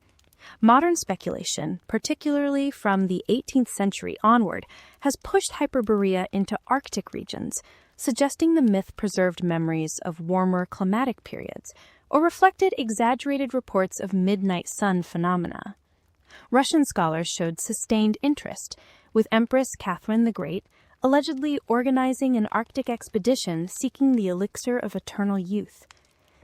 Modern speculation, particularly from the 18th century onward, has pushed Hyperborea into Arctic regions, suggesting the myth preserved memories of warmer climatic periods or reflected exaggerated reports of midnight sun phenomena. Russian scholars showed sustained interest, with Empress Catherine the Great allegedly organizing an Arctic expedition seeking the elixir of eternal youth.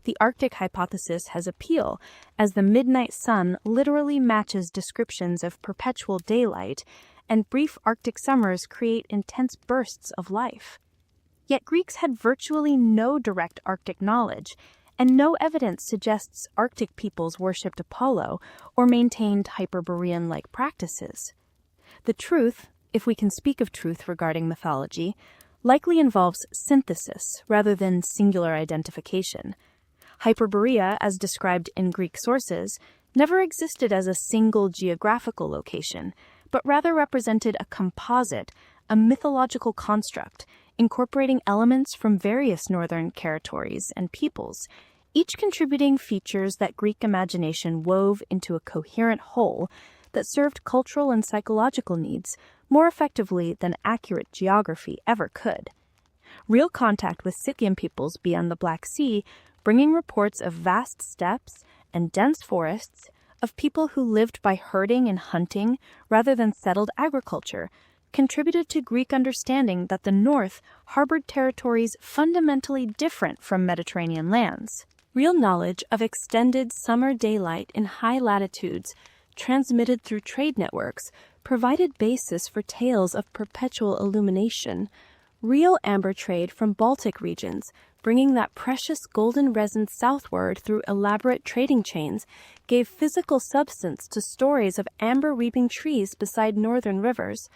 The Arctic hypothesis has appeal, as the midnight sun literally matches descriptions of perpetual daylight, and brief Arctic summers create intense bursts of life. Yet Greeks had virtually no direct Arctic knowledge, and no evidence suggests Arctic peoples worshipped Apollo or maintained Hyperborean-like practices. The truth, if we can speak of truth regarding mythology, likely involves synthesis rather than singular identification. Hyperborea, as described in Greek sources, never existed as a single geographical location, but rather represented a composite, a mythological construct, incorporating elements from various northern territories and peoples, each contributing features that Greek imagination wove into a coherent whole that served cultural and psychological needs more effectively than accurate geography ever could. Real contact with Scythian peoples beyond the Black Sea, bringing reports of vast steppes and dense forests, of people who lived by herding and hunting rather than settled agriculture, contributed to Greek understanding that the North harbored territories fundamentally different from Mediterranean lands. Real knowledge of extended summer daylight in high latitudes, transmitted through trade networks, provided basis for tales of perpetual illumination. Real amber trade from Baltic regions, bringing that precious golden resin southward through elaborate trading chains, gave physical substance to stories of amber-reaping trees beside northern rivers.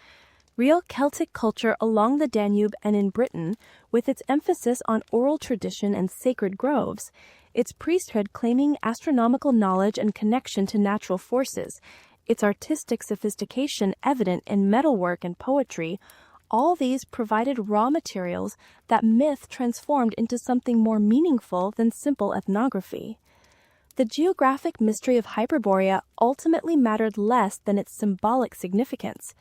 Real Celtic culture along the Danube and in Britain, with its emphasis on oral tradition and sacred groves, its priesthood claiming astronomical knowledge and connection to natural forces, its artistic sophistication evident in metalwork and poetry, all these provided raw materials that myth transformed into something more meaningful than simple ethnography. The geographic mystery of Hyperborea ultimately mattered less than its symbolic significance.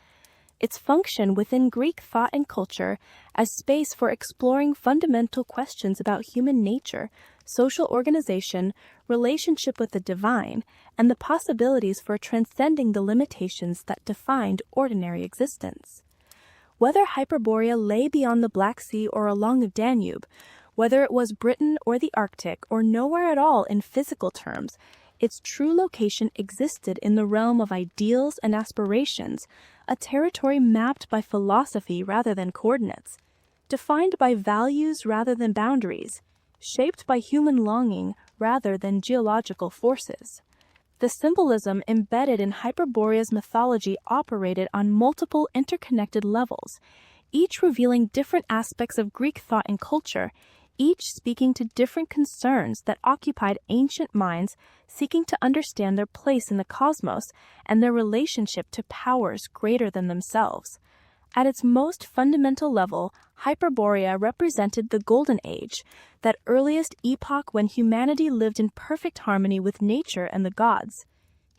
Its function within Greek thought and culture as space for exploring fundamental questions about human nature, social organization, relationship with the divine, and the possibilities for transcending the limitations that defined ordinary existence. Whether Hyperborea lay beyond the Black Sea or along the Danube, whether it was Britain or the Arctic or nowhere at all in physical terms, its true location existed in the realm of ideals and aspirations, a territory mapped by philosophy rather than coordinates, defined by values rather than boundaries, shaped by human longing rather than geological forces. The symbolism embedded in Hyperborea's mythology operated on multiple interconnected levels, each revealing different aspects of Greek thought and culture, each speaking to different concerns that occupied ancient minds seeking to understand their place in the cosmos and their relationship to powers greater than themselves. At its most fundamental level, Hyperborea represented the Golden Age, that earliest epoch when humanity lived in perfect harmony with nature and the gods.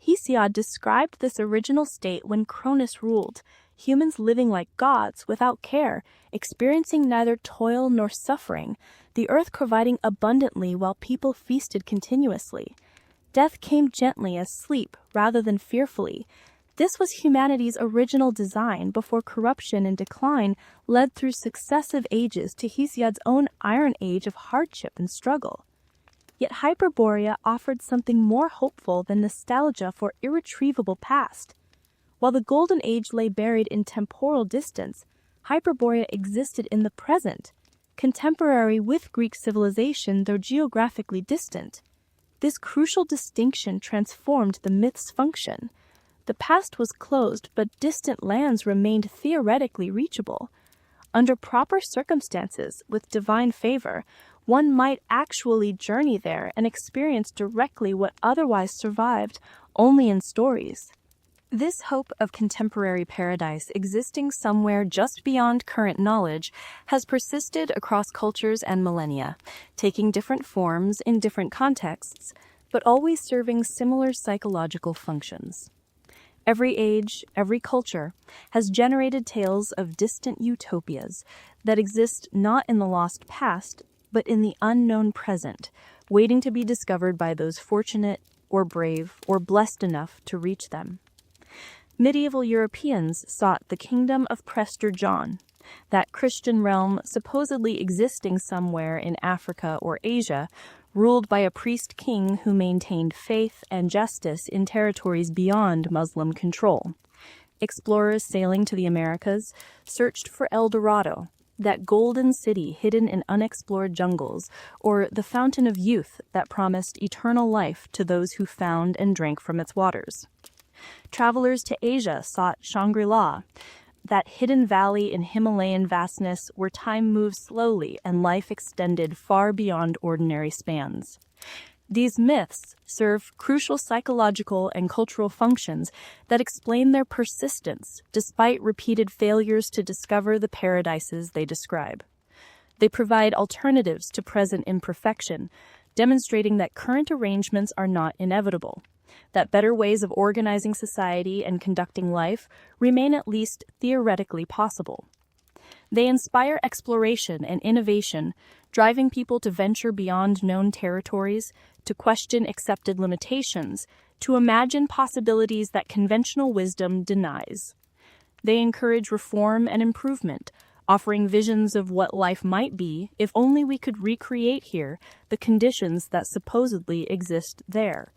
Hesiod described this original state when Cronus ruled, humans living like gods without care, experiencing neither toil nor suffering, the earth providing abundantly while people feasted continuously. Death came gently as sleep rather than fearfully. This was humanity's original design before corruption and decline led through successive ages to Hesiod's own Iron Age of hardship and struggle. Yet Hyperborea offered something more hopeful than nostalgia for irretrievable past. While the Golden Age lay buried in temporal distance, Hyperborea existed in the present, contemporary with Greek civilization though geographically distant. This crucial distinction transformed the myth's function. The past was closed, but distant lands remained theoretically reachable. Under proper circumstances, with divine favor, one might actually journey there and experience directly what otherwise survived only in stories. This hope of contemporary paradise existing somewhere just beyond current knowledge has persisted across cultures and millennia, taking different forms in different contexts, but always serving similar psychological functions. Every age, every culture, has generated tales of distant utopias that exist not in the lost past, but in the unknown present, waiting to be discovered by those fortunate or brave or blessed enough to reach them. Medieval Europeans sought the kingdom of Prester John, that Christian realm supposedly existing somewhere in Africa or Asia, ruled by a priest king who maintained faith and justice in territories beyond Muslim control. Explorers sailing to the Americas searched for El Dorado, that golden city hidden in unexplored jungles, or the fountain of youth that promised eternal life to those who found and drank from its waters. Travelers to Asia sought Shangri-La, that hidden valley in Himalayan vastness where time moves slowly and life extended far beyond ordinary spans. These myths serve crucial psychological and cultural functions that explain their persistence despite repeated failures to discover the paradises they describe. They provide alternatives to present imperfection, demonstrating that current arrangements are not inevitable, that better ways of organizing society and conducting life remain at least theoretically possible. They inspire exploration and innovation, driving people to venture beyond known territories, to question accepted limitations, to imagine possibilities that conventional wisdom denies. They encourage reform and improvement, offering visions of what life might be if only we could recreate here the conditions that supposedly exist there.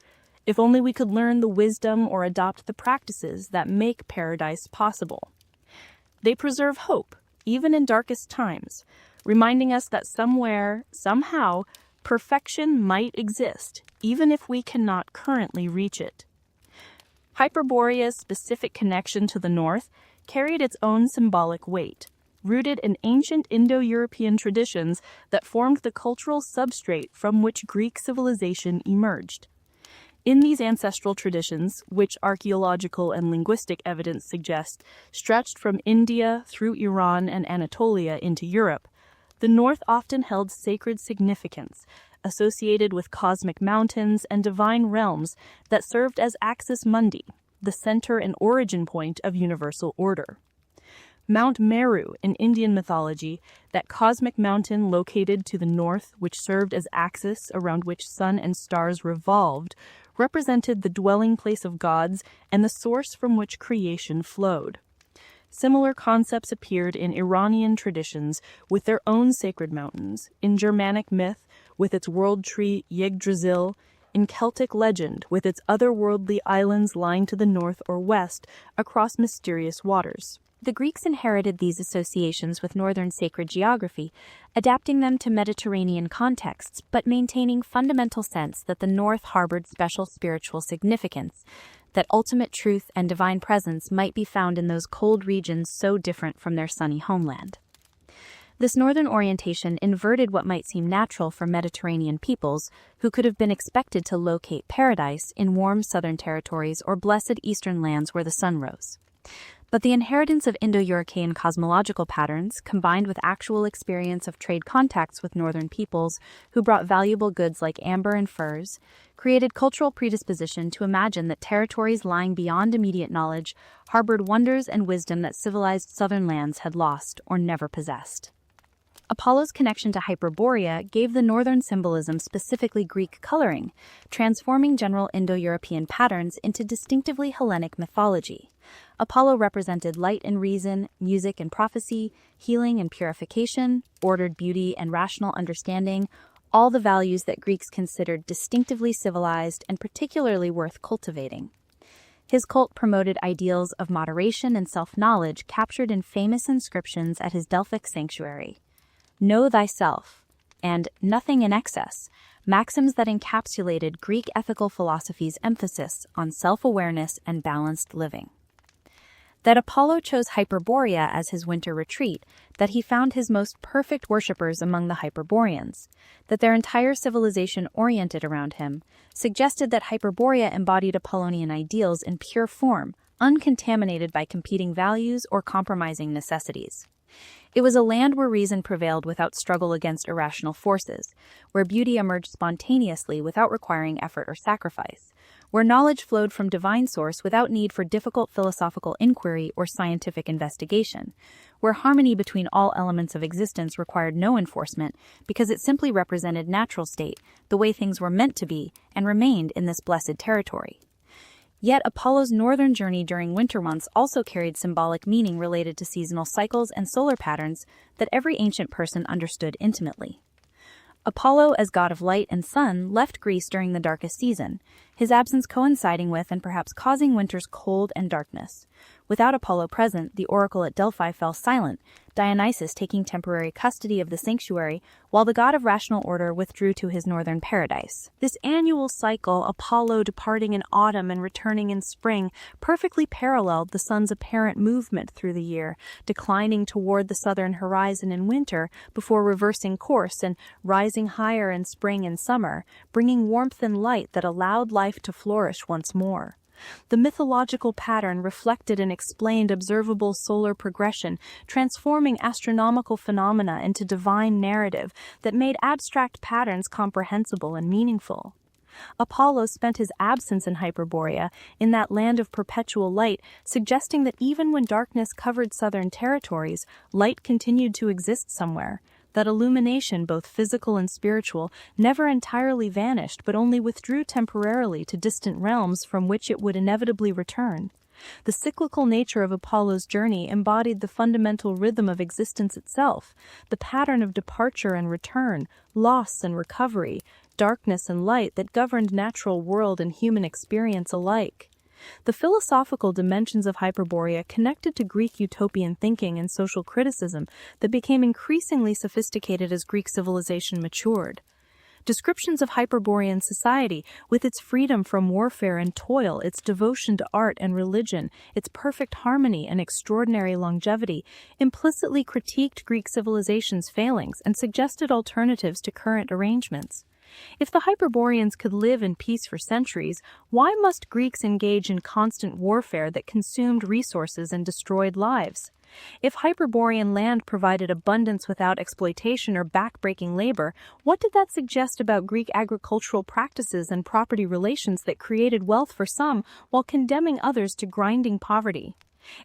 If only we could learn the wisdom or adopt the practices that make paradise possible. They preserve hope, even in darkest times, reminding us that somewhere, somehow, perfection might exist, even if we cannot currently reach it. Hyperborea's specific connection to the north carried its own symbolic weight, rooted in ancient Indo-European traditions that formed the cultural substrate from which Greek civilization emerged. In these ancestral traditions, which archaeological and linguistic evidence suggests stretched from India through Iran and Anatolia into Europe, the North often held sacred significance, associated with cosmic mountains and divine realms that served as axis mundi, the center and origin point of universal order. Mount Meru in Indian mythology, that cosmic mountain located to the north which served as axis around which sun and stars revolved, represented the dwelling place of gods and the source from which creation flowed. Similar concepts appeared in Iranian traditions with their own sacred mountains, in Germanic myth with its world tree Yggdrasil, in Celtic legend with its otherworldly islands lying to the north or west across mysterious waters. The Greeks inherited these associations with northern sacred geography, adapting them to Mediterranean contexts, but maintaining fundamental sense that the north harbored special spiritual significance, that ultimate truth and divine presence might be found in those cold regions so different from their sunny homeland. This northern orientation inverted what might seem natural for Mediterranean peoples, who could have been expected to locate paradise in warm southern territories or blessed eastern lands where the sun rose. But the inheritance of Indo-European cosmological patterns, combined with actual experience of trade contacts with northern peoples who brought valuable goods like amber and furs, created cultural predisposition to imagine that territories lying beyond immediate knowledge harbored wonders and wisdom that civilized southern lands had lost or never possessed. Apollo's connection to Hyperborea gave the northern symbolism specifically Greek coloring, transforming general Indo-European patterns into distinctively Hellenic mythology. Apollo represented light and reason, music and prophecy, healing and purification, ordered beauty and rational understanding, all the values that Greeks considered distinctively civilized and particularly worth cultivating. His cult promoted ideals of moderation and self-knowledge captured in famous inscriptions at his Delphic sanctuary. Know thyself, and nothing in excess, maxims that encapsulated Greek ethical philosophy's emphasis on self-awareness and balanced living. That Apollo chose Hyperborea as his winter retreat, that he found his most perfect worshippers among the Hyperboreans, that their entire civilization oriented around him, suggested that Hyperborea embodied Apollonian ideals in pure form, uncontaminated by competing values or compromising necessities. It was a land where reason prevailed without struggle against irrational forces, where beauty emerged spontaneously without requiring effort or sacrifice, where knowledge flowed from divine source without need for difficult philosophical inquiry or scientific investigation, where harmony between all elements of existence required no enforcement because it simply represented natural state, the way things were meant to be, and remained in this blessed territory. Yet Apollo's northern journey during winter months also carried symbolic meaning related to seasonal cycles and solar patterns that every ancient person understood intimately. Apollo, as god of light and sun, left Greece during the darkest season, his absence coinciding with and perhaps causing winter's cold and darkness. Without Apollo present, the oracle at Delphi fell silent, Dionysus taking temporary custody of the sanctuary, while the god of rational order withdrew to his northern paradise. This annual cycle, Apollo departing in autumn and returning in spring, perfectly paralleled the sun's apparent movement through the year, declining toward the southern horizon in winter before reversing course and rising higher in spring and summer, bringing warmth and light that allowed life to flourish once more. The mythological pattern reflected and explained observable solar progression, transforming astronomical phenomena into divine narrative that made abstract patterns comprehensible and meaningful. Apollo spent his absence in Hyperborea, in that land of perpetual light, suggesting that even when darkness covered southern territories, light continued to exist somewhere. That illumination, both physical and spiritual, never entirely vanished but only withdrew temporarily to distant realms from which it would inevitably return. The cyclical nature of Apollo's journey embodied the fundamental rhythm of existence itself, the pattern of departure and return, loss and recovery, darkness and light that governed natural world and human experience alike. The philosophical dimensions of Hyperborea connected to Greek utopian thinking and social criticism that became increasingly sophisticated as Greek civilization matured. Descriptions of Hyperborean society, with its freedom from warfare and toil, its devotion to art and religion, its perfect harmony and extraordinary longevity, implicitly critiqued Greek civilization's failings and suggested alternatives to current arrangements. If the Hyperboreans could live in peace for centuries, why must Greeks engage in constant warfare that consumed resources and destroyed lives? If Hyperborean land provided abundance without exploitation or backbreaking labor, what did that suggest about Greek agricultural practices and property relations that created wealth for some while condemning others to grinding poverty?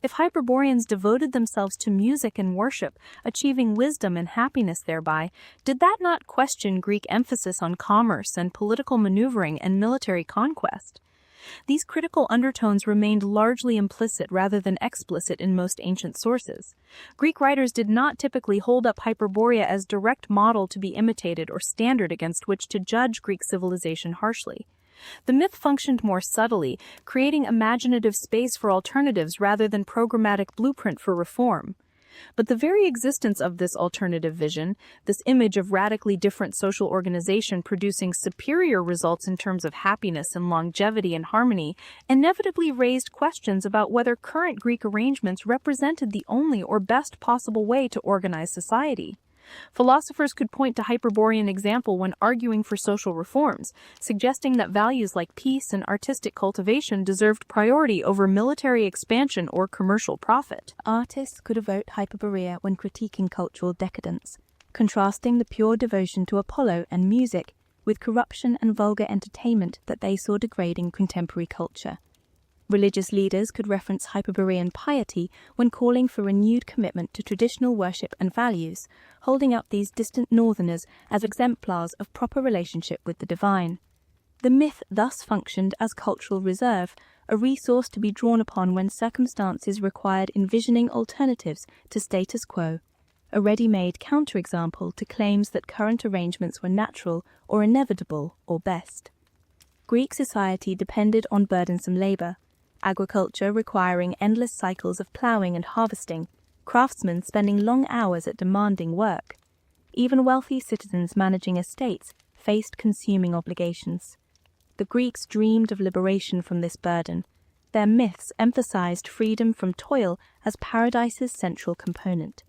If Hyperboreans devoted themselves to music and worship, achieving wisdom and happiness thereby, did that not question Greek emphasis on commerce and political maneuvering and military conquest? These critical undertones remained largely implicit rather than explicit in most ancient sources. Greek writers did not typically hold up Hyperborea as direct model to be imitated or standard against which to judge Greek civilization harshly. The myth functioned more subtly, creating imaginative space for alternatives rather than programmatic blueprint for reform. But the very existence of this alternative vision, this image of radically different social organization producing superior results in terms of happiness and longevity and harmony, inevitably raised questions about whether current Greek arrangements represented the only or best possible way to organize society. Philosophers could point to Hyperborean example when arguing for social reforms, suggesting that values like peace and artistic cultivation deserved priority over military expansion or commercial profit. Artists could evoke Hyperborea when critiquing cultural decadence, contrasting the pure devotion to Apollo and music with corruption and vulgar entertainment that they saw degrading contemporary culture. Religious leaders could reference Hyperborean piety when calling for renewed commitment to traditional worship and values, holding up these distant northerners as exemplars of proper relationship with the divine. The myth thus functioned as cultural reserve, a resource to be drawn upon when circumstances required envisioning alternatives to status quo, a ready-made counterexample to claims that current arrangements were natural or inevitable or best. Greek society depended on burdensome labor, agriculture requiring endless cycles of ploughing and harvesting, craftsmen spending long hours at demanding work. Even wealthy citizens managing estates faced consuming obligations. The Greeks dreamed of liberation from this burden. Their myths emphasized freedom from toil as paradise's central component.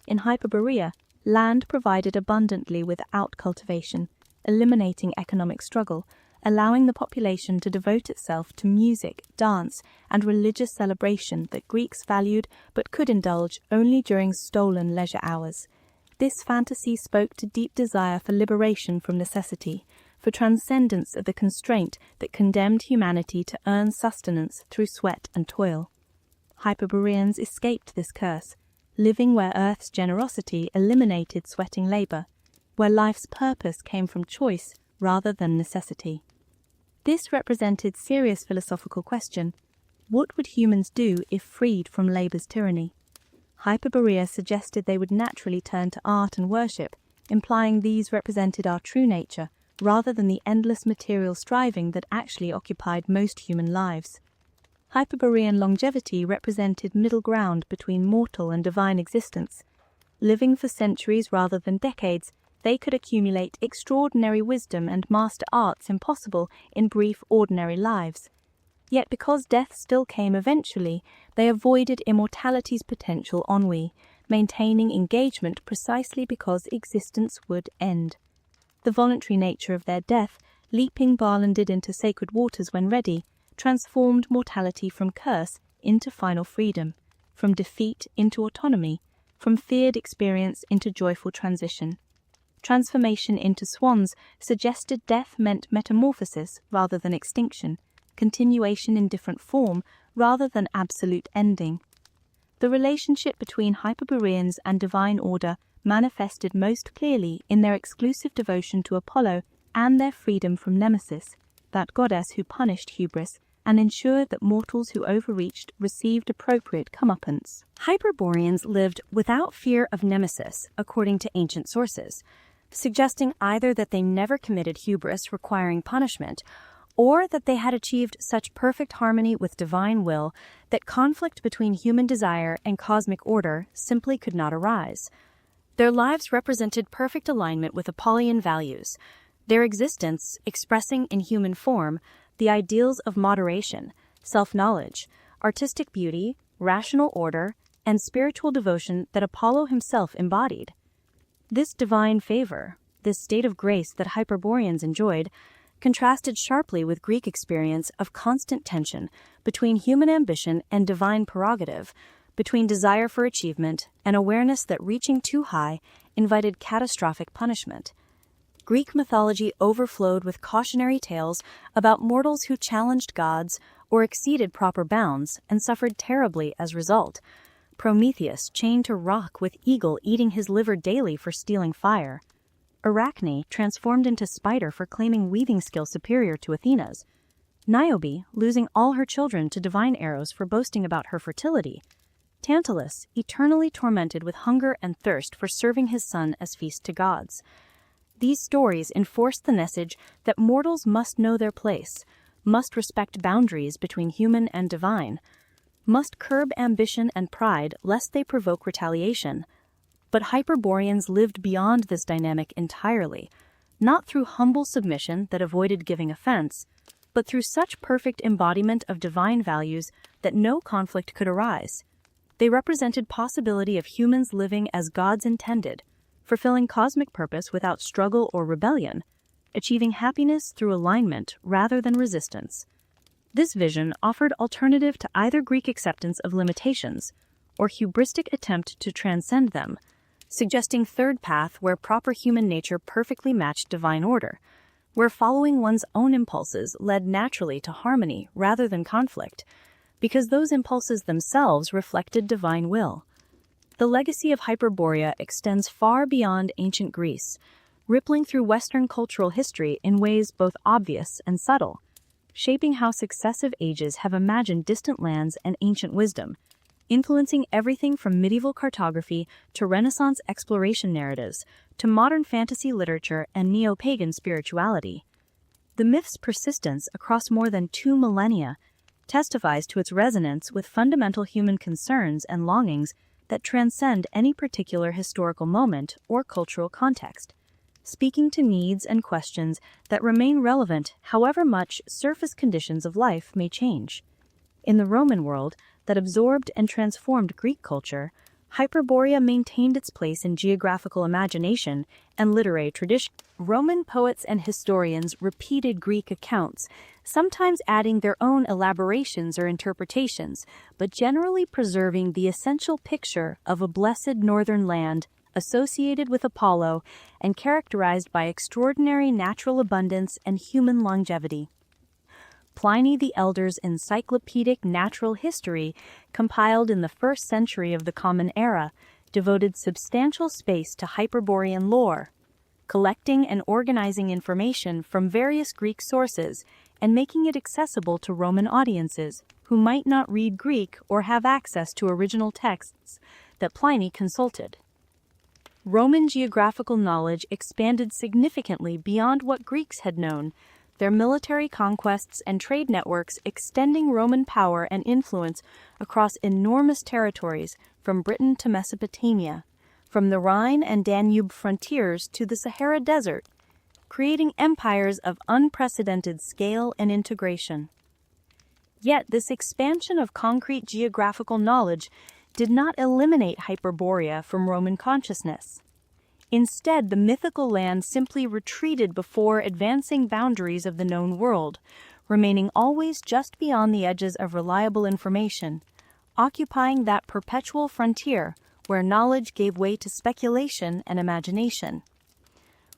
In Hyperborea, land provided abundantly without cultivation, eliminating economic struggle, allowing the population to devote itself to music, dance, and religious celebration that Greeks valued but could indulge only during stolen leisure hours. This fantasy spoke to deep desire for liberation from necessity, for transcendence of the constraint that condemned humanity to earn sustenance through sweat and toil. Hyperboreans escaped this curse, living where Earth's generosity eliminated sweating labor, where life's purpose came from choice rather than necessity. This represented serious philosophical question: what would humans do if freed from labor's tyranny? Hyperborea suggested they would naturally turn to art and worship, implying these represented our true nature, rather than the endless material striving that actually occupied most human lives. Hyperborean longevity represented middle ground between mortal and divine existence. Living for centuries rather than decades, they could accumulate extraordinary wisdom and master arts impossible in brief, ordinary lives. Yet because death still came eventually, they avoided immortality's potential ennui, maintaining engagement precisely because existence would end. The voluntary nature of their death, leaping garlanded into sacred waters when ready, transformed mortality from curse into final freedom, from defeat into autonomy, from feared experience into joyful transition. Transformation into swans suggested death meant metamorphosis rather than extinction, continuation in different form rather than absolute ending. The relationship between Hyperboreans and divine order manifested most clearly in their exclusive devotion to Apollo and their freedom from Nemesis, that goddess who punished hubris and ensured that mortals who overreached received appropriate comeuppance. Hyperboreans lived without fear of Nemesis, according to ancient sources, suggesting either that they never committed hubris requiring punishment, or that they had achieved such perfect harmony with divine will that conflict between human desire and cosmic order simply could not arise. Their lives represented perfect alignment with Apollonian values, their existence expressing in human form the ideals of moderation, self-knowledge, artistic beauty, rational order, and spiritual devotion that Apollo himself embodied. This divine favor, this state of grace that Hyperboreans enjoyed, contrasted sharply with Greek experience of constant tension between human ambition and divine prerogative, between desire for achievement and awareness that reaching too high invited catastrophic punishment. Greek mythology overflowed with cautionary tales about mortals who challenged gods or exceeded proper bounds and suffered terribly as a result. Prometheus chained to rock with eagle eating his liver daily for stealing fire. Arachne transformed into spider for claiming weaving skill superior to Athena's. Niobe losing all her children to divine arrows for boasting about her fertility. Tantalus eternally tormented with hunger and thirst for serving his son as feast to gods. These stories enforced the message that mortals must know their place, must respect boundaries between human and divine, must curb ambition and pride lest they provoke retaliation. But Hyperboreans lived beyond this dynamic entirely, not through humble submission that avoided giving offense, but through such perfect embodiment of divine values that no conflict could arise. They represented possibility of humans living as gods intended, fulfilling cosmic purpose without struggle or rebellion, achieving happiness through alignment rather than resistance. This vision offered alternative to either Greek acceptance of limitations or hubristic attempt to transcend them, suggesting third path where proper human nature perfectly matched divine order, where following one's own impulses led naturally to harmony rather than conflict, because those impulses themselves reflected divine will. The legacy of Hyperborea extends far beyond ancient Greece, rippling through Western cultural history in ways both obvious and subtle, shaping how successive ages have imagined distant lands and ancient wisdom, influencing everything from medieval cartography to Renaissance exploration narratives to modern fantasy literature and neo-pagan spirituality. The myth's persistence across more than 2 millennia testifies to its resonance with fundamental human concerns and longings that transcend any particular historical moment or cultural context, speaking to needs and questions that remain relevant however much surface conditions of life may change. In the Roman world that absorbed and transformed Greek culture, Hyperborea maintained its place in geographical imagination and literary tradition. Roman poets and historians repeated Greek accounts, sometimes adding their own elaborations or interpretations, but generally preserving the essential picture of a blessed northern land associated with Apollo and characterized by extraordinary natural abundance and human longevity. Pliny the Elder's encyclopedic natural history, compiled in the 1st century of the Common Era, devoted substantial space to Hyperborean lore, collecting and organizing information from various Greek sources and making it accessible to Roman audiences who might not read Greek or have access to original texts that Pliny consulted. Roman geographical knowledge expanded significantly beyond what Greeks had known, their military conquests and trade networks extending Roman power and influence across enormous territories from Britain to Mesopotamia, from the Rhine and Danube frontiers to the Sahara Desert, creating empires of unprecedented scale and integration. Yet this expansion of concrete geographical knowledge did not eliminate Hyperborea from Roman consciousness. Instead, the mythical land simply retreated before advancing boundaries of the known world, remaining always just beyond the edges of reliable information, occupying that perpetual frontier where knowledge gave way to speculation and imagination.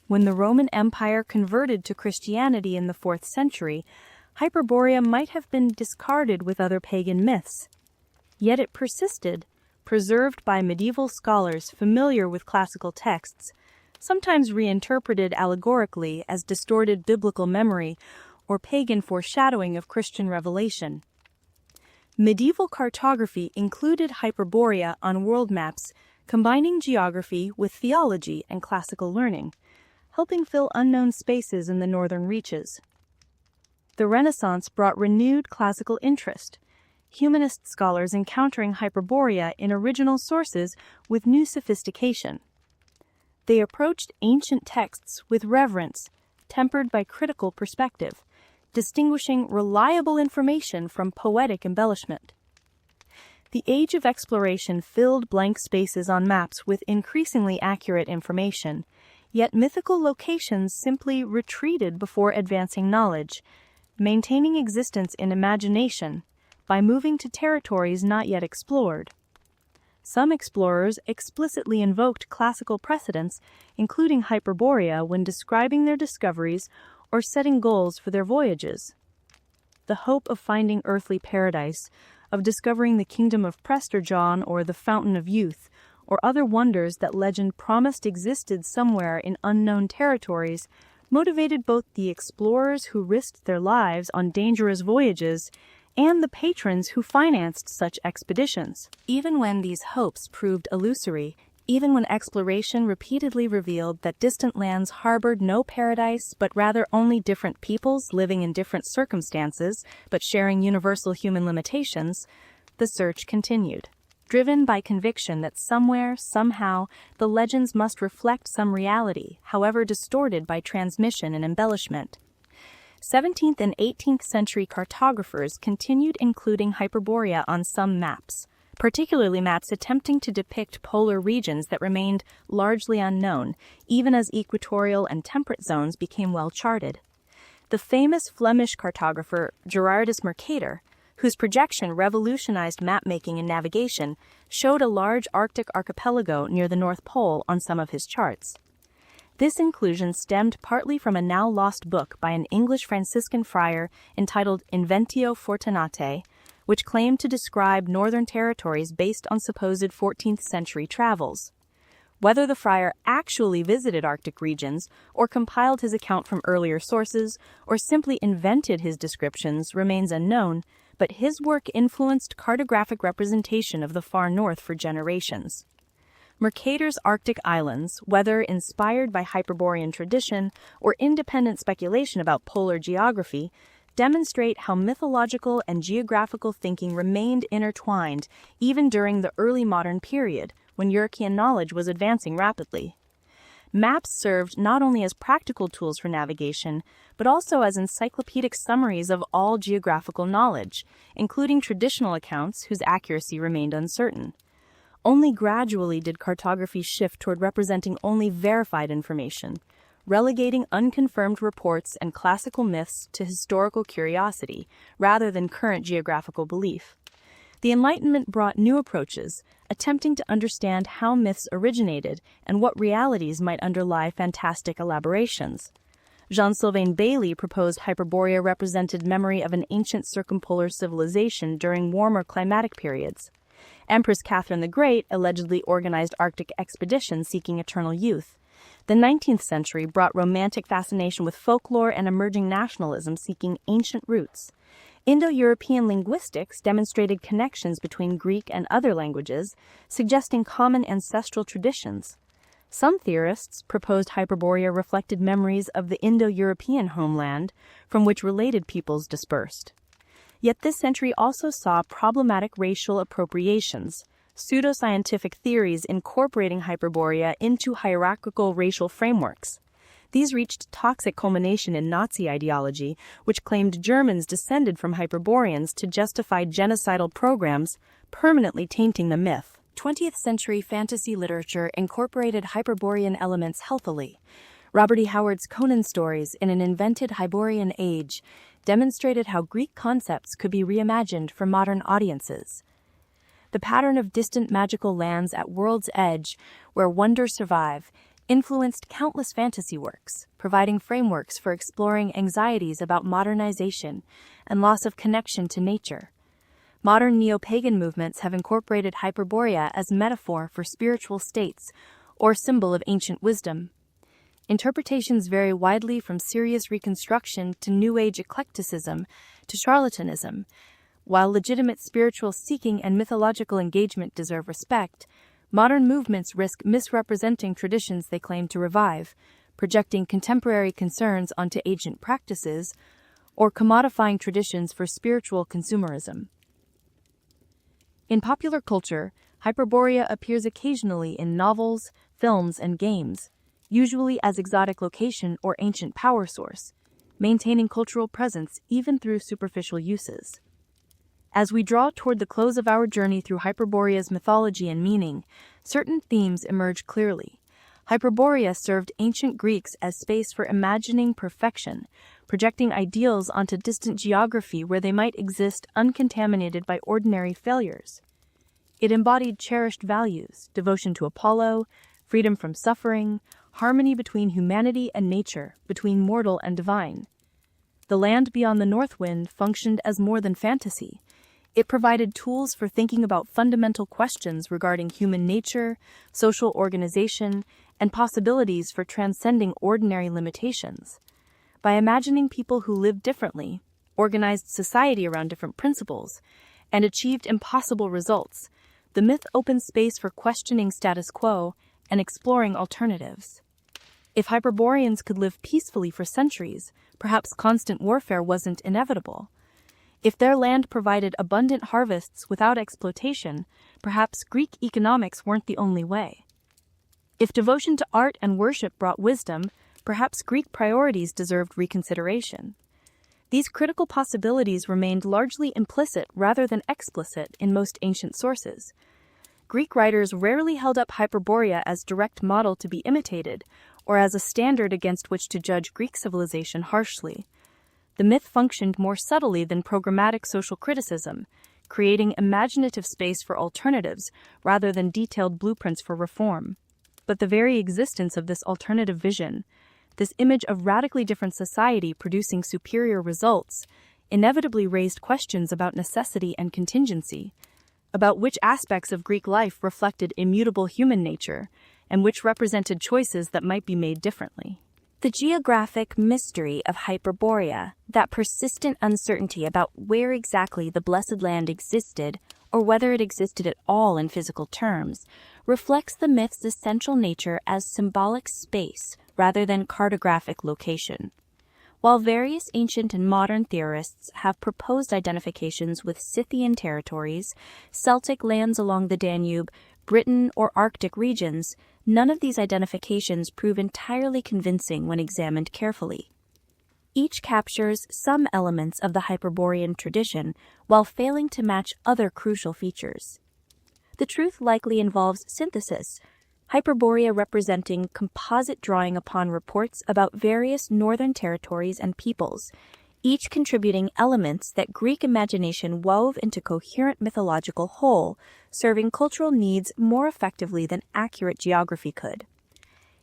When the Roman Empire converted to Christianity in the 4th century, Hyperborea might have been discarded with other pagan myths. Yet it persisted, preserved by medieval scholars familiar with classical texts, sometimes reinterpreted allegorically as distorted biblical memory or pagan foreshadowing of Christian revelation. Medieval cartography included Hyperborea on world maps, combining geography with theology and classical learning, helping fill unknown spaces in the northern reaches. The Renaissance brought renewed classical interest, humanist scholars encountering Hyperborea in original sources with new sophistication. They approached ancient texts with reverence, tempered by critical perspective, distinguishing reliable information from poetic embellishment. The age of exploration filled blank spaces on maps with increasingly accurate information, yet mythical locations simply retreated before advancing knowledge, maintaining existence in imagination by moving to territories not yet explored. Some explorers explicitly invoked classical precedents, including Hyperborea, when describing their discoveries or setting goals for their voyages. The hope of finding earthly paradise, of discovering the kingdom of Prester John or the Fountain of Youth, or other wonders that legend promised existed somewhere in unknown territories, motivated both the explorers who risked their lives on dangerous voyages and the patrons who financed such expeditions. Even when these hopes proved illusory, even when exploration repeatedly revealed that distant lands harbored no paradise but rather only different peoples living in different circumstances but sharing universal human limitations, the search continued, driven by conviction that somewhere, somehow, the legends must reflect some reality, however distorted by transmission and embellishment. 17th and 18th century cartographers continued including Hyperborea on some maps, particularly maps attempting to depict polar regions that remained largely unknown, even as equatorial and temperate zones became well charted. The famous Flemish cartographer Gerardus Mercator, whose projection revolutionized mapmaking and navigation, showed a large Arctic archipelago near the North Pole on some of his charts. This inclusion stemmed partly from a now-lost book by an English Franciscan friar entitled Inventio Fortunatae, which claimed to describe northern territories based on supposed 14th century travels. Whether the friar actually visited Arctic regions, or compiled his account from earlier sources, or simply invented his descriptions remains unknown, but his work influenced cartographic representation of the far north for generations. Mercator's Arctic islands, whether inspired by Hyperborean tradition or independent speculation about polar geography, demonstrate how mythological and geographical thinking remained intertwined even during the early modern period, when European knowledge was advancing rapidly. Maps served not only as practical tools for navigation, but also as encyclopedic summaries of all geographical knowledge, including traditional accounts whose accuracy remained uncertain. Only gradually did cartography shift toward representing only verified information, relegating unconfirmed reports and classical myths to historical curiosity rather than current geographical belief. The Enlightenment brought new approaches, attempting to understand how myths originated and what realities might underlie fantastic elaborations. Jean-Sylvain Bailly proposed Hyperborea represented memory of an ancient circumpolar civilization during warmer climatic periods. Empress Catherine the Great allegedly organized Arctic expeditions seeking eternal youth. The 19th century brought romantic fascination with folklore and emerging nationalism seeking ancient roots. Indo-European linguistics demonstrated connections between Greek and other languages, suggesting common ancestral traditions. Some theorists proposed Hyperborea reflected memories of the Indo-European homeland from which related peoples dispersed. Yet this century also saw problematic racial appropriations, pseudoscientific theories incorporating Hyperborea into hierarchical racial frameworks. These reached toxic culmination in Nazi ideology, which claimed Germans descended from Hyperboreans to justify genocidal programs, permanently tainting the myth. 20th century fantasy literature incorporated Hyperborean elements healthily. Robert E. Howard's Conan stories in an invented Hyperborean age demonstrated how Greek concepts could be reimagined for modern audiences. The pattern of distant magical lands at world's edge, where wonders survive, influenced countless fantasy works, providing frameworks for exploring anxieties about modernization and loss of connection to nature. Modern neo-pagan movements have incorporated Hyperborea as metaphor for spiritual states or symbol of ancient wisdom. Interpretations vary widely from serious reconstruction to New Age eclecticism to charlatanism. While legitimate spiritual seeking and mythological engagement deserve respect, modern movements risk misrepresenting traditions they claim to revive, projecting contemporary concerns onto ancient practices, or commodifying traditions for spiritual consumerism. In popular culture, Hyperborea appears occasionally in novels, films, and games, usually as exotic location or ancient power source, maintaining cultural presence even through superficial uses. As we draw toward the close of our journey through Hyperborea's mythology and meaning, certain themes emerge clearly. Hyperborea served ancient Greeks as space for imagining perfection, projecting ideals onto distant geography where they might exist uncontaminated by ordinary failures. It embodied cherished values, devotion to Apollo, freedom from suffering, harmony between humanity and nature, between mortal and divine. The land beyond the north wind functioned as more than fantasy. It provided tools for thinking about fundamental questions regarding human nature, social organization, and possibilities for transcending ordinary limitations. By imagining people who lived differently, organized society around different principles, and achieved impossible results, the myth opened space for questioning status quo and exploring alternatives. If Hyperboreans could live peacefully for centuries, perhaps constant warfare wasn't inevitable. If their land provided abundant harvests without exploitation, perhaps Greek economics weren't the only way. If devotion to art and worship brought wisdom, perhaps Greek priorities deserved reconsideration. These critical possibilities remained largely implicit rather than explicit in most ancient sources. Greek writers rarely held up Hyperborea as direct model to be imitated, or as a standard against which to judge Greek civilization harshly. The myth functioned more subtly than programmatic social criticism, creating imaginative space for alternatives rather than detailed blueprints for reform. But the very existence of this alternative vision, this image of radically different society producing superior results, inevitably raised questions about necessity and contingency, about which aspects of Greek life reflected immutable human nature, and which represented choices that might be made differently. The geographic mystery of Hyperborea, that persistent uncertainty about where exactly the Blessed Land existed, or whether it existed at all in physical terms, reflects the myth's essential nature as symbolic space rather than cartographic location. While various ancient and modern theorists have proposed identifications with Scythian territories, Celtic lands along the Danube, Britain, or Arctic regions, none of these identifications prove entirely convincing when examined carefully. Each captures some elements of the Hyperborean tradition while failing to match other crucial features. The truth likely involves synthesis, Hyperborea representing composite drawing upon reports about various northern territories and peoples, each contributing elements that Greek imagination wove into coherent mythological whole, serving cultural needs more effectively than accurate geography could.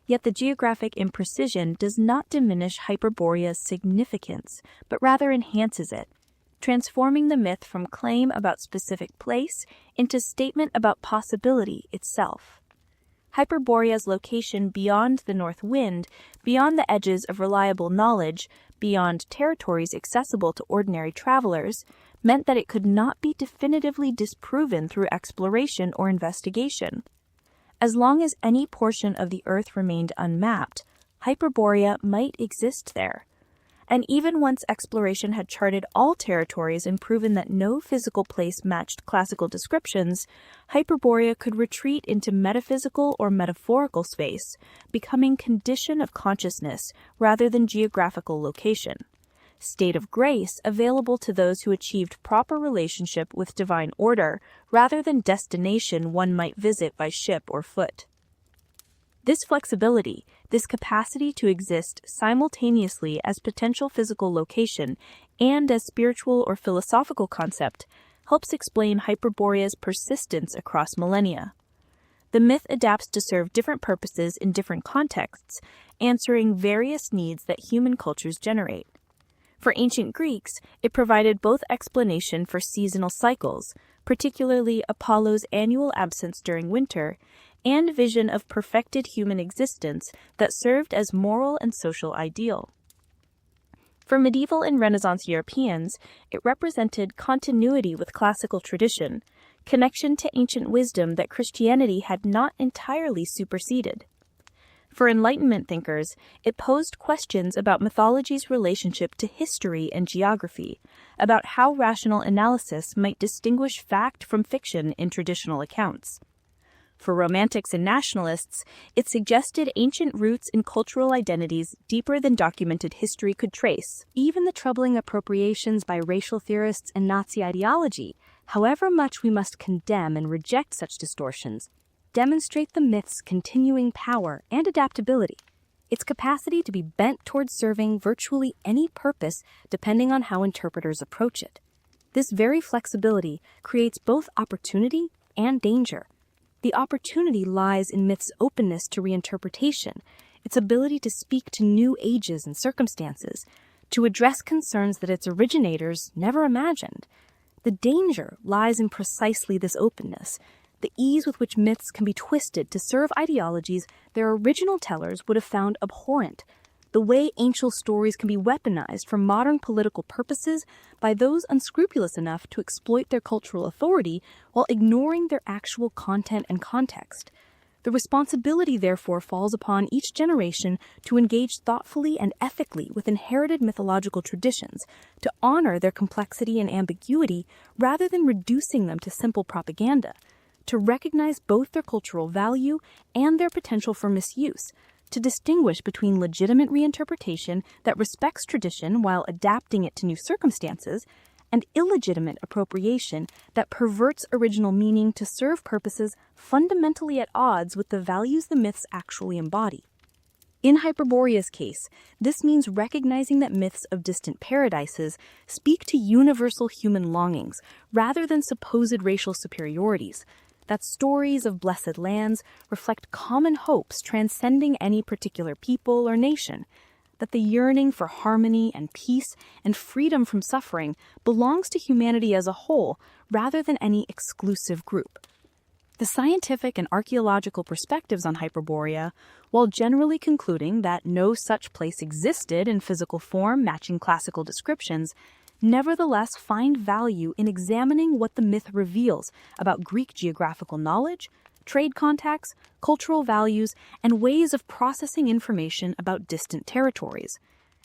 Yet the geographic imprecision does not diminish Hyperborea's significance, but rather enhances it, transforming the myth from claim about specific place into statement about possibility itself. Hyperborea's location beyond the north wind, beyond the edges of reliable knowledge, beyond territories accessible to ordinary travelers, meant that it could not be definitively disproven through exploration or investigation. As long as any portion of the Earth remained unmapped, Hyperborea might exist there. And even once exploration had charted all territories and proven that no physical place matched classical descriptions, Hyperborea could retreat into metaphysical or metaphorical space, becoming condition of consciousness rather than geographical location. State of grace available to those who achieved proper relationship with divine order rather than destination one might visit by ship or foot. This flexibility, this capacity to exist simultaneously as potential physical location and as spiritual or philosophical concept, helps explain Hyperborea's persistence across millennia. The myth adapts to serve different purposes in different contexts, answering various needs that human cultures generate. For ancient Greeks, it provided both explanation for seasonal cycles, particularly Apollo's annual absence during winter, and vision of perfected human existence that served as moral and social ideal. For medieval and Renaissance Europeans, it represented continuity with classical tradition, connection to ancient wisdom that Christianity had not entirely superseded. For Enlightenment thinkers, it posed questions about mythology's relationship to history and geography, about how rational analysis might distinguish fact from fiction in traditional accounts. For Romantics and nationalists, it suggested ancient roots in cultural identities deeper than documented history could trace. Even the troubling appropriations by racial theorists and Nazi ideology, however much we must condemn and reject such distortions, demonstrate the myth's continuing power and adaptability, its capacity to be bent towards serving virtually any purpose depending on how interpreters approach it. This very flexibility creates both opportunity and danger. The opportunity lies in myth's openness to reinterpretation, its ability to speak to new ages and circumstances, to address concerns that its originators never imagined. The danger lies in precisely this openness, the ease with which myths can be twisted to serve ideologies their original tellers would have found abhorrent, the way ancient stories can be weaponized for modern political purposes by those unscrupulous enough to exploit their cultural authority while ignoring their actual content and context. The responsibility, therefore, falls upon each generation to engage thoughtfully and ethically with inherited mythological traditions, to honor their complexity and ambiguity rather than reducing them to simple propaganda, to recognize both their cultural value and their potential for misuse, to distinguish between legitimate reinterpretation that respects tradition while adapting it to new circumstances, and illegitimate appropriation that perverts original meaning to serve purposes fundamentally at odds with the values the myths actually embody. In Hyperborea's case, this means recognizing that myths of distant paradises speak to universal human longings rather than supposed racial superiorities, that stories of blessed lands reflect common hopes transcending any particular people or nation, that the yearning for harmony and peace and freedom from suffering belongs to humanity as a whole rather than any exclusive group. The scientific and archaeological perspectives on Hyperborea, while generally concluding that no such place existed in physical form matching classical descriptions, nevertheless find value in examining what the myth reveals about Greek geographical knowledge, trade contacts, cultural values, and ways of processing information about distant territories.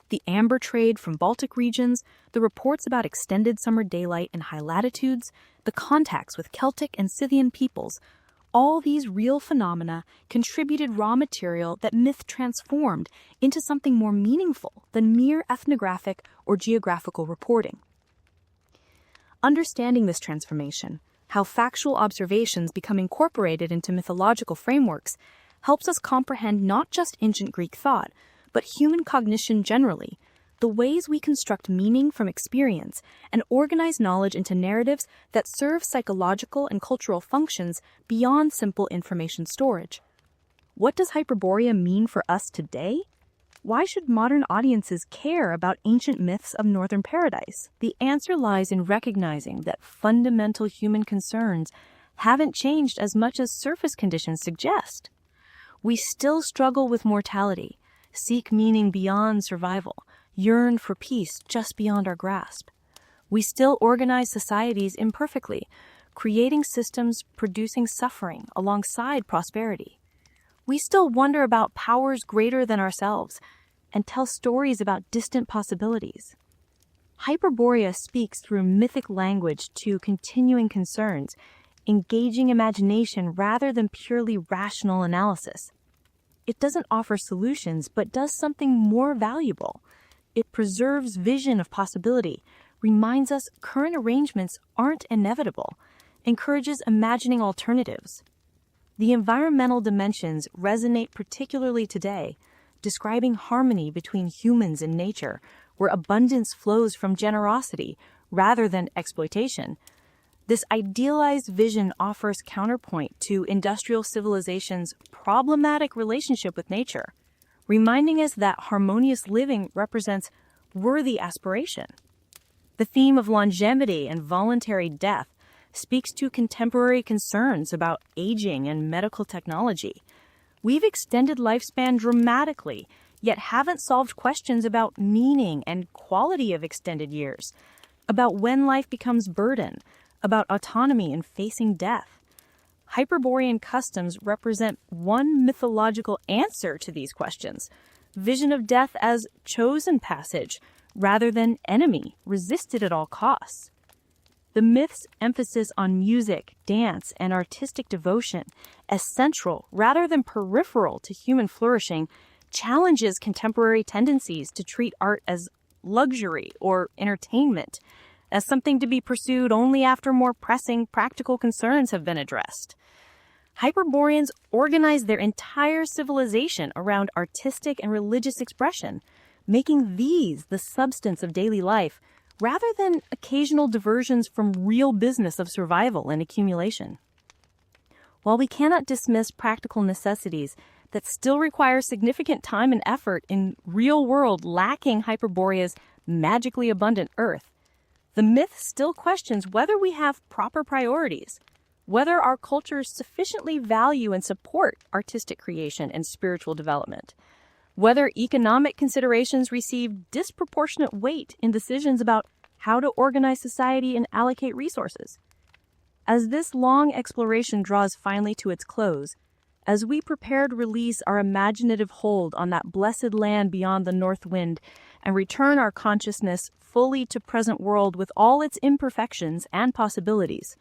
The amber trade from Baltic regions, the reports about extended summer daylight in high latitudes, the contacts with Celtic and Scythian peoples, all these real phenomena contributed raw material that myth transformed into something more meaningful than mere ethnographic or geographical reporting. Understanding this transformation, how factual observations become incorporated into mythological frameworks, helps us comprehend not just ancient Greek thought, but human cognition generally, the ways we construct meaning from experience and organize knowledge into narratives that serve psychological and cultural functions beyond simple information storage. What does Hyperborea mean for us today? Why should modern audiences care about ancient myths of Northern Paradise? The answer lies in recognizing that fundamental human concerns haven't changed as much as surface conditions suggest. We still struggle with mortality, seek meaning beyond survival, yearn for peace just beyond our grasp. We still organize societies imperfectly, creating systems producing suffering alongside prosperity. We still wonder about powers greater than ourselves and tell stories about distant possibilities. Hyperborea speaks through mythic language to continuing concerns, engaging imagination rather than purely rational analysis. It doesn't offer solutions, but does something more valuable. It preserves vision of possibility, reminds us current arrangements aren't inevitable, encourages imagining alternatives. The environmental dimensions resonate particularly today, describing harmony between humans and nature, where abundance flows from generosity rather than exploitation. This idealized vision offers counterpoint to industrial civilization's problematic relationship with nature, reminding us that harmonious living represents worthy aspiration. The theme of longevity and voluntary death speaks to contemporary concerns about aging and medical technology. We've extended lifespan dramatically, yet haven't solved questions about meaning and quality of extended years, about when life becomes burden, about autonomy and facing death. Hyperborean customs represent one mythological answer to these questions, vision of death as chosen passage rather than enemy, resisted at all costs. The myth's emphasis on music, dance, and artistic devotion as central rather than peripheral to human flourishing challenges contemporary tendencies to treat art as luxury or entertainment, as something to be pursued only after more pressing practical concerns have been addressed. Hyperboreans organize their entire civilization around artistic and religious expression, making these the substance of daily life rather than occasional diversions from real business of survival and accumulation. While we cannot dismiss practical necessities that still require significant time and effort in real world lacking Hyperborea's magically abundant earth, the myth still questions whether we have proper priorities, whether our cultures sufficiently value and support artistic creation and spiritual development, whether economic considerations receive disproportionate weight in decisions about how to organize society and allocate resources. As this long exploration draws finally to its close, as we prepare to release our imaginative hold on that blessed land beyond the north wind and return our consciousness fully to present world with all its imperfections and possibilities,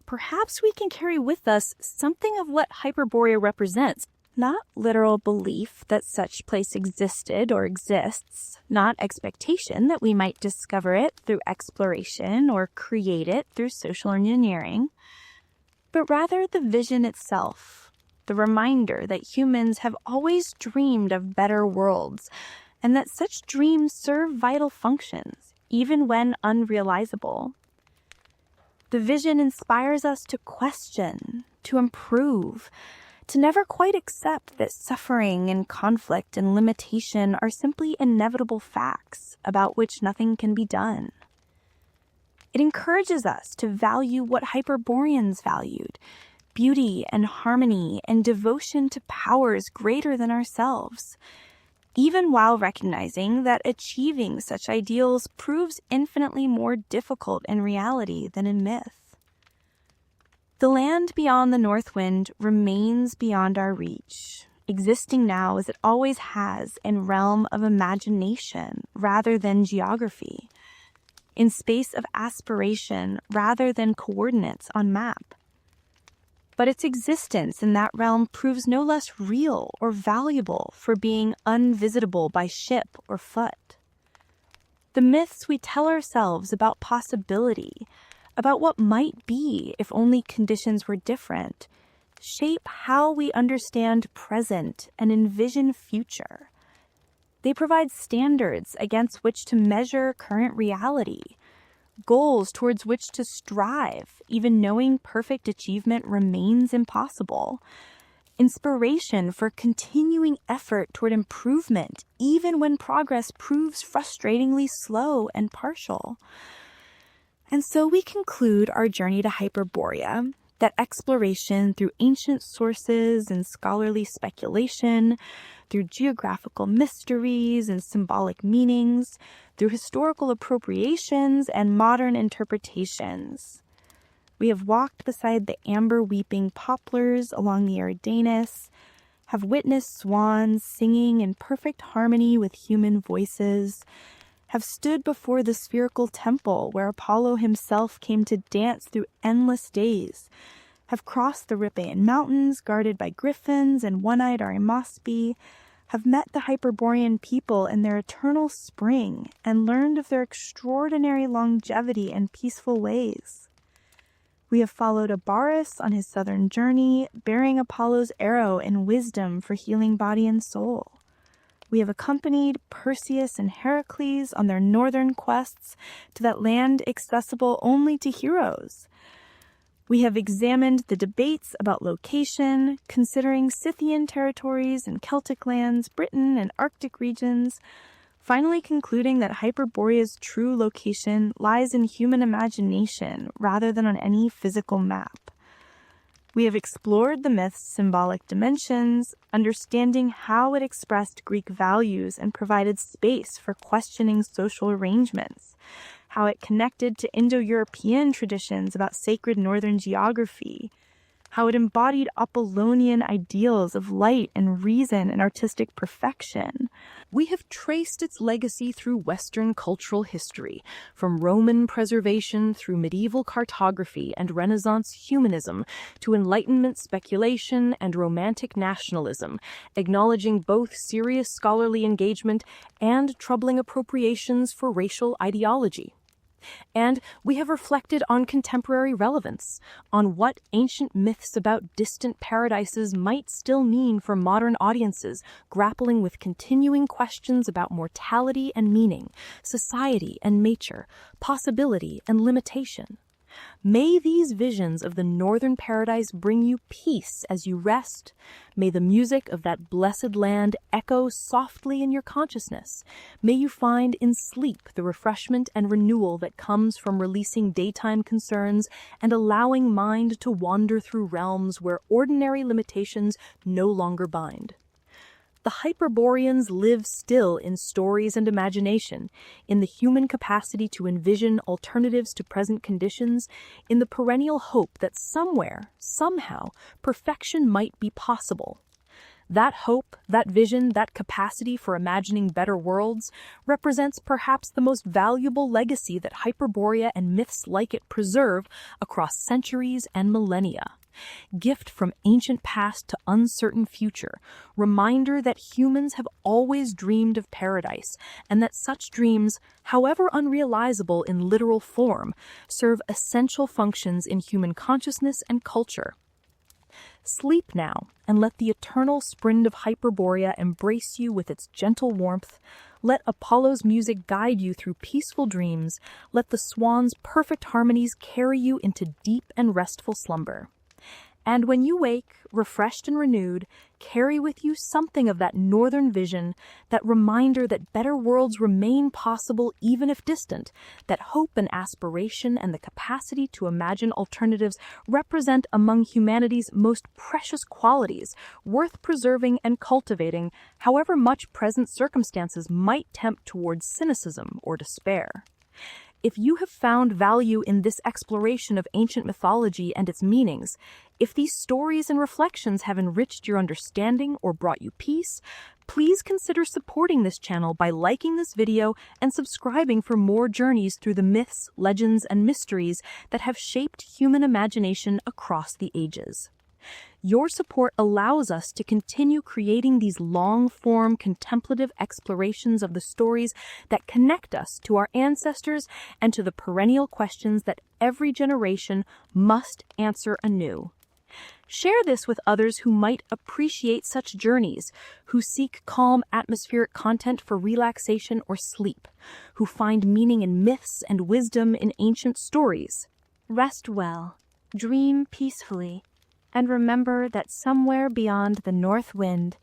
perhaps we can carry with us something of what Hyperborea represents. Not literal belief that such place existed or exists, not expectation that we might discover it through exploration or create it through social engineering, but rather the vision itself, the reminder that humans have always dreamed of better worlds, and that such dreams serve vital functions, even when unrealizable. The vision inspires us to question, to improve, to never quite accept that suffering and conflict and limitation are simply inevitable facts about which nothing can be done. It encourages us to value what Hyperboreans valued: beauty and harmony and devotion to powers greater than ourselves, even while recognizing that achieving such ideals proves infinitely more difficult in reality than in myth. The land beyond the North Wind remains beyond our reach, existing now as it always has in realm of imagination rather than geography, in space of aspiration rather than coordinates on map. But its existence in that realm proves no less real or valuable for being unvisitable by ship or foot. The myths we tell ourselves about possibility, about what might be if only conditions were different, shape how we understand present and envision future. They provide standards against which to measure current reality, goals towards which to strive, even knowing perfect achievement remains impossible, inspiration for continuing effort toward improvement, even when progress proves frustratingly slow and partial. And so we conclude our journey to Hyperborea, that exploration through ancient sources and scholarly speculation, through geographical mysteries and symbolic meanings, through historical appropriations and modern interpretations. We have walked beside the amber-weeping poplars along the Eridanus, have witnessed swans singing in perfect harmony with human voices, have stood before the spherical temple where Apollo himself came to dance through endless days, have crossed the Rhipaean Mountains guarded by griffins and one-eyed Arimaspi, have met the Hyperborean people in their eternal spring and learned of their extraordinary longevity and peaceful ways. We have followed Abaris on his southern journey, bearing Apollo's arrow in wisdom for healing body and soul. We have accompanied Perseus and Heracles on their northern quests to that land accessible only to heroes. We have examined the debates about location, considering Scythian territories and Celtic lands, Britain and Arctic regions, finally concluding that Hyperborea's true location lies in human imagination rather than on any physical map. We have explored the myth's symbolic dimensions, understanding how it expressed Greek values and provided space for questioning social arrangements, how it connected to Indo-European traditions about sacred northern geography, how it embodied Apollonian ideals of light and reason and artistic perfection. We have traced its legacy through Western cultural history, from Roman preservation through medieval cartography and Renaissance humanism to Enlightenment speculation and Romantic nationalism, acknowledging both serious scholarly engagement and troubling appropriations for racial ideology. And we have reflected on contemporary relevance, on what ancient myths about distant paradises might still mean for modern audiences grappling with continuing questions about mortality and meaning, society and nature, possibility and limitation. May these visions of the northern paradise bring you peace as you rest. May the music of that blessed land echo softly in your consciousness. May you find in sleep the refreshment and renewal that comes from releasing daytime concerns and allowing mind to wander through realms where ordinary limitations no longer bind. The Hyperboreans live still in stories and imagination, in the human capacity to envision alternatives to present conditions, in the perennial hope that somewhere, somehow, perfection might be possible. That hope, that vision, that capacity for imagining better worlds represents perhaps the most valuable legacy that Hyperborea and myths like it preserve across centuries and millennia. Gift from ancient past to uncertain future, reminder that humans have always dreamed of paradise, and that such dreams, however unrealizable in literal form, serve essential functions in human consciousness and culture. Sleep now, and let the eternal sprint of Hyperborea embrace you with its gentle warmth. Let Apollo's music guide you through peaceful dreams. Let the swan's perfect harmonies carry you into deep and restful slumber. And when you wake, refreshed and renewed, carry with you something of that northern vision, that reminder that better worlds remain possible even if distant, that hope and aspiration and the capacity to imagine alternatives represent among humanity's most precious qualities, worth preserving and cultivating, however much present circumstances might tempt towards cynicism or despair. If you have found value in this exploration of ancient mythology and its meanings, if these stories and reflections have enriched your understanding or brought you peace, please consider supporting this channel by liking this video and subscribing for more journeys through the myths, legends, and mysteries that have shaped human imagination across the ages. Your support allows us to continue creating these long-form contemplative explorations of the stories that connect us to our ancestors and to the perennial questions that every generation must answer anew. Share this with others who might appreciate such journeys, who seek calm atmospheric content for relaxation or sleep, who find meaning in myths and wisdom in ancient stories. Rest well, dream peacefully, and remember that somewhere beyond the north wind,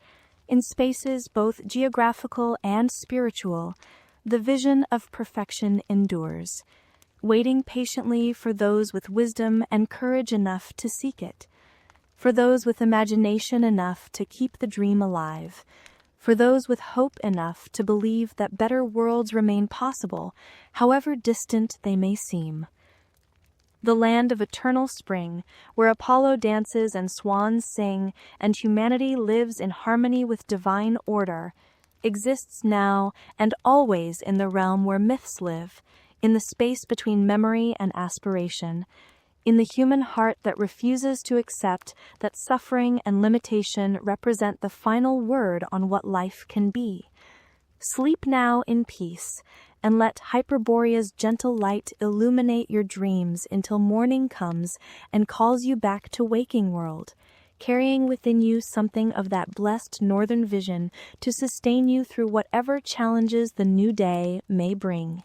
in spaces both geographical and spiritual, the vision of perfection endures, waiting patiently for those with wisdom and courage enough to seek it, for those with imagination enough to keep the dream alive, for those with hope enough to believe that better worlds remain possible, however distant they may seem. The land of eternal spring, where Apollo dances and swans sing, and humanity lives in harmony with divine order, exists now and always in the realm where myths live, in the space between memory and aspiration, in the human heart that refuses to accept that suffering and limitation represent the final word on what life can be. Sleep now in peace, and let Hyperborea's gentle light illuminate your dreams until morning comes and calls you back to waking world, carrying within you something of that blessed northern vision to sustain you through whatever challenges the new day may bring.